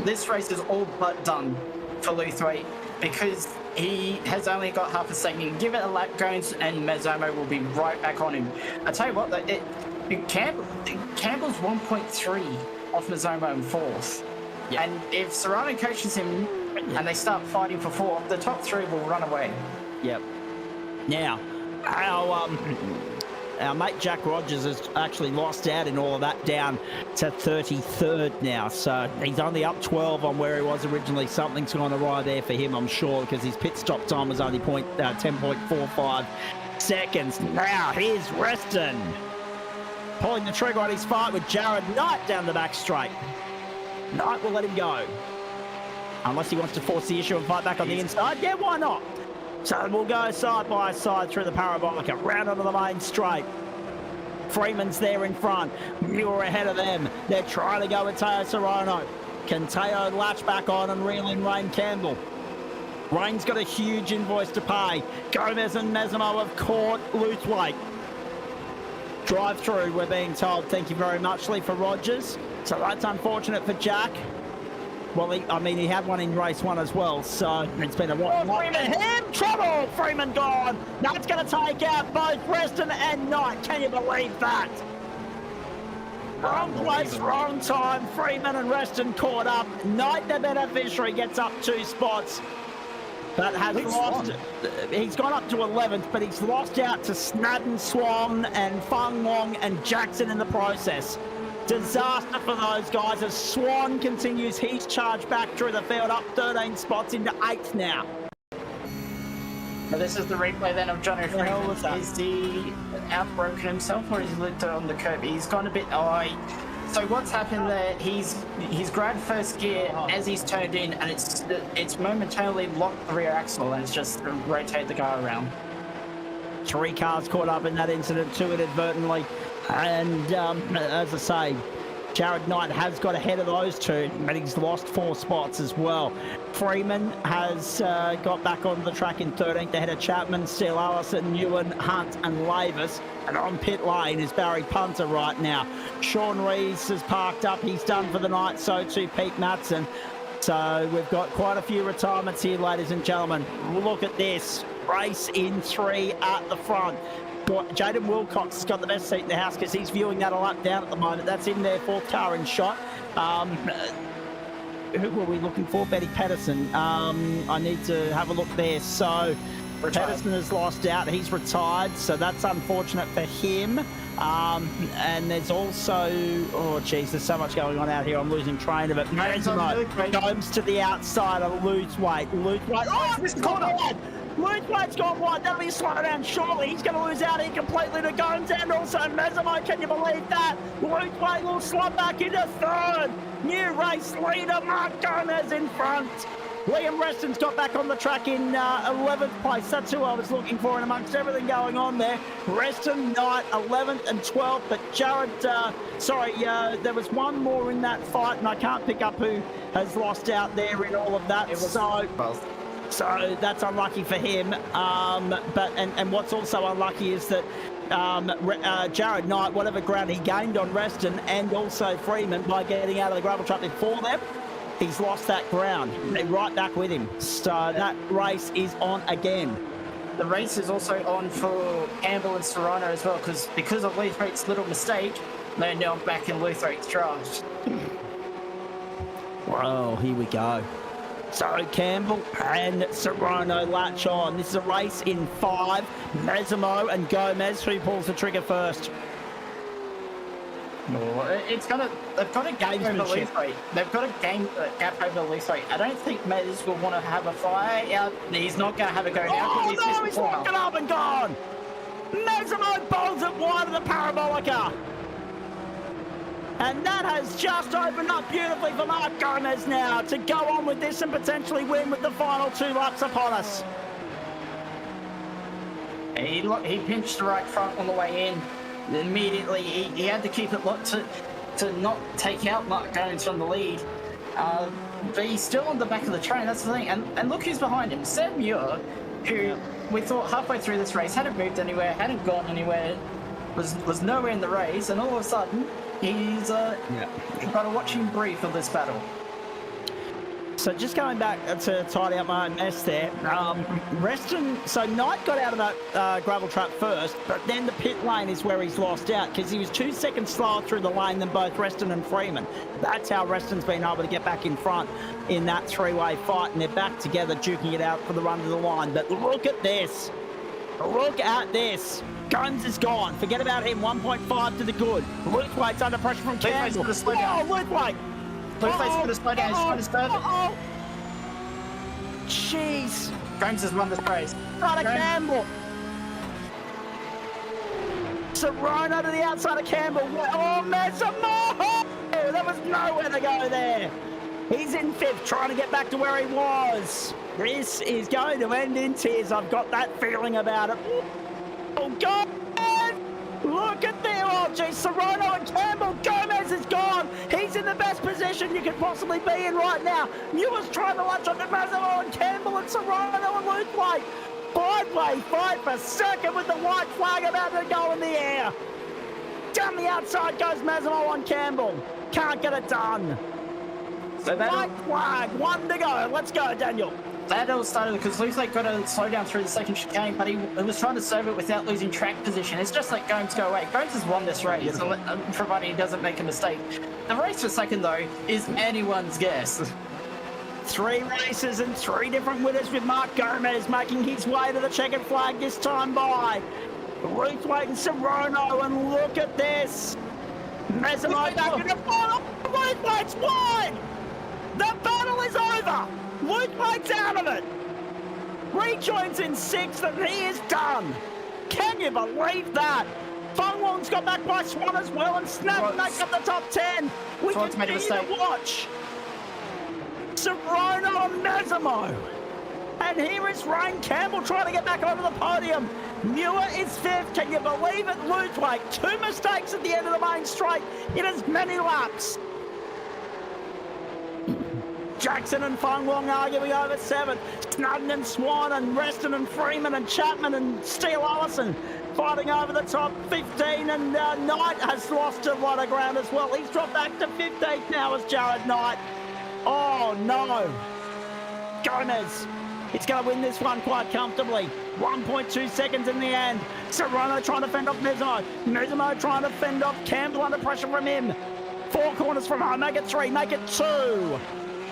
this race is all but done for Leithwaite because he has only got half a second. Give it a lap, Goins and Mazzomo will be right back on him. I tell you what, Campbell's 1.3 off Mazzomo in 4th. Yep. And if Serrano coaches him and they start fighting for 4th, the top 3 will run away. Yep. Now, our mate Jack Rogers has actually lost out in all of that, down to 33rd now. So he's only up 12 on where he was originally. Something's gone awry there for him, I'm sure, because his pit stop time was only 10.45 seconds. Now here's Reston pulling the trigger on his fight with Jared Knight down the back straight. Knight will let him go. Unless he wants to force the issue and fight back on the inside. Yeah, why not? So we'll go side by side through the parabolic, round onto the main straight. Freeman's there in front. Muir ahead of them. They're trying to go with Teo Serrano. Can Teo latch back on and reel in Rain Campbell? Rain's got a huge invoice to pay. Gomez and Mesimo have caught Luthwaite. Drive through, we're being told. Thank you very much, Lee, for Rogers. So that's unfortunate for Jack. Well, he had one in race 1 as well, so it's been a rotten lot. Freeman, him, trouble! Freeman gone. That's going to take out both Reston and Knight. Can you believe that? Wrong place, wrong time. Freeman and Reston caught up. Knight, the beneficiary, gets up 2 spots. But has lost. He's gone up to 11th, but he's lost out to Snadden, Swan, and Fung Wong and Jackson in the process. Disaster for those guys as Swan continues his charge back through the field, up 13 spots into 8th now. Now this is the replay then of Johnny The hell was Freeman. that? Is he outbroken himself or is he lit on the curb? He's gone a bit so what's happened there, he's grabbed first gear as he's turned in and it's momentarily locked the rear axle and it's just rotated the car around. 3 cars caught up in that incident, 2 inadvertently. And as I say, Jared Knight has got ahead of those 2, but he's lost 4 spots as well. Freeman has got back onto the track in 13th ahead of Chapman, Steele Allison, Ewan, Hunt and Lavis. And on pit lane is Barry Punter right now. Sean Rees has parked up. He's done for the night. So too Pete Matson. So we've got quite a few retirements here, ladies and gentlemen. Look at this. Race in 3 at the front. Jaden Wilcox has got the best seat in the house because he's viewing that a lap down at the moment. That's in their 4th car in shot. Who were we looking for? Betty Pedersen. I need to have a look there. So Pedersen has lost out. He's retired, so that's unfortunate for him. And there's also, oh geez, there's so much going on out here. I'm losing train of it. Gomes to the outside of Luthwaite. Oh, this corner! Luthwaite's gone wide. That'll be slowed down shortly. He's going to lose out here completely to Gomes and also Mesimo. Can you believe that? Luthwaite will slot back into 3rd. New race leader, Mark Gomez in front. Liam Reston's got back on the track in 11th place. That's who I was looking for in amongst everything going on there. Reston, Knight, 11th and 12th. But Jared, there was one more in that fight, and I can't pick up who has lost out there in all of that. So that's unlucky for him. And what's also unlucky is that Jared Knight, whatever ground he gained on Reston and also Freeman by getting out of the gravel trap before them, he's lost that ground. They're right back with him. So that race is on again. The race is also on for Campbell and Serrano as well because of Luthwaite's little mistake, they're now back in Luthwaite's draft. Well, here we go. So Campbell and Serrano latch on. This is a race in 5. Mesimo and Gomez, who pulls the trigger first? They've got a gap over Luthwaite. They've got a gap over Luthwaite. I don't think Mez will want to have a fire out. He's not going to have a go now. Oh no, he's walking up and gone. Mesimo bowls it wide of the parabolica. And that has just opened up beautifully for Mark Gomez now to go on with this and potentially win with the final 2 laps upon us. He pinched the right front on the way in. Immediately, he had to keep it locked to not take out Mark Gomez from the lead. But he's still on the back of the train, that's the thing. And look who's behind him. Seb Muir, who we thought halfway through this race hadn't moved anywhere, hadn't gone anywhere, was nowhere in the race, and all of a sudden, he's got to watch him breathe for this battle. So just going back to tidy up my own mess there, Reston, so Knight got out of that gravel trap first, but then the pit lane is where he's lost out because he was 2 seconds slower through the lane than both Reston and Freeman. That's how Reston's been able to get back in front in that 3-way fight, and they're back together duking it out for the run to the line. But look at this. Look at this. Guns is gone. Forget about him. 1.5 to the good. Luthwaite's under pressure from Campbell. Oh, Luthwaite. Luthwaite's going to slow down. He's trying to start it. Jeez. Gomes has won this race. Out of Campbell. Serrano to the outside of Campbell. Oh, Mesimo! there was nowhere to go there. He's in 5th, trying to get back to where he was. This is going to end in tears. I've got that feeling about it. Oh, God! Look at there. Oh, geez. Serrano and Campbell. Gomez is gone. He's in the best position you could possibly be in right now. Muir's trying to latch onto Mazzolo and Campbell and Serrano and Luthway. Five-way fight for second with the white flag about to go in the air. Down the outside goes Mazzolo on Campbell. Can't get it done. So White flag. 1 to go. Let's go, Daniel. that all started because Luthway got to slow down through the second chicane, but he was trying to serve it without losing track position. It's just like Gomes go away. Gomes has won this race, provided he doesn't make a mistake. The race for second, though, is anyone's guess. 3 races and 3 different winners with Mark Gomez making his way to the checkered flag this time by Luthway and Serrano, and look at this. Mezzanine back in the final. Luthway's wide. The battle is over. Luthway's out of it. Rejoins in 6th and he is done. Can you believe that? Feng Wong's got back by Swan as well, and Snap makes up the top 10. We continue to watch Serrano and Mazzimo. And here is Ryan Campbell trying to get back onto the podium. Muir is 5th. Can you believe it? Luthway, 2 mistakes at the end of the main straight in as many laps. Jackson and Feng Wong arguing over 7th. Snudden and Swan and Reston and Freeman and Chapman and Steele Allison fighting over the top 15, and Knight has lost a lot of ground as well. He's dropped back to 15th now as Jared Knight. Oh no. Gomez. It's going to win this one quite comfortably. 1.2 seconds in the end. Serrano trying to fend off Mazzimo. Mazzimo trying to fend off Campbell under pressure from him. 4 corners from home. Make it 3. Make it 2.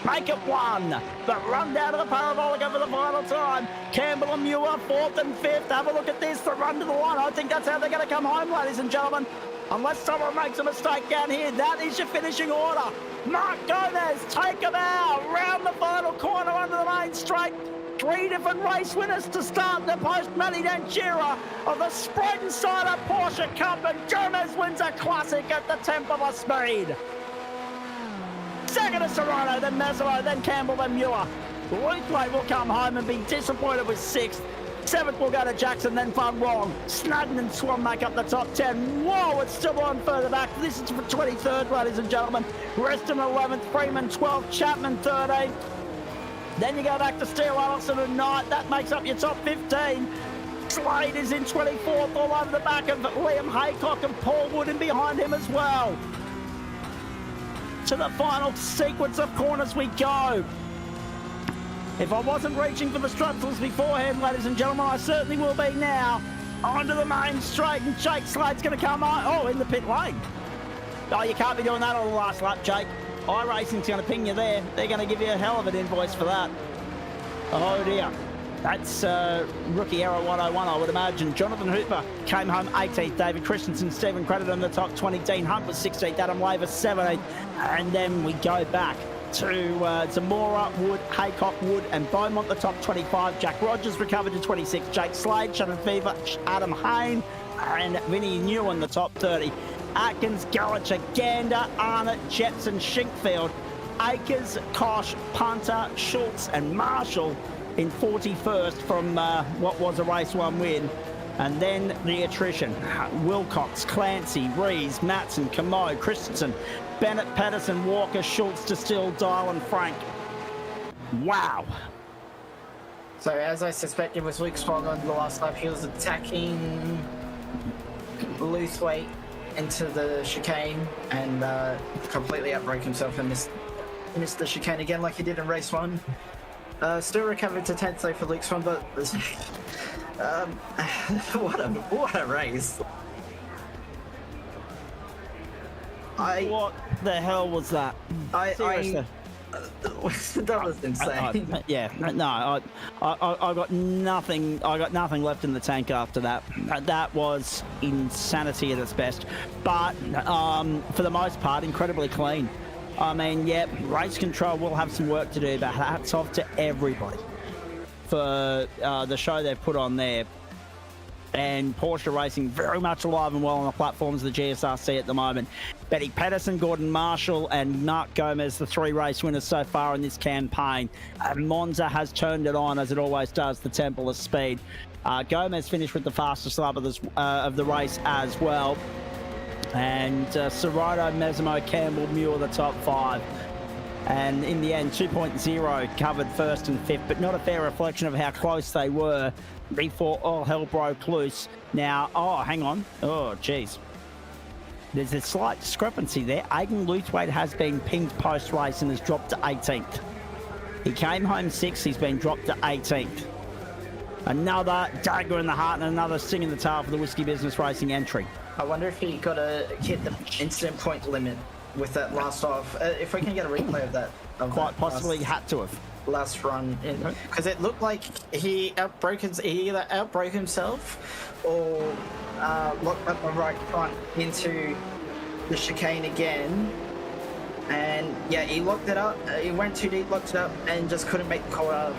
Make it 1. The run down to the parabolic over the final time. Campbell and Muir, 4th and 5th. Have a look at this. The run to the line. I think that's how they're going to come home, ladies and gentlemen. Unless someone makes a mistake down here. That is your finishing order. Mark Gomez, take him out. Round the final corner under the main straight. 3 different race winners to start the post-Matty Danchira of the Spreyton Cider Porsche Cup, and Gomez wins a classic at the Temple of Speed. Second is Serrano, then Mazzolo, then Campbell, then Muir. Luthway will come home and be disappointed with 6th. 7th will go to Jackson, then Feng Wong. Snudden and Swan make up the top 10. Whoa, it's still on further back. This is for 23rd, ladies and gentlemen. Reston 11th, Freeman 12th, Chapman 13th. Then you go back to Steele Allison and Knight. That makes up your top 15. Slade is in 24th, all over the back of Liam Haycock and Paul Wood, and behind him as well. To the final sequence of corners we go. If I wasn't reaching for the structurals beforehand, ladies and gentlemen, I certainly will be now. Onto the main straight, and Jake Slade's going to come on. Oh, in the pit lane. Oh, you can't be doing that on the last lap, Jake. iRacing's going to ping you there. They're going to give you a hell of an invoice for that. Oh dear. That's rookie error 101, I would imagine. Jonathan Hooper came home 18th. David Christensen, Stephen Credit in the top 20. Dean Hunt was 16th. Adam Laver 17th. And then we go back to Zamora, Wood, Haycock, Wood, and Beaumont, the top 25. Jack Rogers recovered to 26. Jake Slade, Shannon Fever, Adam Hayne, and Vinnie Newen, the top 30. Atkins, Gallagher, Gander, Arnott, Jetson, Shinkfield, Akers, Kosh, Punter, Schultz, and Marshall in 41st from what was a race 1 win. And then the attrition. Wilcox, Clancy, Rees, Matson, Camo, Christensen, Bennett, Patterson, Walker, Schultz, Distill, Dial, and Frank. Wow. So as I suspected with Luke Swan on the last lap, he was attacking Luthway into the chicane and completely outbroke himself and missed the chicane again like he did in race 1. Still recovered to 10th though for Luke Swan, but what a race. What the hell was that? Seriously. That was insane. Yeah, no, I got nothing. I got nothing left in the tank after that. That was insanity at its best. But for the most part, incredibly clean. I mean, yeah, race control will have some work to do, but hats off to everybody for the show they've put on there. And Porsche Racing very much alive and well on the platforms of the GSRC at the moment. Betty Pedersen, Gordon Marshall, and Mark Gomez, the 3 race winners so far in this campaign. Monza has turned it on, as it always does, the Temple of Speed. Gomez finished with the fastest lap of the race as well. And Serrato, Mesimo, Campbell, Muir, the top 5. And in the end, 2.0 covered first and fifth, but not a fair reflection of how close they were before all hell broke loose. Now, oh, hang on. Oh, geez. There's a slight discrepancy there. Aidan Luthwaite has been pinged post-race and has dropped to 18th. He came home 6th. He's been dropped to 18th. Another dagger in the heart and another sting in the tail for the Whiskey Business Racing entry. I wonder if he got to hit the incident point limit with that last off. If we can get a replay of that. Quite possibly had to have. Last run, because it looked like he either outbroke himself or locked up the right front into the chicane again. And yeah, he locked it up. He went too deep, locked it up, and just couldn't make the corner.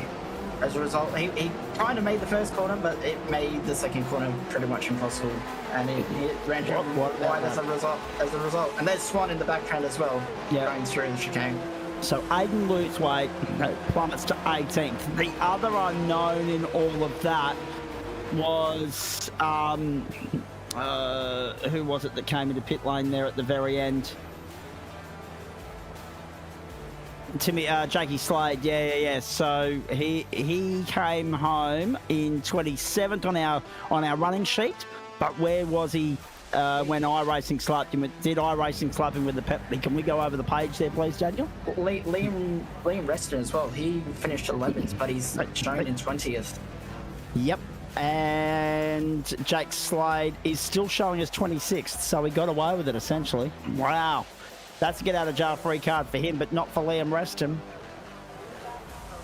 As a result, he kind of made the first corner, but it made the second corner pretty much impossible. And he ran through wide as a result. And there's Swan in the background as well, going through the chicane. So Aidan Luthwaite plummets to 18th. The other unknown in all of that was who was it that came into pit lane there at the very end? Jakey Slade, yeah. So he came home in 27th on our running sheet, but where was he when iRacing slapped him? Did iRacing slap him with the pep? Can we go over the page there, please, Daniel? Liam Reston as well. He finished 11th, but he's shown in 20th. Yep. And Jake Slade is still showing as 26th, so he got away with it essentially. Wow. That's a get out of jail free card for him, but not for Liam Reston.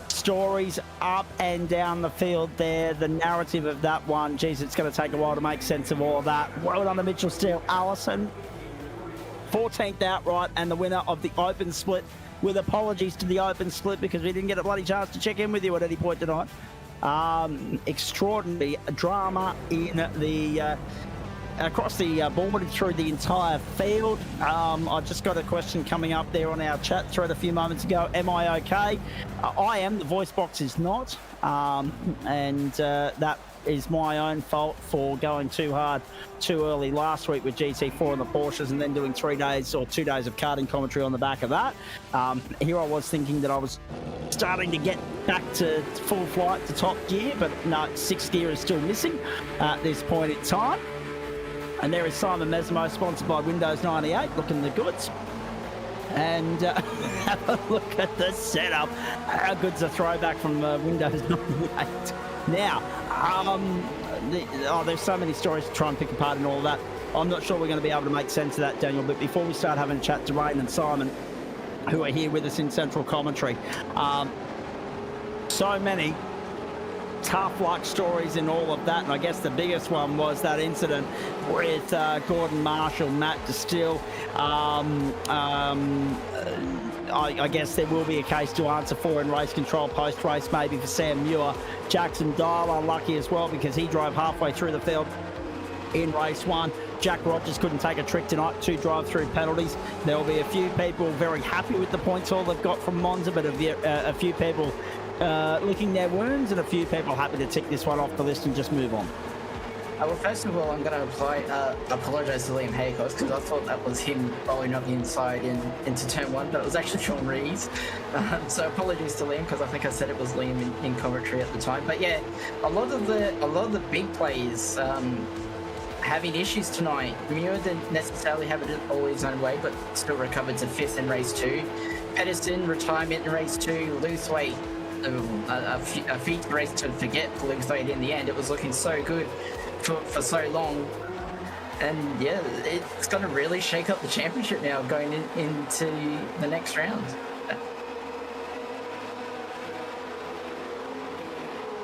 Stories up and down the field there. The narrative of that one, geez, it's going to take a while to make sense of all of that. Well done to Mitchell Steele. Allison, 14th outright, and the winner of the open split, with apologies to the open split because we didn't get a bloody chance to check in with you at any point tonight. Extraordinary drama in the... across the board through the entire field. I just got a question coming up there on our chat thread a few moments ago. Am I okay? I am. The voice box is not. And that is my own fault for going too hard too early last week with GT4 and the Porsches and then doing 3 days or 2 days of karting commentary on the back of that. Here I was thinking that I was starting to get back to full flight to top gear, but no, 6th gear is still missing at this point in time. And there is Simon Mesmo, sponsored by Windows 98, looking the goods. And have a look at the setup. How good's a throwback from Windows 98? Now, there's so many stories to try and pick apart and all that. I'm not sure we're going to be able to make sense of that, Daniel. But before we start having a chat to Rain and Simon, who are here with us in Central Commentary, so many tough luck stories and all of that, and I guess the biggest one was that incident with Gordon Marshall, Matt Distill. I guess there will be a case to answer for in race control post-race, maybe for Sam Muir. Jackson Dial unlucky as well because he drove halfway through the field in race 1. Jack Rogers couldn't take a trick tonight, 2 drive-through penalties. There will be a few people very happy with the points all they've got from Monza, but a few people licking their wounds and a few people happy to tick this one off the list and just move on. Well, first of all, I'm going to apologise to Liam Haycox because I thought that was him rolling up the inside into turn 1, but it was actually Sean Rees. So apologies to Liam because I think I said it was Liam in commentary at the time. But yeah, a lot of the big players having issues tonight. Muir didn't necessarily have it all his own way, but still recovered to 5th in race 2. Pedersen, retirement in race 2. Luthwaite, a feature race to forget for Luthwaite in the end. It was looking so good for so long. And yeah, it's going to really shake up the championship now going into the next round.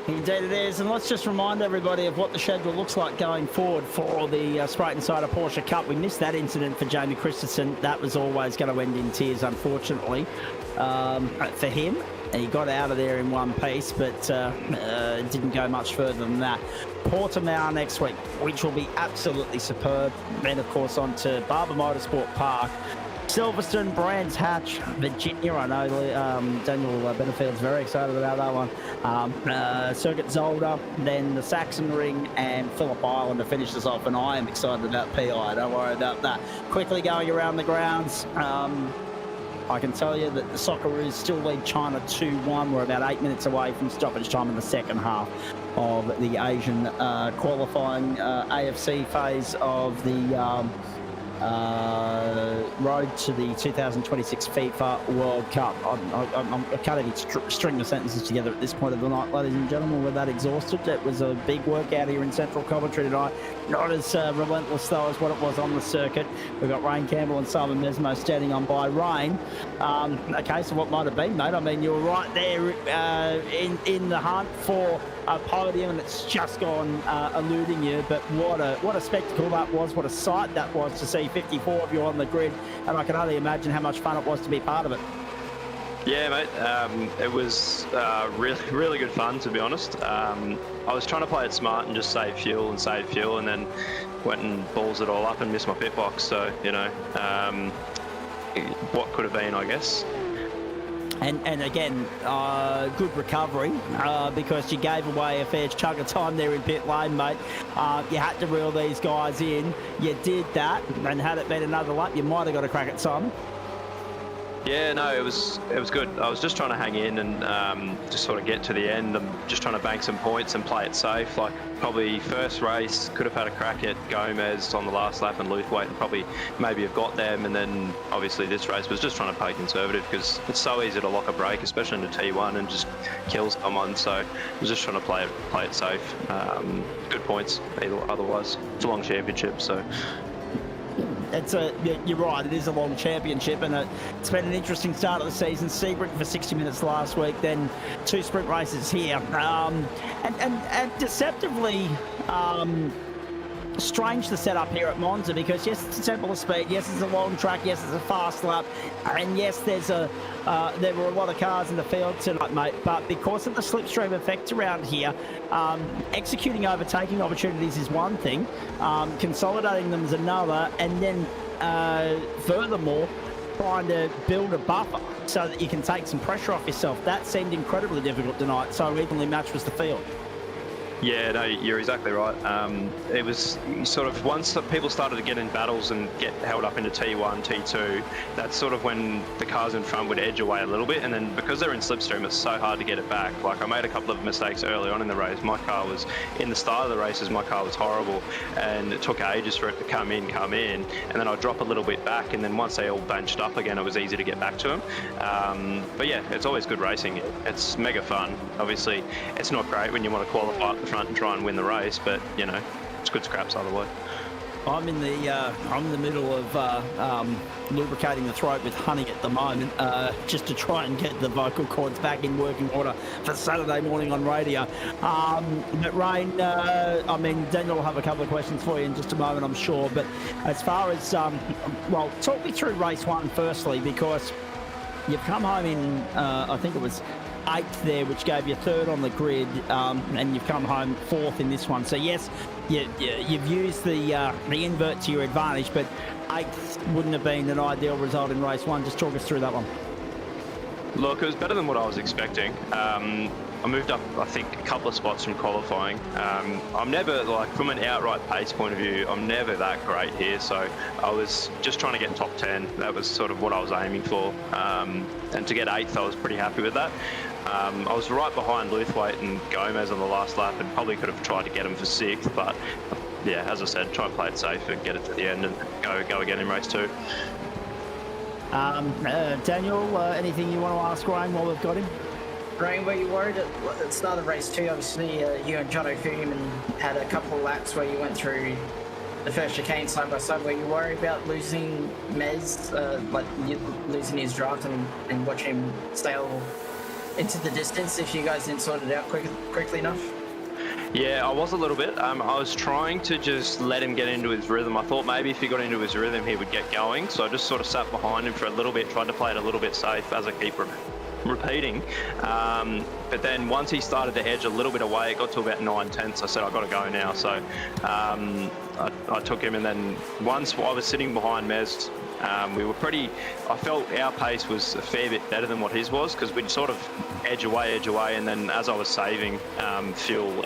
Indeed it is, and let's just remind everybody of what the schedule looks like going forward for the Spreyton Cider Porsche Cup. We missed that incident for Jamie Christensen. That was always going to end in tears, unfortunately, for him. he got out of there in one piece, but didn't go much further than that. Portimao next week, which will be absolutely superb. Then, of course, on to Barber Motorsport Park, Silverstone, Brands Hatch, Virginia. I know Daniel Benefield's very excited about that one. Circuit Zolder, then the Saxon Ring and Phillip Island to finish this off. And I am excited about PI. Don't worry about that. Quickly going around the grounds. I can tell you that the Socceroos still lead China 2-1. We're about 8 minutes away from stoppage time in the second half of the Asian qualifying AFC phase of the road to the 2026 FIFA World Cup. I can't even string the sentences together at this point of the night, ladies and gentlemen. We're that exhausted. It was a big workout here in Central Coventry tonight. Not as relentless, though, as what it was on the circuit. We've got Rain Campbell and Simon Mesmo standing on by. Rain, a case of what might have been, mate. I mean, you were right there in the hunt for a podium, and it's just gone eluding you. But what a spectacle that was. What a sight that was to see 54 of you on the grid, and I can only imagine how much fun it was to be part of it. Yeah, mate. It was really good fun, to be honest. I was trying to play it smart and just save fuel, and then went and balls it all up and missed my pit box. So, you know, what could have been, I guess. And again, good recovery because you gave away a fair chunk of time there in pit lane, mate. You had to reel these guys in. You did that, and had it been another lap, you might have got a crack at Simon. Yeah, no, it was good. I was just trying to hang in and just sort of get to the end. I'm just trying to bank some points and play it safe. Like, probably first race, could have had a crack at Gomez on the last lap and Luthwaite and probably maybe have got them. And then obviously this race was just trying to play conservative because it's so easy to lock a break, especially in the T1, and just kill someone. So I was just trying to play it safe. Good points otherwise. It's a long championship, so... You're right, it is a long championship, and it's been an interesting start of the season. Sebring for 60 minutes last week, then 2 sprint races here. And deceptively strange the setup here at Monza, because yes, it's a temple of speed, yes, it's a long track, yes, it's a fast lap, and yes, there were a lot of cars in the field tonight, mate, but because of the slipstream effect around here, executing overtaking opportunities is one thing, consolidating them is another, and then furthermore, trying to build a buffer so that you can take some pressure off yourself. That seemed incredibly difficult tonight, so evenly matched was the field. Yeah, no, you're exactly right. It was sort of once people started to get in battles and get held up into T1, T2, that's sort of when the cars in front would edge away a little bit, and then because they're in slipstream, it's so hard to get it back. Like, I made a couple of mistakes early on in the race. My car was, in the start of the races, my car was horrible, and it took ages for it to come in, and then I'd drop a little bit back, and then once they all benched up again, it was easy to get back to them. But yeah, it's always good racing. It's mega fun. Obviously, it's not great when you want to qualify up the front and try and win the race, but you know, it's good scraps either way. I'm in the middle of lubricating the throat with honey at the moment, just to try and get the vocal cords back in working order for Saturday morning on radio. But Rain, I mean, Daniel will have a couple of questions for you in just a moment, I'm sure. But as far as well, talk me through race 1 firstly, because you've come home in I think it was 8th there, which gave you 3rd on the grid, and you've come home 4th in this one. So yes, you've used the invert to your advantage, but 8th wouldn't have been an ideal result in race 1. Just talk us through that one. Look, it was better than what I was expecting. I moved up, I think, a couple of spots from qualifying. I'm never, like, from an outright pace point of view, I'm never that great here, so I was just trying to get top 10. That was sort of what I was aiming for. And to get 8th, I was pretty happy with that. I was right behind Luthwaite and Gomez on the last lap, and probably could have tried to get him for 6th, but yeah, as I said, try and play it safe and get it to the end and go again in race 2. Daniel, anything you want to ask Ryan while we've got him? Rain, were you worried at the start of race 2? Obviously, you and Jono Human had a couple of laps where you went through the first chicane side by side. Were you worried about losing Mez, losing his draft and watching him sail into the distance if you guys didn't sort it out quickly enough? Yeah, I was a little bit. I was trying to just let him get into his rhythm. I thought maybe if he got into his rhythm, he would get going. So I just sort of sat behind him for a little bit, tried to play it a little bit safe as a keeper. repeating. But then once he started to edge a little bit away, it got to about 9/10. I said, I've got to go now. So I took him, and then once I was sitting behind Mez, we were I felt our pace was a fair bit better than what his was, because we'd sort of edge away, and then as I was saving fuel,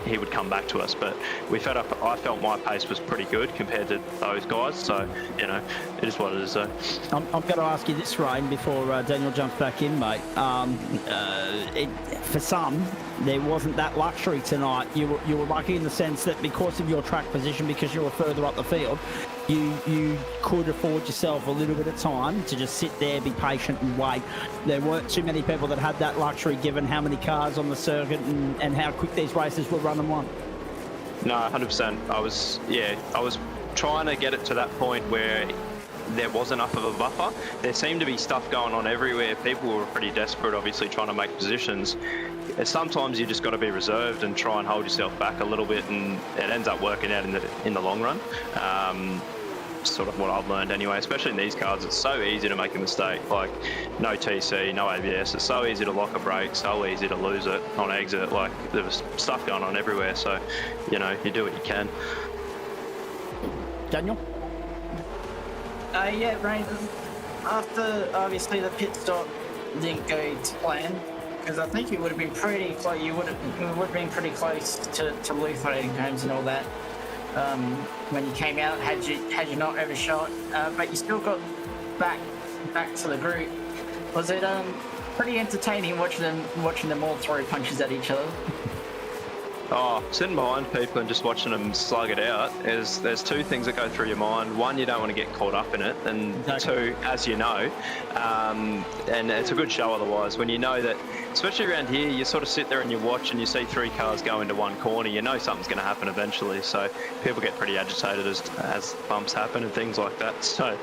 he would come back to us. But I felt my pace was pretty good compared to those guys. So, it is what it is. I'm going to ask you this, Rain, before Daniel jumps back in, mate. For some, there wasn't that luxury tonight. You were lucky in the sense that because of your track position, because you were further up the field, you could afford yourself a little bit of time to just sit there, be patient and wait. There weren't too many people that had that luxury, given how many cars on the circuit and how quick these races were run and won. No, 100%. I was trying to get it to that point where there was enough of a buffer. There seemed to be stuff going on everywhere. People were pretty desperate, obviously, trying to make positions. And sometimes you just got to be reserved and try and hold yourself back a little bit, and it ends up working out in the long run. Sort of what I've learned anyway, especially in these cars. It's so easy to make a mistake, like no TC, no ABS. It's so easy to lock a brake, so easy to lose it on exit. Like, there was stuff going on everywhere, so you do what you can. Daniel? Yeah, Rain, after obviously the pit stop didn't go to plan, because I think you would have been pretty close. You would have been pretty close to looking homes and all that. When you came out, had you not overshot, but you still got back to the group. Was it pretty entertaining watching them all throw punches at each other? Oh, sitting behind people and just watching them slug it out, there's two things that go through your mind. One, you don't want to get caught up in it, and two, as you know, and it's a good show otherwise, when you know that, especially around here, you sort of sit there and you watch and you see three cars go into one corner, you know something's going to happen eventually, so people get pretty agitated as bumps happen and things like that. So,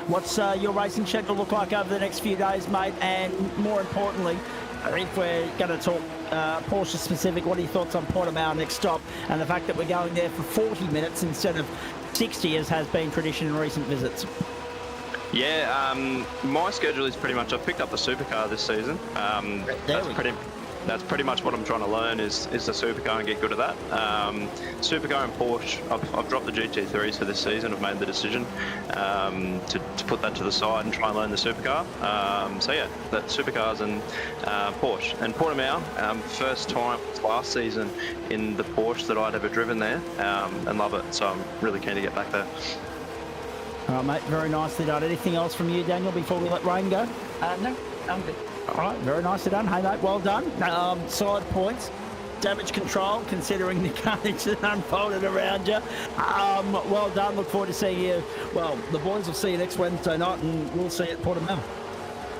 what's your racing schedule look like over the next few days, mate? And more importantly, if we're going to talk Porsche specific, what are your thoughts on Portimao next stop, and the fact that we're going there for 40 minutes instead of 60 as has been tradition in recent visits? Yeah, my schedule is pretty much, I've picked up the supercar this season. That's pretty much what I'm trying to learn is the supercar and get good at that. Supercar and Porsche, I've dropped the GT3s for this season. I've made the decision to put that to the side and try and learn the supercar. So yeah, that's supercars and Porsche. And Portimao, first time last season in the Porsche that I'd ever driven there, and love it. So I'm really keen to get back there. All right, mate, very nicely done. Anything else from you, Daniel, before we let Rain go? No, I'm good. All right, very nicely done. Hey, mate, well done. Side points, damage control, considering the carnage that unfolded around you. Well done. Look forward to seeing you. Well, the boys will see you next Wednesday night, and we'll see you at Portimao.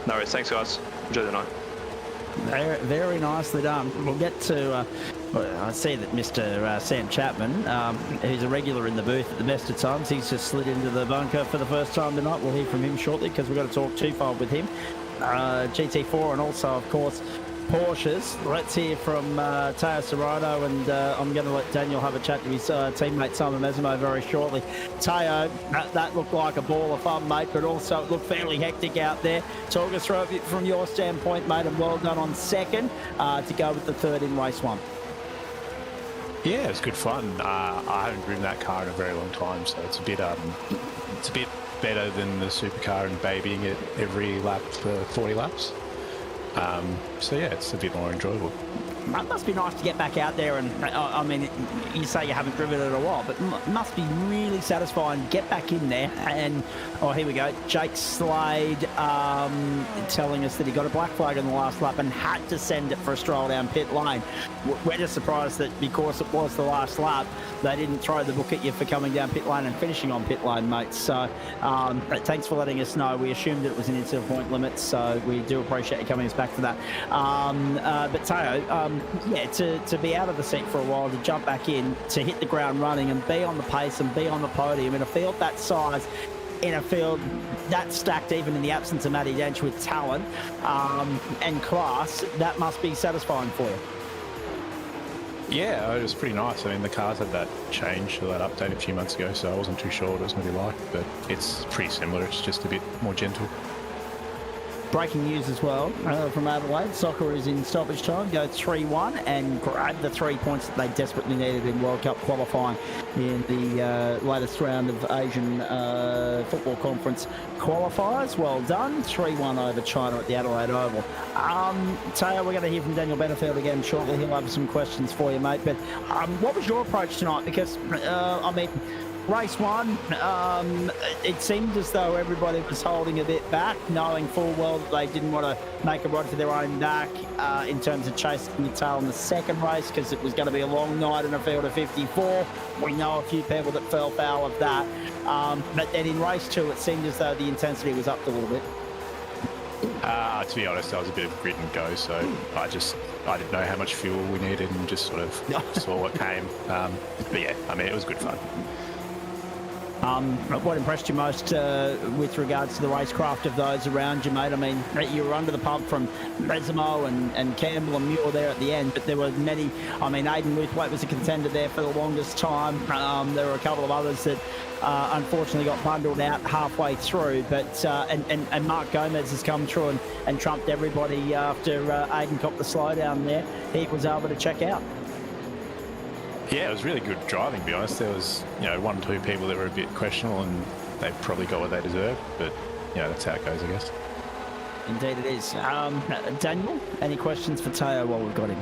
No worries. Thanks, guys. Enjoy the night. Very, very nicely done. We'll get to... I see that Mr. Sam Chapman, who's a regular in the booth at the best of times, he's just slid into the bunker for the first time tonight. We'll hear from him shortly because we've got to talk twofold with him. GT4 and also, of course, Porsches. Let's hear from Teo Serrano, and I'm going to let Daniel have a chat to his teammate Simon Massimo very shortly. Teo, that looked like a ball of fun, mate, but also it looked fairly hectic out there. Talk us through it from your standpoint, mate, and well done on second to go with the third in race one. Yeah, it was good fun. I haven't driven that car in a very long time, so it's a bit better than the supercar and babying it every lap for 40 laps. So yeah, it's a bit more enjoyable. It must be nice to get back out there, and I mean, you say you haven't driven it in a while, but it must be really satisfying. Get back in there, and oh, here we go. Jake Slade telling us that he got a black flag in the last lap and had to send it for a stroll down pit lane. We're just surprised that because it was the last lap, they didn't throw the book at you for coming down pit lane and finishing on pit lane, mate. So thanks for letting us know. We assumed it was an incident point limit, so we do appreciate you coming us back to that. But Teo, yeah, to be out of the seat for a while, to jump back in, to hit the ground running and be on the pace and be on the podium in a field that size, in a field that stacked even in the absence of Matty Dench with talent and class, that must be satisfying for you. Yeah, it was pretty nice. I mean, the cars had that change, or that update a few months ago, so I wasn't too sure what it was going to be like, but it's pretty similar. It's just a bit more gentle. Breaking news as well from Adelaide. Soccer is in stoppage time, go 3-1 and grab the 3 points that they desperately needed in World Cup qualifying in the latest round of Asian Football Conference qualifiers. Well done. 3-1 over China at the Adelaide Oval. Teo, we're going to hear from Daniel Benefield again shortly. He'll have some questions for you, mate. But what was your approach tonight? Because, I mean, race one, it seemed as though everybody was holding a bit back, knowing full well that they didn't want to make a rod for their own back in terms of chasing the tail in the second race, because it was going to be a long night in a field of 54. We know a few people that fell foul of that. But then in race two, it seemed as though the intensity was up a little bit. To be honest, that was a bit of grit and go, so I didn't know how much fuel we needed and just sort of saw what came. But yeah, I mean, it was good fun. What impressed you most with regards to the racecraft of those around you, mate? I mean, you were under the pump from Resimo and Campbell and Muir there at the end, but there were many. I mean, Aidan Luthwaite was a contender there for the longest time. There were a couple of others that unfortunately got bundled out halfway through, but and Mark Gomez has come through and trumped everybody after Aidan copped the slowdown there. He was able to check out. Yeah, it was really good driving, to be honest. There was, 1 or 2 people that were a bit questionable, and they probably got what they deserved, but, that's how it goes, I guess. Indeed it is. Daniel, any questions for Teo while we've got him?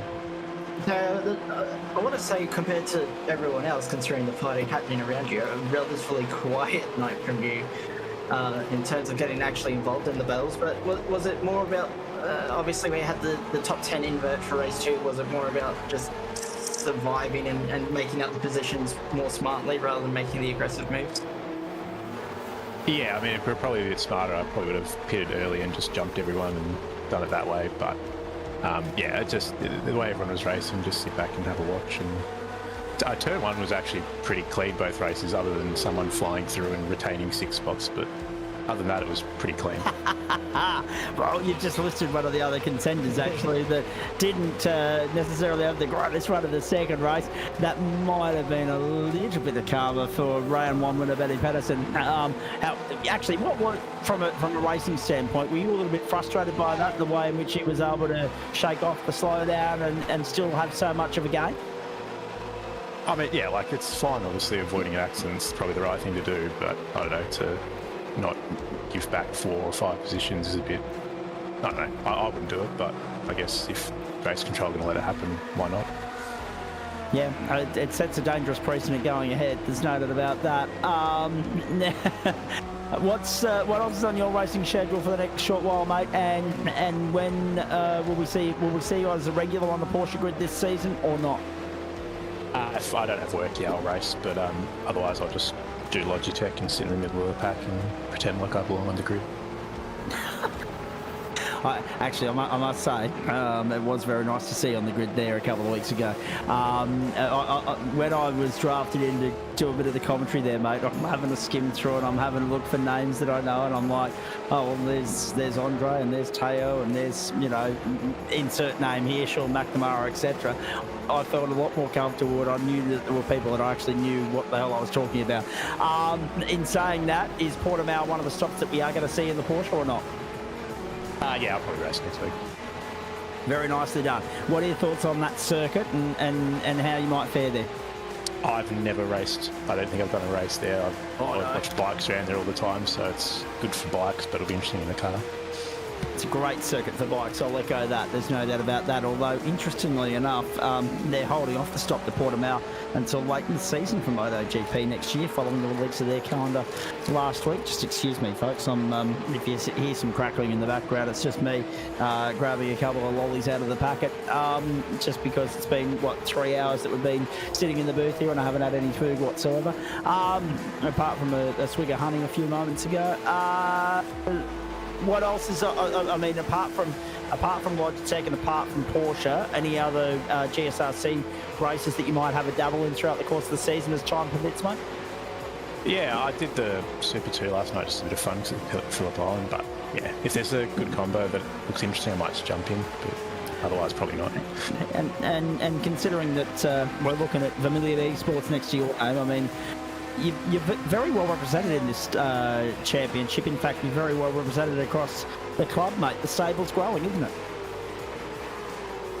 I want to say, compared to everyone else, considering the party happening around you, a relatively quiet night from you in terms of getting actually involved in the battles, but was it more about, obviously we had the top 10 invert for race 2, was it more about just surviving and making up the positions more smartly rather than making the aggressive moves? Yeah, I mean, if we were probably a bit smarter, I probably would have pitted early and just jumped everyone and done it that way. But yeah, it just the way everyone was racing, just sit back and have a watch. And turn 1 was actually pretty clean both races, other than someone flying through and retaining 6 spots. But other than that, it was pretty clean. Well, you've just listed one of the other contenders, actually, that didn't necessarily have the greatest run of the second race. That might have been a little bit of karma for Ryan Wanman and Benny Patterson. Actually, what from a racing standpoint, were you a little bit frustrated by that, the way in which he was able to shake off the slowdown and still have so much of a gain? I mean, yeah, like, it's fine, obviously, avoiding an accident's probably the right thing to do, but I don't know, to not give back 4 or 5 positions is a bit, I don't know, I wouldn't do it, but I guess if race control going to let it happen, why not? Yeah, it sets a dangerous precedent going ahead, there's no doubt about that. What else is on your racing schedule for the next short while, mate? And when will we see you as a regular on the Porsche grid this season or not? If I don't have work, yeah, I'll race, but otherwise I'll just do Logitech and sit in the middle of the pack and pretend like I belong on the grid. I must say, it was very nice to see on the grid there a couple of weeks ago. When I was drafted in to do a bit of the commentary there, mate, I'm having a skim through and I'm having a look for names that I know, and I'm like, oh, well, there's Andre and there's Teo and there's, insert name here, Sean McNamara, etc. I felt a lot more comfortable and I knew that there were people that I actually knew what the hell I was talking about. In saying that, is Portimao one of the stops that we are going to see in the Porsche or not? Yeah, I'll probably race next week. Very nicely done. What are your thoughts on that circuit and how you might fare there? I've never raced. I don't think I've done a race there. I've watched bikes around there all the time, so it's good for bikes, but it'll be interesting in the car. It's a great circuit for bikes, I'll echo that. There's no doubt about that. Although, interestingly enough, they're holding off the stop to Portimao until late in the season for MotoGP next year, following the release of their calendar last week. Just excuse me, folks. If you hear some crackling in the background, it's just me grabbing a couple of lollies out of the packet. Just because it's been, 3 hours that we've been sitting in the booth here and I haven't had any food whatsoever. Apart from a swig of honey a few moments ago. What else is, apart from Logitech and apart from Porsche, any other GSRC races that you might have a dabble in throughout the course of the season as time permits, mate? Yeah, I did the Super 2 last night, just a bit of fun because it's Phillip Island, but yeah, if there's a good combo that looks interesting, I might just jump in. But Otherwise, probably not. And considering that we're looking at Vermilion Esports next to your home, I mean, you're very well represented in this championship. In fact, you're very well represented across the club, mate. The stable's growing, isn't it?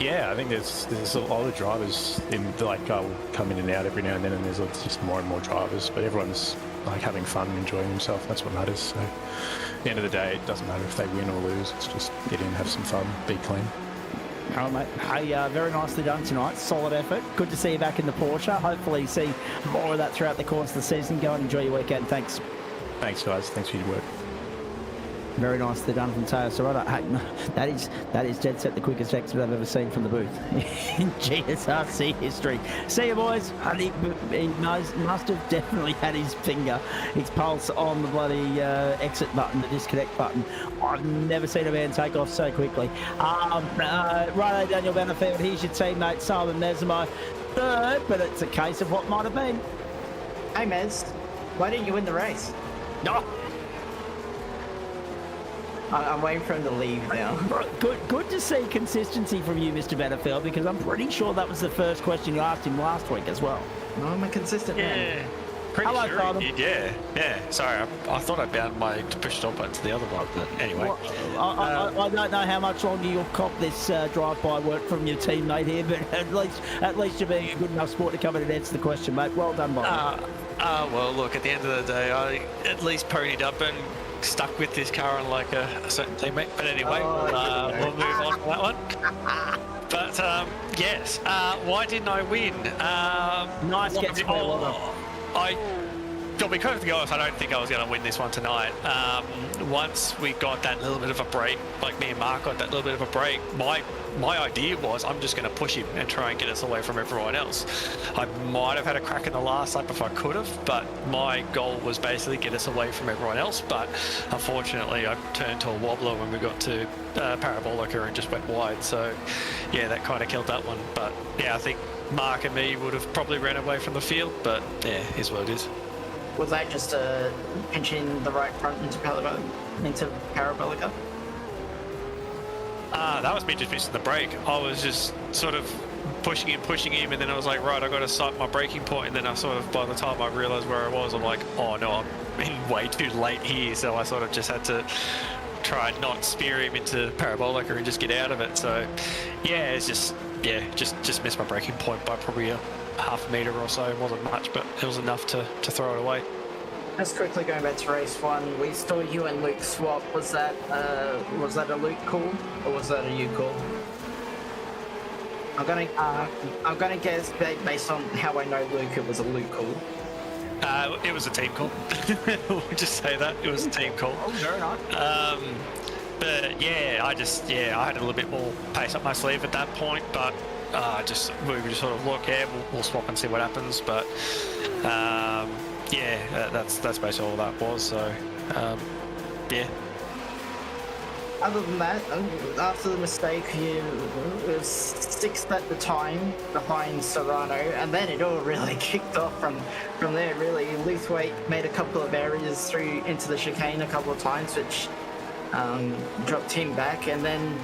Yeah, I think there's a lot of drivers in will come in and out every now and then, and there's just more and more drivers. But everyone's like having fun and enjoying themselves. That's what matters. So at the end of the day, it doesn't matter if they win or lose. It's just get in, have some fun, be clean. All right, mate. Hey, very nicely done tonight. Solid effort. Good to see you back in the Porsche. Hopefully see more of that throughout the course of the season. Go and enjoy your weekend. Thanks. Thanks, guys. Thanks for your work. Very nicely done from Teo Serrano. Hey, that is dead set the quickest exit I've ever seen from the booth in GSRC history. See you, boys. He must have definitely had his pulse on the bloody exit button, the disconnect button. I've never seen a man take off so quickly. Righto, Daniel Benefield. Here's your teammate Simon Mesmo. Third, but it's a case of what might have been. Hey, Mez, why didn't you win the race? No. I'm waiting for him to leave now. Good to see consistency from you, Mr. Benefield, because I'm pretty sure that was the first question you asked him last week as well. No, I'm a consistent man. Pretty Hello, sure Father. he did, yeah. Sorry, I thought I bound my push stop button to the other one, but anyway. Well, I don't know how much longer you'll cop this drive-by work from your teammate here, but at least you're being a good enough sport to come in and answer the question, mate. Well done, Bob. Well, look, at the end of the day, I at least ponied up and stuck with this car unlike a certain teammate. But anyway, we'll move on to that one. But yes, why didn't I win? Nice get to well done. I'll be perfectly honest, I don't think I was going to win this one tonight. Once we got that little bit of a break, like me and Mark got that little bit of a break, my idea was I'm just going to push him and try and get us away from everyone else. I might have had a crack in the last lap if I could have, but my goal was basically get us away from everyone else. But unfortunately, I turned to a wobbler when we got to Parabolica and just went wide. So yeah, that kind of killed that one. But yeah, I think Mark and me would have probably ran away from the field, but yeah, is what it is. Was that just pinching the right front into Parabolica? That was me just missing the brake. I was just sort of pushing him, and then I was like, right, I got to sight my braking point, and then I sort of, by the time I realised where I was, I'm like, oh no, I'm in way too late here, so I sort of just had to try and not spear him into Parabolica and just get out of it. So yeah, it's just missed my braking point by probably a half a metre or so. It wasn't much, but it was enough to throw it away. Just quickly going back to race one, we saw you and Luke swap. Was that a Luke call or was that a you call? I'm gonna guess based on how I know Luke, it was a Luke call. It was a team call. We'll just say that it was a team call. Oh, very nice. But yeah, I had a little bit more pace up my sleeve at that point, but we were just sort of look, yeah, we'll swap and see what happens. But yeah, that's basically all that was. So yeah. Other than that, after the mistake, you was sixth at the time behind Serrano, and then it all really kicked off from there. Really, Luthwaite made a couple of errors through into the chicane a couple of times, which dropped him back, and then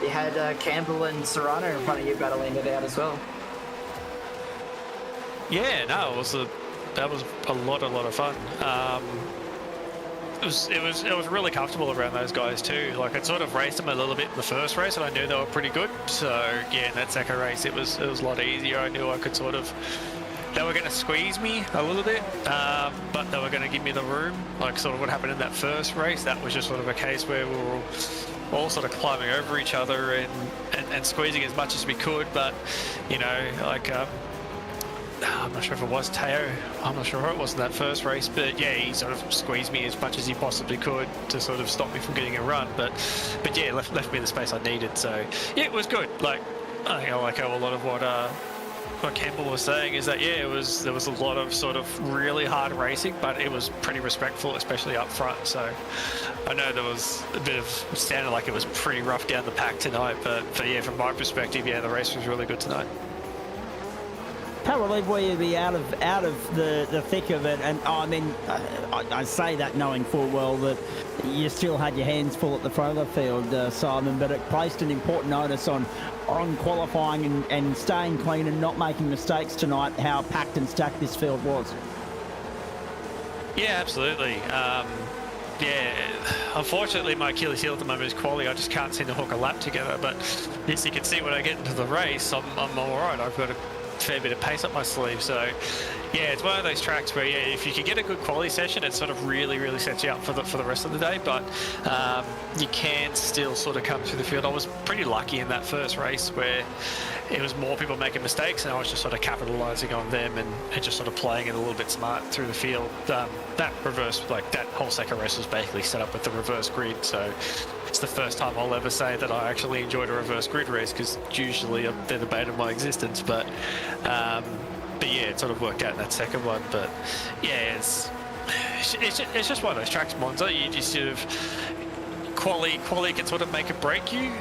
you had Campbell and Serrano in front of you battling it out as well. Yeah, no, that was a lot of fun. It was really comfortable around those guys too. Like, I'd sort of raced them a little bit in the first race, and I knew they were pretty good. So yeah, in that second race, it was a lot easier. I knew I could sort of. They were going to squeeze me a little bit, but they were going to give me the room. Like sort of what happened in that first race, that was just sort of a case where we were all sort of climbing over each other and squeezing as much as we could. But you know, like. I'm not sure if it was Teo. I'm not sure it was in that first race, but yeah, he sort of squeezed me as much as he possibly could to sort of stop me from getting a run. But yeah, left me the space I needed. So yeah, it was good. Like I think I like how a lot of what Campbell was saying is that yeah, there was a lot of sort of really hard racing, but it was pretty respectful, especially up front. So I know there was a bit of sounded like it was pretty rough down the pack tonight, but yeah, from my perspective, yeah, the race was really good tonight. How relieved were you to be out of the thick of it? And I mean, I say that knowing full well that you still had your hands full at the front of the field, Simon, but it placed an important onus on on qualifying and staying clean and not making mistakes tonight, how packed and stacked this field was. Yeah, absolutely. Yeah, unfortunately my Achilles heel at the moment is Quali. I just can't seem to hook a lap together, but as you can see when I get into the race, I'm all right. I've got a fair bit of pace up my sleeve, so yeah, it's one of those tracks where, yeah, if you can get a good quality session, it sort of really sets you up for the rest of the day, but you can still sort of come through the field. I was pretty lucky in that first race where it was more people making mistakes, and I was just sort of capitalising on them and just sort of playing it a little bit smart through the field. That reverse, like that whole second race was basically set up with the reverse grid, so it's the first time I'll ever say that I actually enjoyed a reverse grid race, because usually they're the bane of my existence, but yeah, it sort of worked out in that second one. But yeah, it's just one of those tracks, Monza. You just sort of quali can sort of make or break you.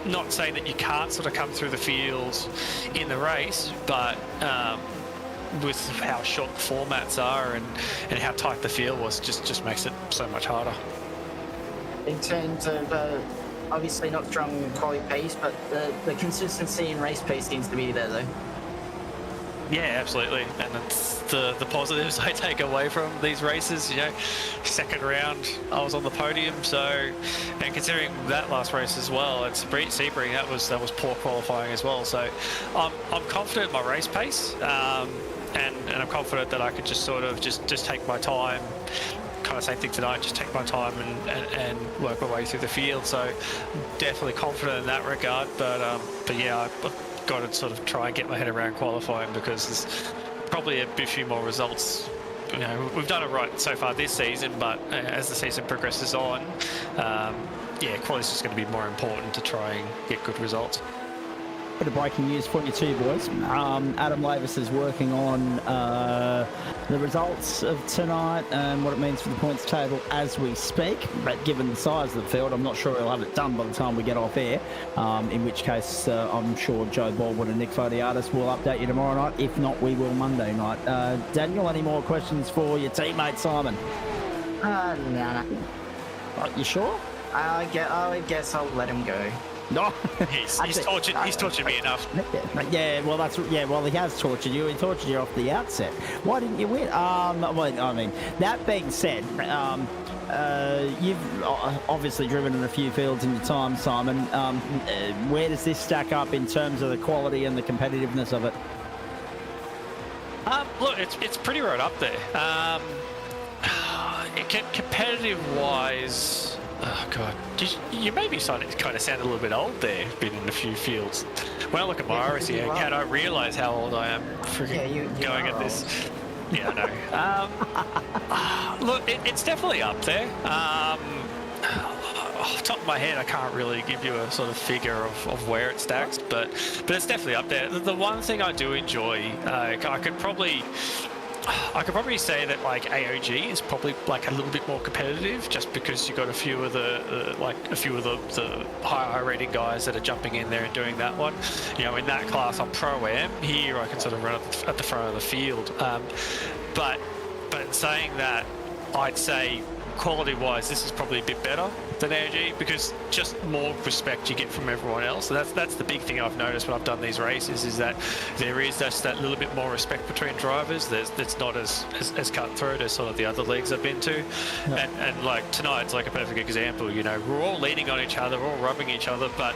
Not saying that you can't sort of come through the field in the race, but with how short the formats are and how tight the field was, just makes it so much harder. In terms of obviously not strong quality pace, but the consistency in race pace seems to be there though. Yeah, absolutely, and it's the positives I take away from these races. You know, second round I was on the podium, so, and considering that last race as well at Sebring, that was poor qualifying as well. So I'm confident in my race pace, and I'm confident that I could just sort of just take my time. Kind of same thing tonight, just take my time and work my way through the field. So I'm definitely confident in that regard, but yeah, I've got to sort of try and get my head around qualifying, because there's probably a few more results. You know, we've done it right so far this season, but as the season progresses on, yeah, quality is just going to be more important to try and get good results. Bit of breaking news for you too, boys. Adam Lavis is working on the results of tonight and what it means for the points table as we speak. But given the size of the field, I'm not sure he'll have it done by the time we get off air. In which case, I'm sure Joe Baldwin and Nick Fodiatis will update you tomorrow night. If not, we will Monday night. Daniel, any more questions for your teammate Simon? No. You sure? I guess I'll let him go. No, he's tortured me enough. Yeah, well, well, he has tortured you. He tortured you off the outset. Why didn't you win? Well, I mean, that being said, you've obviously driven in a few fields in your time, Simon. Where does this stack up in terms of the quality and the competitiveness of it? Look, it's pretty right up there. Competitive-wise. Oh god, you made me kind of sound a little bit old there. Been in a few fields. When I look at my RSE account, I realise how old I am. Freaking going at this. Yeah, I know. Look, it's definitely up there. Off the top of my head, I can't really give you a sort of figure of where it stacks, but it's definitely up there. The one thing I do enjoy, I could probably say that like AOG is probably like a little bit more competitive, just because you've got a few of the higher rated guys that are jumping in there and doing that one. You know, in that class I'm Pro-Am. Here I can sort of run at the front of the field. But in saying that, I'd say quality-wise, this is probably a bit better than AOG, because just more respect you get from everyone else. And that's the big thing I've noticed when I've done these races, is that there is just that little bit more respect between drivers. It's not as cutthroat as sort of the other leagues I've been to. Yeah. And like tonight's like a perfect example. You know, we're all leaning on each other, we're all rubbing each other, but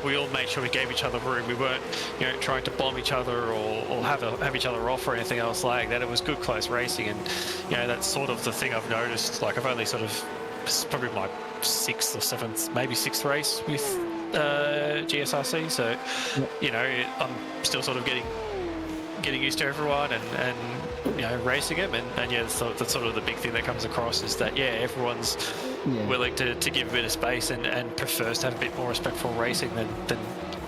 we all made sure we gave each other room. We weren't, you know, trying to bomb each other or have each other off or anything else like that. It was good close racing, and you know, that's sort of the thing I've noticed. Like, I've only sort of, it's probably my 6th or 7th, maybe 6th race with GSRC, so you know, I'm still sort of getting used to everyone and you know, racing them, and yeah, that's sort of the big thing that comes across, is that yeah, everyone's willing to give a bit of space and prefers to have a bit more respectful racing than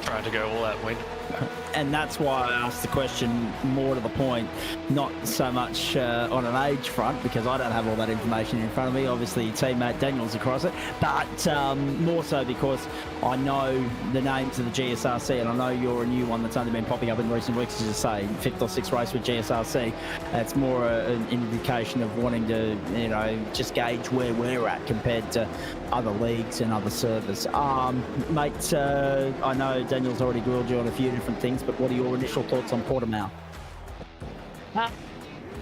trying to go all out and win. And that's why I asked the question more to the point, not so much on an age front, because I don't have all that information in front of me. Obviously, your teammate Daniel's across it, but more so because I know the names of the GSRC, and I know you're a new one that's only been popping up in recent weeks, as you say, 5th or 6th race with GSRC. It's more an indication of wanting to, just gauge where we're at compared to other leagues and other servers. Mate, I know Daniel's already grilled you on a few different things, but what are your initial thoughts on Portimao?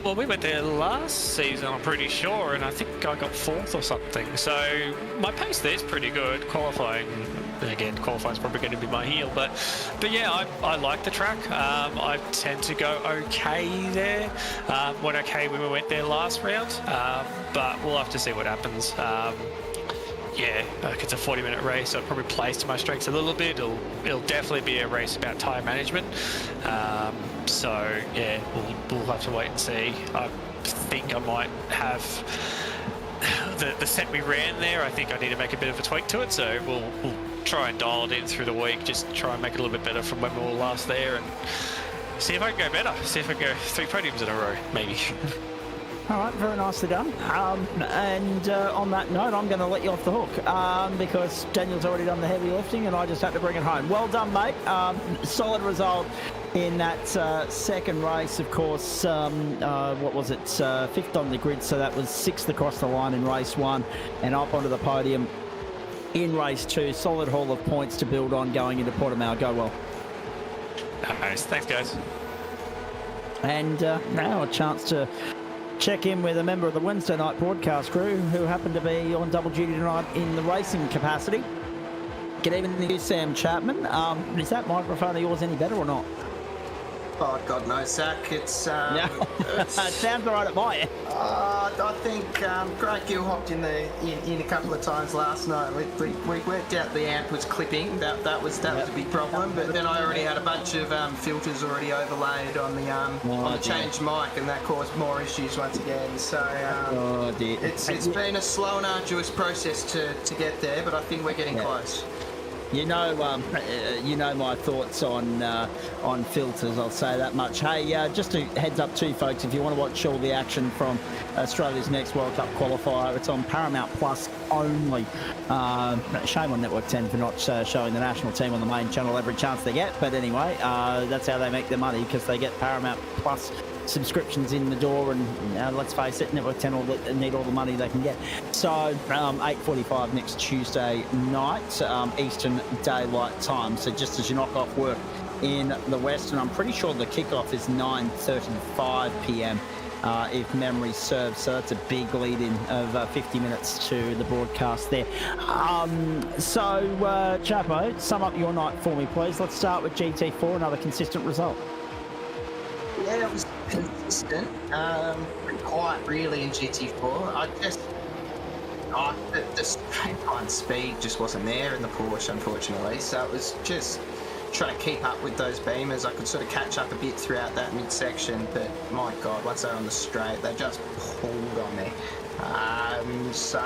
Well, we went there last season, I'm pretty sure, and I think I got 4th or something. So my pace there's pretty good. Qualifying's probably going to be my heel, but yeah, I like the track. I tend to go okay there. Went okay when we went there last round, but we'll have to see what happens. Yeah, it's a 40-minute race, so it probably plays to my strengths a little bit. It'll definitely be a race about tyre management. So yeah, we'll have to wait and see. I think I might have the set we ran there. I think I need to make a bit of a tweak to it, so we'll try and dial it in through the week. Just try and make it a little bit better from when we were last there, and see if I can go better. See if I can go 3 podiums in a row, maybe. All right, very nicely done. And on that note, I'm going to let you off the hook because Daniel's already done the heavy lifting and I just had to bring it home. Well done, mate. Solid result in that second race, of course. What was it? 5th on the grid, so that was 6th across the line in race 1 and up onto the podium in race 2. Solid haul of points to build on going into Portimao. Go well. Nice. Thanks, guys. And now a chance to check in with a member of the Wednesday night broadcast crew who happened to be on double duty tonight in the racing capacity. Good evening to you, Sam Chapman. Is that microphone of yours any better or not? Oh, God knows, Zach. It's it sounds all right at my end. I think Grant Gill hopped in a couple of times last night. We worked out the amp was clipping. That was a big problem. But then I already had a bunch of filters already overlaid on the changed mic, and that caused more issues once again. So it's been a slow and arduous process to get there, but I think we're getting close. You know my thoughts on filters. I'll say that much. Hey, just a heads up too, folks. If you want to watch all the action from Australia's next World Cup qualifier, it's on Paramount Plus only. Shame on Network 10 for not showing the national team on the main channel every chance they get. But anyway, that's how they make their money, because they get Paramount Plus subscriptions in the door, and let's face it, Network 10 will need all the money they can get. So 8:45 next Tuesday night, Eastern Daylight Time. So just as you knock off work in the West, and I'm pretty sure the kickoff is 9:35 p.m. If memory serves. So that's a big lead-in of 50 minutes to the broadcast there. So Chapo, sum up your night for me, please. Let's start with GT4, another consistent result. Yeah, it was consistent. Pretty quiet, really, in GT4. The straight line speed just wasn't there in the Porsche, unfortunately. So it was just trying to keep up with those beamers. I could sort of catch up a bit throughout that midsection, but my God, once they were on the straight, they just pulled on me. So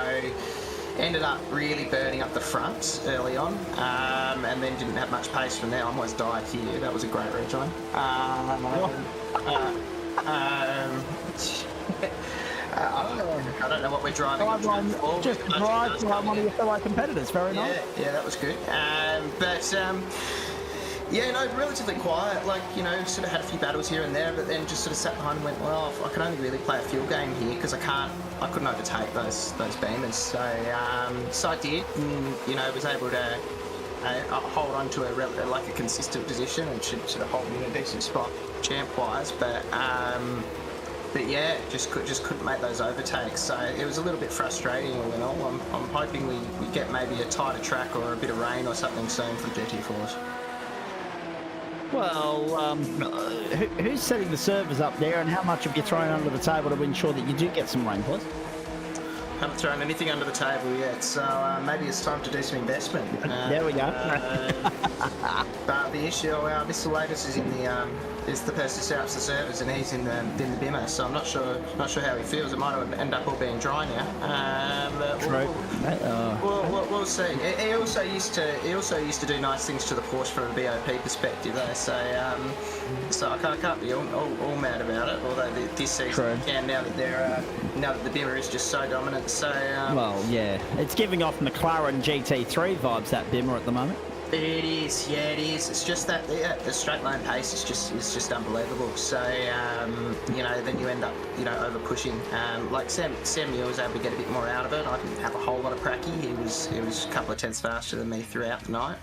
ended up really burning up the front early on, and then didn't have much pace from there. I almost died here. That was a great rejoin. I don't know what we're driving. Just drive one of your fellow competitors. Very nice. Yeah, that was good. Relatively quiet. Sort of had a few battles here and there, but then just sort of sat behind and went, well, I can only really play a field game here because I couldn't overtake those beamers. So I did, and was able to hold on to a consistent position and should sort of hold me in a decent spot champ-wise. But yeah, just couldn't make those overtakes. So it was a little bit frustrating all in all. I'm hoping we get maybe a tighter track or a bit of rain or something soon for GT4s. Well, who's setting the servers up there, and how much have you thrown under the table to ensure that you do get some rain, please? Haven't thrown anything under the table yet, so maybe it's time to do some investment. There we go. But the issue, Mr. Latest is the person who set up the servers, and he's in the bimmer, so I'm not sure how he feels. It might end up all being dry now. We'll see. He also used to do nice things to the Porsche from a BOP perspective, though. So I can't be all mad about it. Although this season you can now that the bimmer is just so dominant. So well, yeah, it's giving off McLaren GT3 vibes, that bimmer at the moment. It is, yeah, it is. It's just that the straight line pace is just unbelievable. So then you end up over pushing. Like Sam Muir was able to get a bit more out of it. I didn't have a whole lot of pracky. He was a couple of tenths faster than me throughout the night.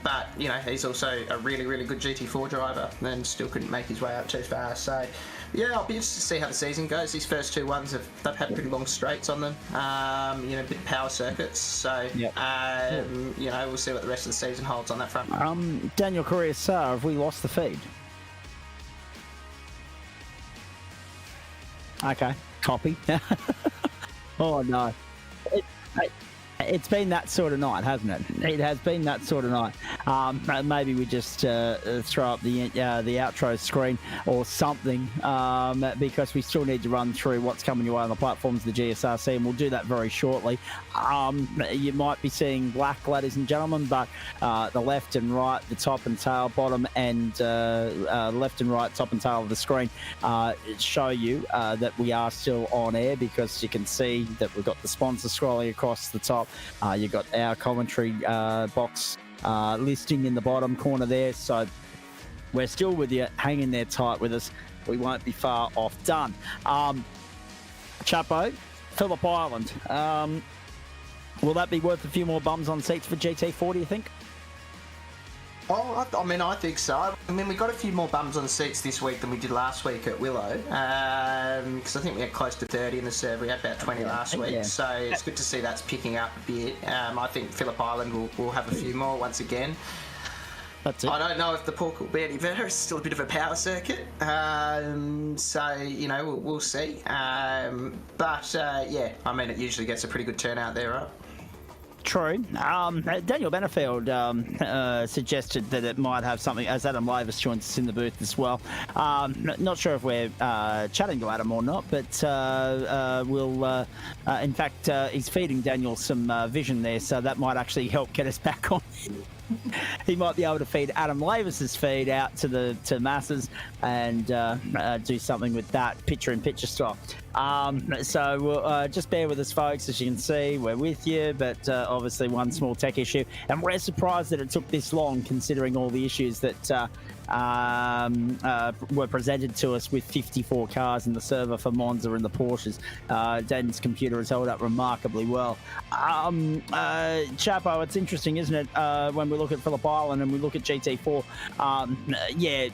But he's also a really, really good GT4 driver, and still couldn't make his way up too far. So yeah, I'll be interested to see how the season goes. These first two ones they've had pretty long straights on them. A bit of power circuits. So we'll see what the rest of the season holds on that front. Daniel Correa, sir, have we lost the feed? Okay, copy. Oh no. It's been that sort of night, hasn't it? It has been that sort of night. Maybe we just throw up the outro screen or something, because we still need to run through what's coming your way on the platforms of the GSRC, and we'll do that very shortly. You might be seeing black, ladies and gentlemen, but the left and right, the top and tail, bottom and left and right, top and tail of the screen show you that we are still on air, because you can see that we've got the sponsor scrolling across the top. You've got our commentary box listing in the bottom corner there. So we're still with you. Hang in there tight with us. We won't be far off done. Chapo, Phillip Island. Will that be worth a few more bums on seats for GT4, do you think? Oh, I think so. We got a few more bums on seats this week than we did last week at Willow, because I think we had close to 30 in the server. We had about 20 last week, yeah. So it's good to see that's picking up a bit. I think Phillip Island will have a few more once again. That's it. I don't know if the Pork will be any better. It's still a bit of a power circuit, we'll see. It usually gets a pretty good turnout there, right? True. Daniel Benefield suggested that it might have something, as Adam Lavis joins us in the booth as well. Not sure if we're chatting to Adam or not, but in fact, he's feeding Daniel some vision there, so that might actually help get us back on. He might be able to feed Adam Lavis's feed out to masses and do something with that picture-in-picture style. So we'll, just bear with us, folks. As you can see, we're with you, but obviously one small tech issue. And we're surprised that it took this long, considering all the issues that were presented to us with 54 cars in the server for Monza and the Porsches. Dan's computer has held up remarkably well. Chapo, it's interesting, isn't it, when we look at Phillip Island and we look at GT4.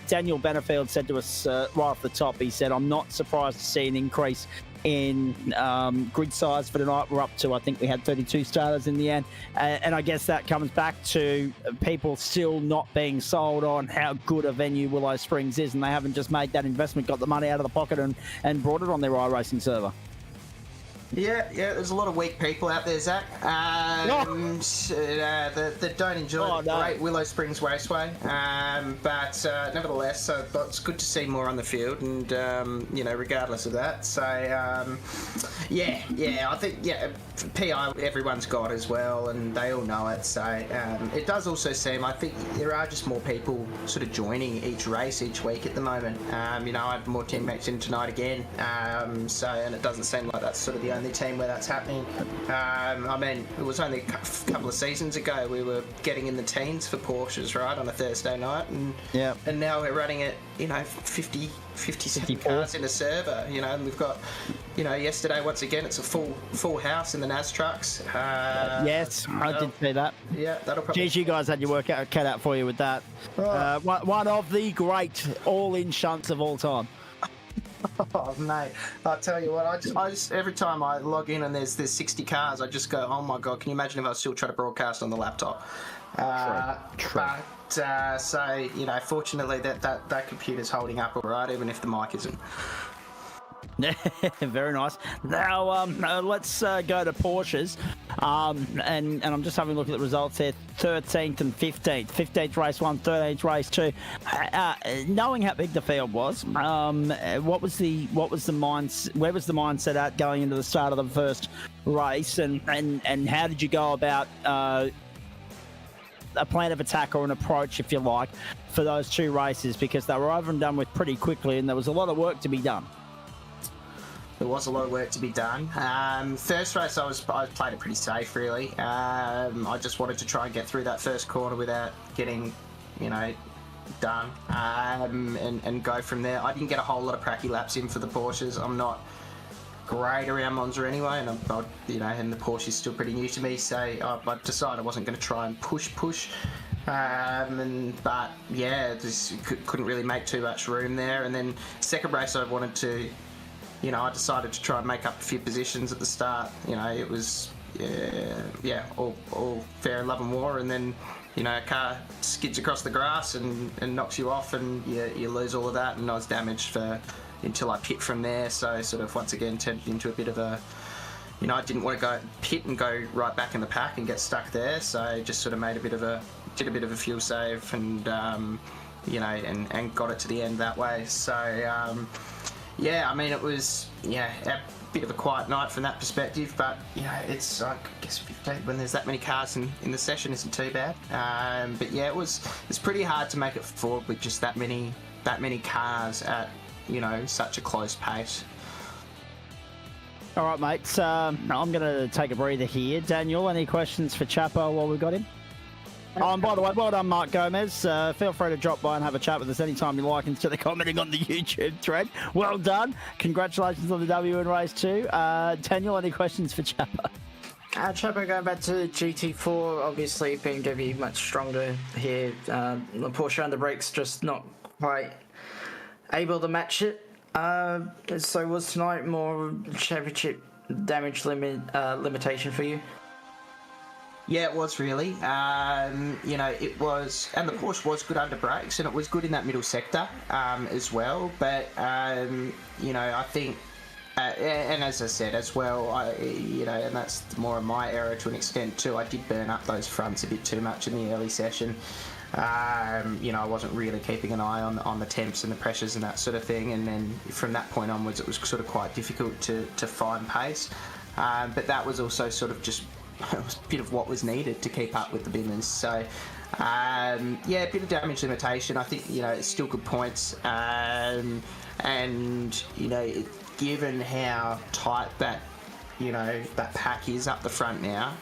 Daniel Benefield said to us right off the top, he said, I'm not surprised to see an increase in grid size for tonight. We're up to, I think we had 32 starters in the end, and I guess that comes back to people still not being sold on how good a venue Willow Springs is, and they haven't just made that investment, got the money out of the pocket and brought it on their iRacing server. Yeah, there's a lot of weak people out there, Zach, that don't enjoy the great Willow Springs Raceway, but nevertheless, it's good to see more on the field, and regardless of that. So I think PI everyone's got as well, and they all know it. So it does also seem, I think there are just more people sort of joining each race each week at the moment. I had more teammates in tonight again, and it doesn't seem like that's sort of the only team where that's happening. It was only a couple of seasons ago we were getting in the teens for Porsches, right, on a Thursday night, and now we're running at 57 cars in the server, and we've got yesterday once again it's a full house in the NAS trucks. Yes, I did see that. Yeah, that'll probably. Geez, you guys had your work cut out for you with that. One of the great all-in shunts of all time. Oh mate, I'll tell you what, I just every time I log in and there's 60 cars, I just go, oh my god, can you imagine if I was still trying to broadcast on the laptop? True. But fortunately that computer's holding up all right, even if the mic isn't. Very nice. Now, let's go to Porsches. And I'm just having a look at the results there. 13th and 15th. 15th race 1, 13th race 2. Knowing how big the field was, what was the where was the mindset at going into the start of the first race, and how did you go about a plan of attack or an approach, if you like, for those two races, because they were over and done with pretty quickly and there was a lot of work to be done? There was a lot of work to be done. First race, I played it pretty safe, really. I just wanted to try and get through that first corner without getting, done, and go from there. I didn't get a whole lot of pracky laps in for the Porsches. I'm not great around Monza anyway, and and the Porsche is still pretty new to me, so I decided I wasn't going to try and push. But yeah, just couldn't really make too much room there. And then second race, I wanted to. I decided to try and make up a few positions at the start. It was, all fair and love and war. And then, a car skids across the grass and knocks you off, and you lose all of that. And I was damaged until I pit from there. So sort of once again turned into a bit of a, I didn't want to go pit and go right back in the pack and get stuck there. So just sort of did a bit of a fuel save and, and got it to the end that way. So, it was a bit of a quiet night from that perspective, but it's I guess 15 when there's that many cars in the session isn't too bad. It's pretty hard to make it forward with just that many cars at such a close pace. All right, mates. I'm going to take a breather here. Daniel, any questions for Chapo while we've got him? Oh, and by the way, well done, Mark Gomez. Feel free to drop by and have a chat with us anytime you like instead of commenting on the YouTube thread. Well done. Congratulations on the W in race 2. Daniel, any questions for Chapo? Chapo, going back to GT4, obviously BMW much stronger here. The Porsche under brakes just not quite able to match it. So was tonight more championship damage limitation for you? Yeah, it was really. It was, and the Porsche was good under brakes, and it was good in that middle sector as well. But I think, and as I said as well, and that's more of my error to an extent too. I did burn up those fronts a bit too much in the early session. I wasn't really keeping an eye on the temps and the pressures and that sort of thing. And then from that point onwards, it was sort of quite difficult to find pace. But that was also sort of just. It was a bit of what was needed to keep up with the Bimmers. So, a bit of damage limitation. I think, it's still good points. Given how tight that, that pack is up the front now,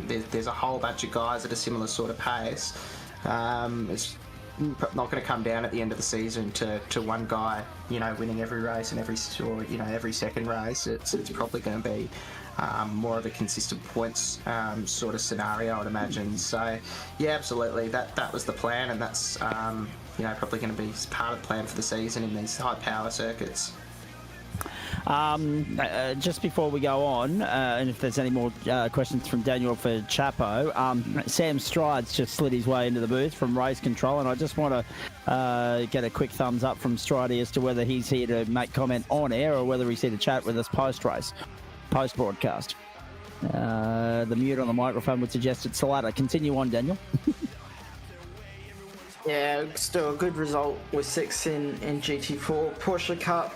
there's a whole bunch of guys at a similar sort of pace. It's not going to come down at the end of the season to one guy, winning every race and every second race. It's probably going to be more of a consistent points sort of scenario, I'd imagine. So, yeah, absolutely. That was the plan, and that's probably going to be part of the plan for the season in these high power circuits. Just before we go on, and if there's any more questions from Daniel for Chapo, Sam Strides just slid his way into the booth from Race Control, and I just want to get a quick thumbs up from Stridey as to whether he's here to make comment on air or whether he's here to chat with us post-race, post-broadcast. The mute on the microphone would suggest it's the latter. Continue on, Daniel. Yeah, still a good result with 6 in GT4. Porsche Cup,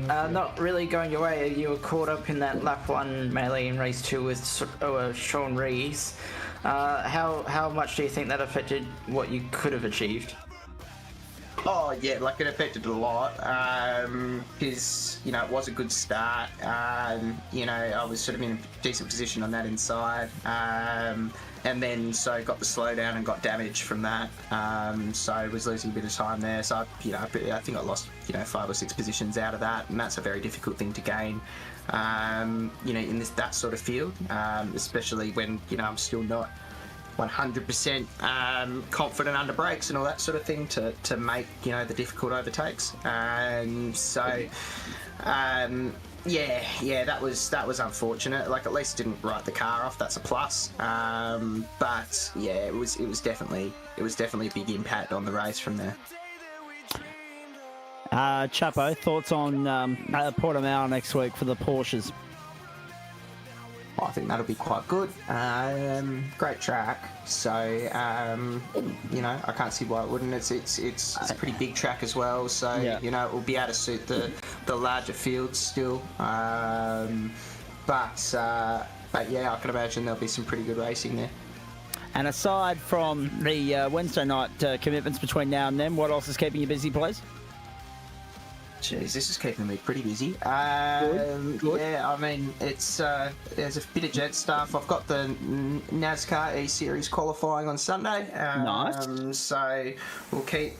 not really going your way. You were caught up in that lap 1 melee in race 2 with Sean Rees. How much do you think that affected what you could have achieved? Oh yeah, it affected it a lot. Because it was a good start. I was sort of in a decent position on that inside. And then so got the slowdown and got damage from that. So I was losing a bit of time there. So I think I lost 5 or 6 positions out of that, and that's a very difficult thing to gain. In that sort of field, especially when I'm still not 100% confident under brakes and all that sort of thing to make the difficult overtakes. That was unfortunate. At least didn't write the car off. That's a plus. But yeah, it was definitely a big impact on the race from there. Chapo, thoughts on Portimao next week for the Porsches? I think that'll be quite good. Great track, so you know, I can't see why it wouldn't. It's a pretty big track as well, so Yeah. you know, it will be able to suit the larger fields still. But yeah, I can imagine there'll be some pretty good racing there. And aside from the Wednesday night commitments between now and then, what else is keeping you busy, please? Jeez, this is keeping me pretty busy. Good. Yeah, I mean, it's there's a bit of jet stuff. I've got the NASCAR E-Series qualifying on Sunday. Nice. So we'll keep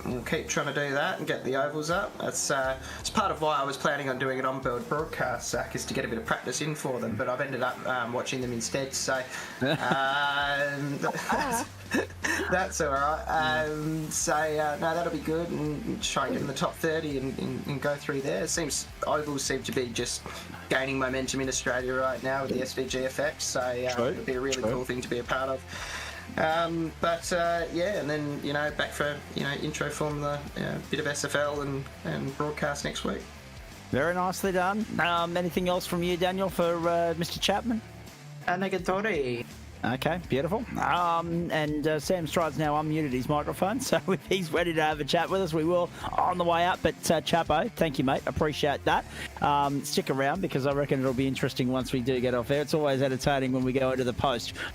trying to do that and get the ovals up. It's part of why I was planning on doing an on-board broadcast, Zach, is to get a bit of practice in for them. But I've ended up watching them instead. So that's all right. No, that'll be good, and try and get in the top 30 and go through there. It seems ovals seem to be just gaining momentum in Australia right now with the SVGFX, so it'll be a really cool thing to be a part of. Yeah, and then, you know, back for, you know, intro from the bit of SFL and broadcast next week. Very nicely done. Anything else from you, Daniel, for Mr. Chapman? Negatore. Okay, beautiful. And Sam Stride's now unmuted his microphone, so if he's ready to have a chat with us, we will on the way up. But Chapo, thank you, mate. Appreciate that. Stick around, because I reckon it'll be interesting once we do get off air. It's always entertaining when we go into the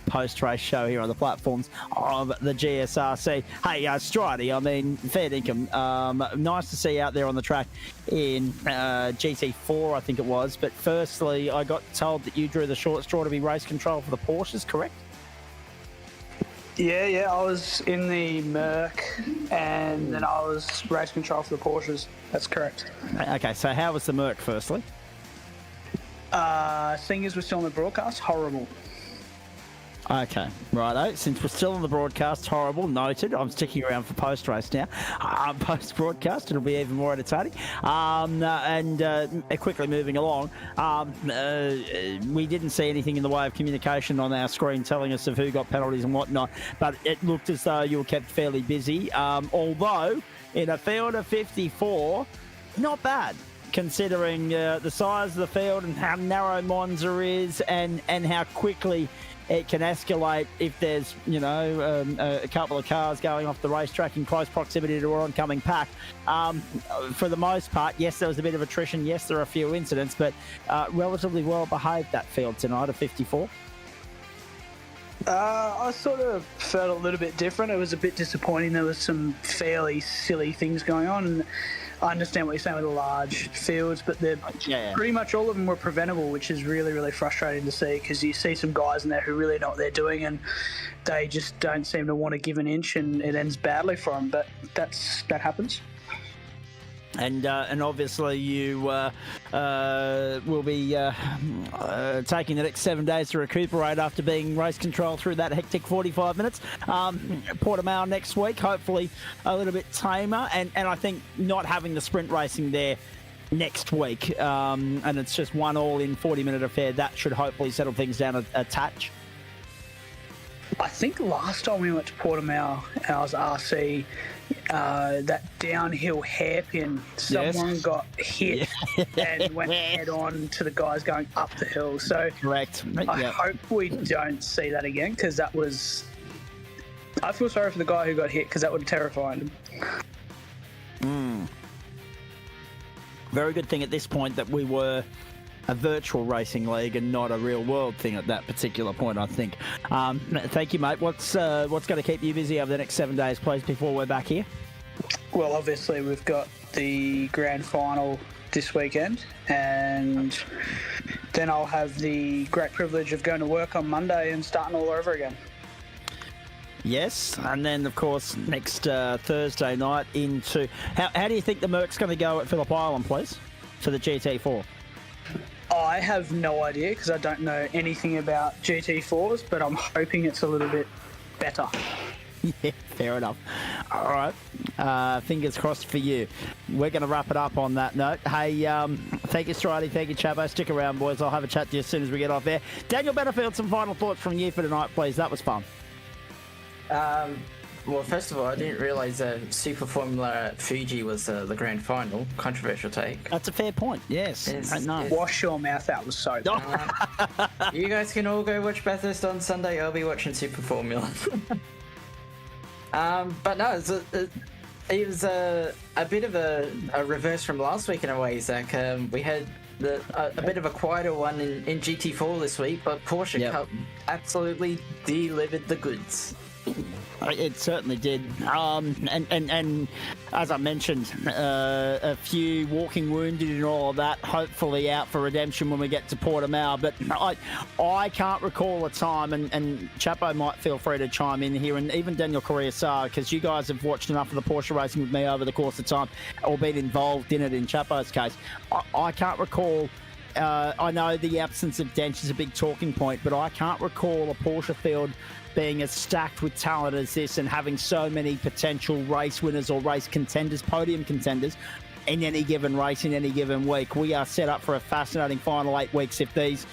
post-race show here on the platforms of the GSRC. Hey, Stride, I mean, fair dinkum. Nice to see you out there on the track in GT4, I think it was. But firstly, I got told that you drew the short straw to be race control for the Porsches, correct? Yeah, I was in the Merc, and then I was race control for the Porsches. That's correct. Okay, so how was the Merc, firstly? Seeing as we're still on the broadcast, horrible. Okay, righto. Since we're still on the broadcast, horrible, noted. I'm sticking around for post-race now. Post-broadcast, it'll be even more entertaining. Quickly moving along, we didn't see anything in the way of communication on our screen telling us of who got penalties and whatnot, but it looked as though you were kept fairly busy. Although, in a field of 54, not bad, considering the size of the field and how narrow Monza is, and how quickly it can escalate if there's, you know, a couple of cars going off the racetrack in close proximity to an oncoming pack. For the most part, yes, there was a bit of attrition. Yes, there are a few incidents, but relatively well behaved, that field tonight of 54. I sort of felt a little bit different. It was a bit disappointing. There was some fairly silly things going on, and I understand what you're saying with the large fields, but they're pretty much all of them were preventable, which is really, really frustrating to see, because you see some guys in there who really know what they're doing, and they just don't seem to want to give an inch, and it ends badly for them. But that happens. And obviously you will be taking the next 7 days to recuperate after being race control through that hectic 45 minutes. Portimao next week, hopefully a little bit tamer, and I think not having the sprint racing there next week, and it's just one all-in 40-minute affair, that should hopefully settle things down a touch. I think last time we went to Portimao, I was RC, that downhill hairpin, someone got hit and went head on to the guys going up the hill. So correct. I hope we don't see that again, because that was... I feel sorry for the guy who got hit, because that would have terrified him. Very good thing at this point that we were a virtual racing league and not a real world thing at that particular point, I think. Thank you, mate. What's going to keep you busy over the next 7 days, please, before we're back here? Well, obviously we've got the grand final this weekend, and then I'll have the great privilege of going to work on Monday and starting all over again. Yes, and then, of course, next Thursday night into... How do you think the Merc's going to go at Phillip Island, please, for the GT4? I have no idea, because I don't know anything about GT4s, but I'm hoping it's a little bit better. Yeah, fair enough. All right. Fingers crossed for you. We're going to wrap it up on that note. Hey, thank you, Stridey. Thank you, Chabo. Stick around, boys. I'll have a chat to you as soon as we get off there. Daniel Benefield, some final thoughts from you for tonight, please. That was fun. Well, first of all, I didn't realise Super Formula Fuji was the grand final. Controversial take. That's a fair point. Yes. No. Wash your mouth out was so bad. You guys can all go watch Bathurst on Sunday. I'll be watching Super Formula. But no, it was a bit of a reverse from last week in a way, Zach. We had a bit of a quieter one in GT4 this week, but Porsche Cup absolutely delivered the goods. It certainly did. And as I mentioned, a few walking wounded and all of that, hopefully out for redemption when we get to Portimao. But I can't recall a time, and Chapo might feel free to chime in here, and even Daniel Correa-Sar, because you guys have watched enough of the Porsche racing with me over the course of time, or been involved in it in Chapo's case. I can't recall. I know the absence of Dench is a big talking point, but I can't recall a Porsche field being as stacked with talent as this and having so many potential race winners or race contenders, podium contenders, in any given race, in any given week. We are set up for a fascinating final 8 weeks if these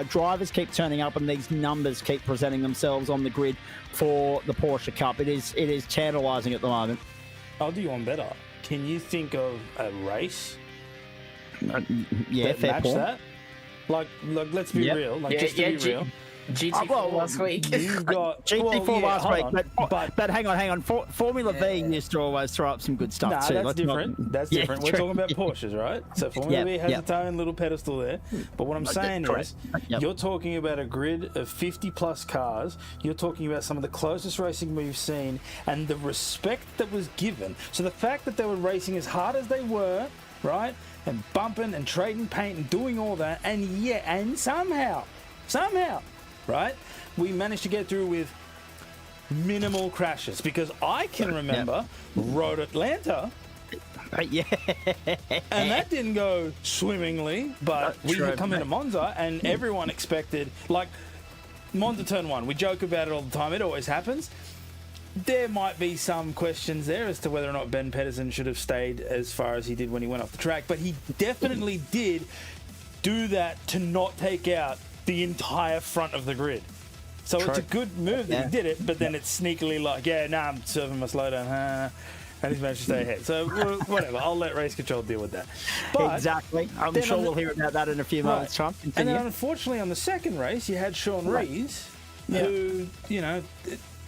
drivers keep turning up and these numbers keep presenting themselves on the grid for the Porsche Cup. It is tantalising at the moment. I'll do you one better. Can you think of a race yeah, that fair match point. that? Like, let's be real. Like, just to be real. GT4 last week. You've got GT4 last week, but but hang on. Formula V used to always throw up some good stuff nah, too. that's Let's different. not- That's Yeah, different. We're true. talking about Porsches, right? So Formula V has its own little pedestal there. But what I'm saying correct. is, Yep. you're talking about a grid of 50 plus cars. You're talking about some of the closest racing we've seen, and the respect that was given. So the fact that they were racing as hard as they were, right, and bumping and trading paint and doing all that, and somehow, right, we managed to get through with minimal crashes, because I can remember Road Atlanta, Yeah. and that didn't go swimmingly, but we true, had come into Monza and everyone expected, like, Monza Turn 1, we joke about it all the time, it always happens. There might be some questions there as to whether or not Ben Pedersen should have stayed as far as he did when he went off the track, but he definitely did do that to not take out the entire front of the grid. So it's a good move that he did it, but then it's sneakily like, I'm serving my slowdown, and he's managed to stay ahead. So whatever, I'll let race control deal with that. But Exactly. I'm sure we'll hear about that in a few moments' time. and Continue. then unfortunately on the second race, you had Sean Rees, who,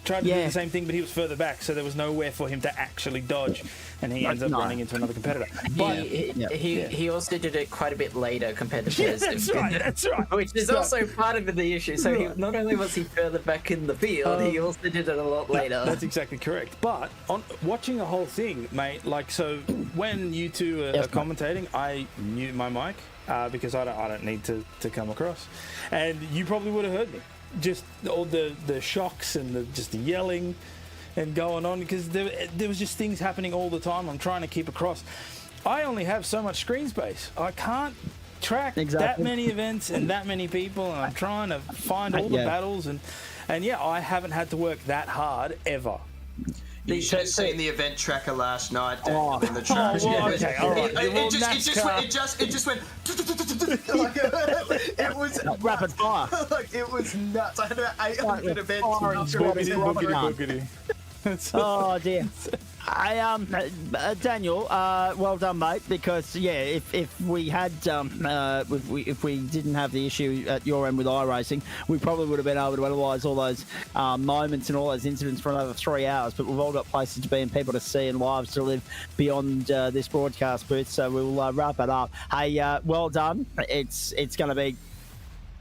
tried to do the same thing, but he was further back, so there was nowhere for him to actually dodge, and he ends up running into another competitor. But He also did it quite a bit later compared to Pedersen. that's right. Which is also part of the issue. So not only was he further back in the field, he also did it a lot later. That's exactly correct. But on watching the whole thing, mate, like, so when you two are commentating, I mute my mic because I don't need to come across, and you probably would have heard me. Just all the shocks and just the yelling and going on, because there was just things happening all the time. I'm trying to keep across. I only have so much screen space. I can't track that many events and that many people, and I'm trying to find all the battles, and I haven't had to work that hard ever. You should have seen the event tracker last night down in the track. Okay, all right. It just went. Like, it was rapid fire. Like, it was nuts. I had about 800 events. Oh dear. Daniel, well done, mate. Because if we had if we didn't have the issue at your end with iRacing, we probably would have been able to analyse all those moments and all those incidents for another 3 hours. But we've all got places to be and people to see and lives to live beyond this broadcast booth. So we'll wrap it up. Hey, well done. It's going to be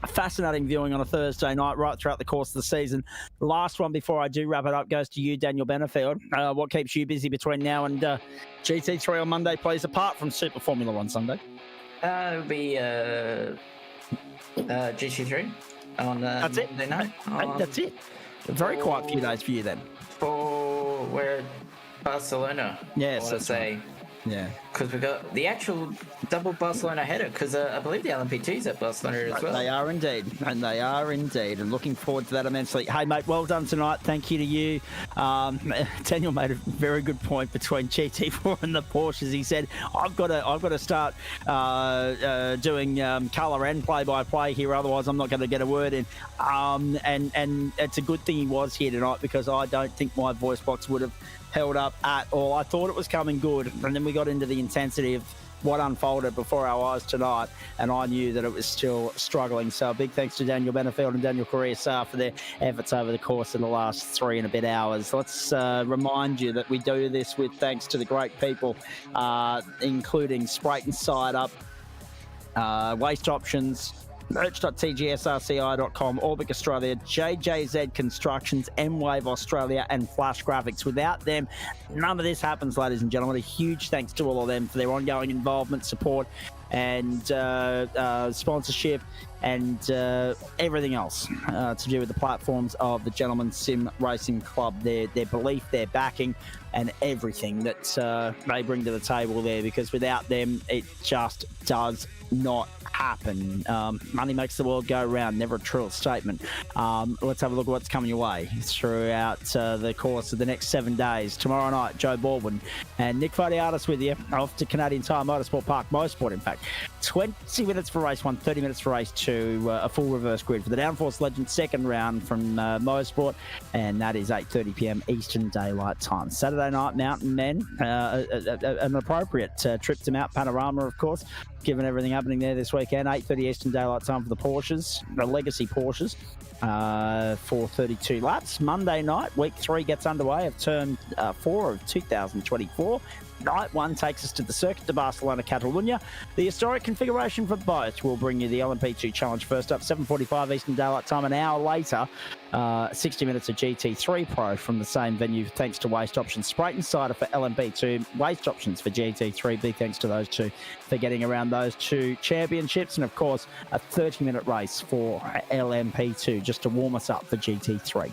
fascinating viewing on a Thursday night right throughout the course of the season. The last one before I do wrap it up goes to you, Daniel Benefield. What keeps you busy between now and GT3 on Monday, please, apart from Super Formula 1 Sunday? It'll be GT3 on Monday night. That's it. A very quiet few days for you then. We're at Barcelona. Yes, I want to say. Yeah. Because we got the actual double Barcelona header, because I believe the LMP2 is at Barcelona as well. They are indeed, and they are indeed, and looking forward to that immensely. Hey, mate, well done tonight. Thank you to you. Daniel made a very good point between GT4 and the Porsches. He said, I've got to start doing colour and play-by-play here, otherwise I'm not going to get a word in. And it's a good thing he was here tonight, because I don't think my voice box would have held up at all. I thought it was coming good, and then we got into the intensity of what unfolded before our eyes tonight, and I knew that it was still struggling. So a big thanks to Daniel Benefield and Daniel Correa for their efforts over the course of the last 3 and a bit hours. Let's remind you that we do this with thanks to the great people, including Spreyton Side Up, Waste Options, merch.tgsrci.com, Orbic Australia, JJZ Constructions, M-Wave Australia, and Flash Graphics. Without them, none of this happens, ladies and gentlemen. A huge thanks to all of them for their ongoing involvement, support, and sponsorship, and everything else to do with the platforms of the Gentlemen Sim Racing Club, their belief, their backing, and everything that they bring to the table there, because without them, it just does not happen. Money makes the world go round, never a true statement. Let's have a look at what's coming your way throughout the course of the next 7 days. Tomorrow night, Joe Baldwin and Nick Fodiatis with you off to Canadian Tire Motorsport Park, Motorsport in fact. 20 minutes for race 1, 30 minutes for race 2, a full reverse grid for the Downforce Legend second round from Motorsport, and that is 8:30 p.m. Eastern Daylight Time. Saturday night, Mountain Men, an appropriate trip to Mount Panorama, of course, given everything happening there this weekend. 8:30 Eastern Daylight Time for the Porsches, the Legacy Porsches, for 32 laps. Monday night, week 3 gets underway of turn 4 of 2024. Night 1 takes us to the Circuit de Barcelona, Catalunya. The historic configuration for both will bring you the LMP2 Challenge first up, 7:45 Eastern Daylight Time. An hour later, 60 minutes of GT3 Pro from the same venue, thanks to Waste Options. Spreyton Cider for LMP2, Waste Options for GT3. Big thanks to those two for getting around those two championships. And of course, a 30-minute race for LMP2 just to warm us up for GT3.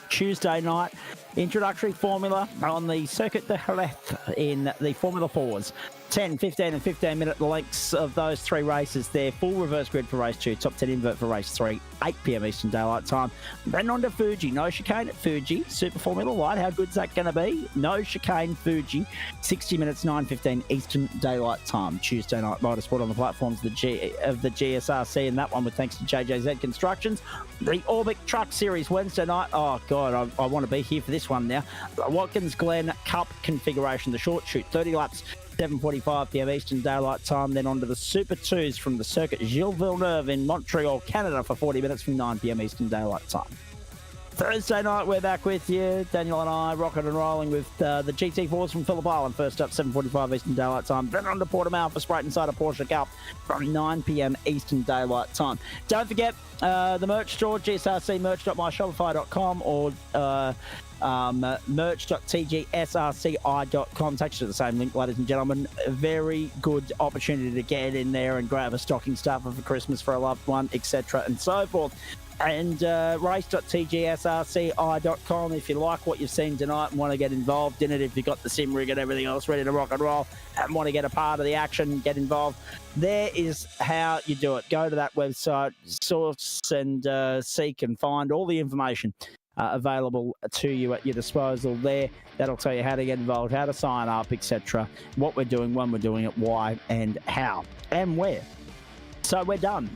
Tuesday night, introductory formula on the Circuit de Jerez in the Formula 4s. 10, 15 and 15-minute lengths of those 3 races there. Full reverse grid for race 2, top 10 invert for race 3, 8 p.m. Eastern Daylight Time. Then on to Fuji. No chicane at Fuji. Super Formula Light. How good's that going to be? No chicane, Fuji. 60 minutes, 9:15 Eastern Daylight Time. Tuesday night motorsport on the platforms of the GSRC, and that one with thanks to JJZ Constructions. The Orbic Truck Series Wednesday night. Oh, God, I want to be here for this one now. Watkins Glen Cup configuration, the short shoot, 30 laps, 7:45 p.m. Eastern Daylight Time. Then on to the Super 2s from the Circuit Gilles Villeneuve in Montreal, Canada for 40 minutes from 9 p.m. Eastern Daylight Time. Thursday night, we're back with you. Daniel and I rocking and rolling with the GT4s from Phillip Island. First up, 7:45 Eastern Daylight Time. Then on to Portimao for Spreyton Cider Porsche Cup from 9 p.m. Eastern Daylight Time. Don't forget the merch store, GSRC.merch.myshopify.com or merch.tgsrci.com. Takes you to the same link, ladies and gentlemen. A very good opportunity to get in there and grab a stocking stuffer for Christmas for a loved one, etc. and so forth. And race.tgsrci.com if you like what you've seen tonight and want to get involved in it. If you've got the sim rig and everything else ready to rock and roll and want to get a part of the action, get involved, there is how you do it. Go to that website, source and seek and find all the information available to you at your disposal there. That'll tell you how to get involved, how to sign up, etc. What we're doing, when we're doing it, why and how and where. So we're done.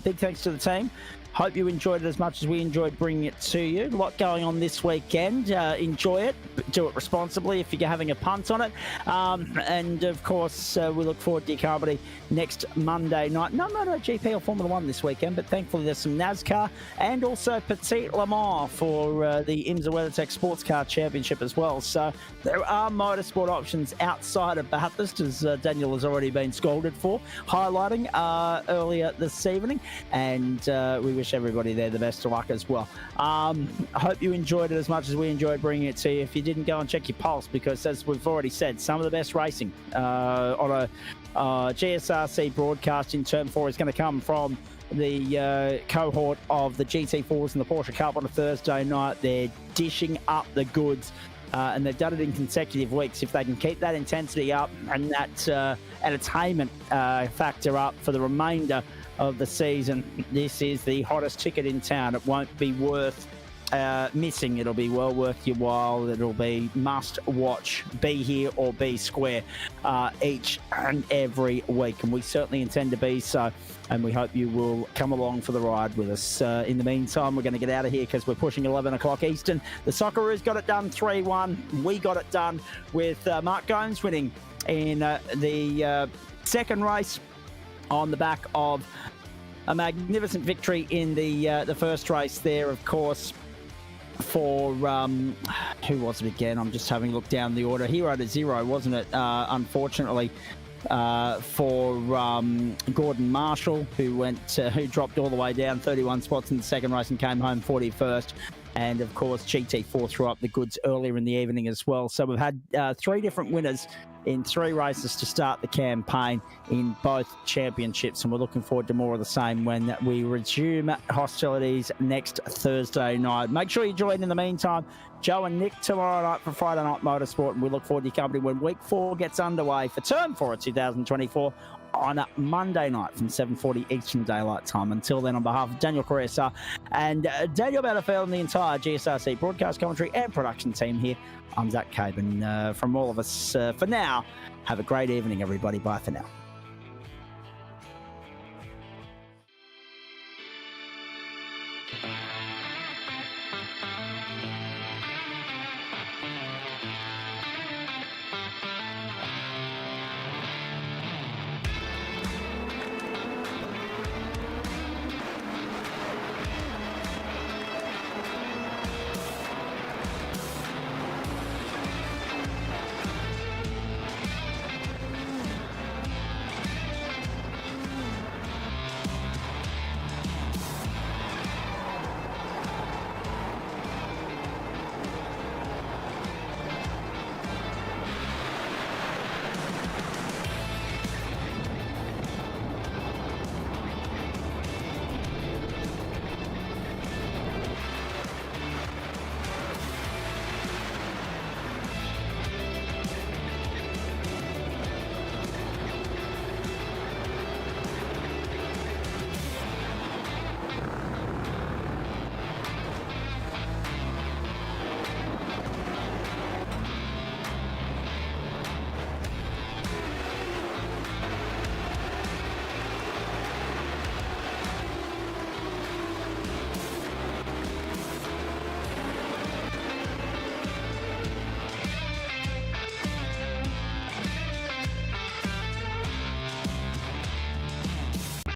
Big thanks to the team. Hope you enjoyed it as much as we enjoyed bringing it to you. A lot going on this weekend. Enjoy it. Do it responsibly if you're having a punt on it. And, of course, we look forward to your company next Monday night. No GP or Formula 1 this weekend, but thankfully there's some NASCAR and also Petit Le Mans for the IMSA WeatherTech Sports Car Championship as well. So there are motorsport options outside of Bathurst, as Daniel has already been scolded for, highlighting earlier this evening. And we wish everybody there the best of luck as well. I hope you enjoyed it as much as we enjoyed bringing it to you. If you didn't, go and check your pulse, because as we've already said, some of the best racing on a GSRC broadcast in Term 4 is going to come from the cohort of the GT4s and the Porsche Cup on a Thursday night. They're dishing up the goods and they've done it in consecutive weeks. If they can keep that intensity up and that entertainment factor up for the remainder of the season, this is the hottest ticket in town. It won't be worth missing. It'll be well worth your while. It'll be must watch. Be here or be square each and every week, and we certainly intend to be so, and we hope you will come along for the ride with us. In the meantime, we're going to get out of here because we're pushing 11 o'clock Eastern. The Socceroos got it done 3-1. We got it done with Mark Gomes winning in the second race on the back of a magnificent victory in the first race there, of course, for who was it again? I'm just having a look down the order. Hero to Zero, wasn't it? Unfortunately, for Gordon Marshall, who dropped all the way down 31 spots in the second race and came home 41st. And of course, GT4 threw up the goods earlier in the evening as well. So we've had 3 different winners in 3 races to start the campaign in both championships, and we're looking forward to more of the same when we resume hostilities next Thursday night. Make sure you join in the meantime. Joe and Nick tomorrow night for Friday Night Motorsport, and we look forward to your company when Week 4 gets underway for Term 4 of 2024 on a Monday night from 7:40 Eastern Daylight Time. Until then, on behalf of Daniel Caressa and Daniel Battlefield and the entire GSRC broadcast commentary and production team here, I'm Zach Caban. From all of us for now, have a great evening, everybody. Bye for now.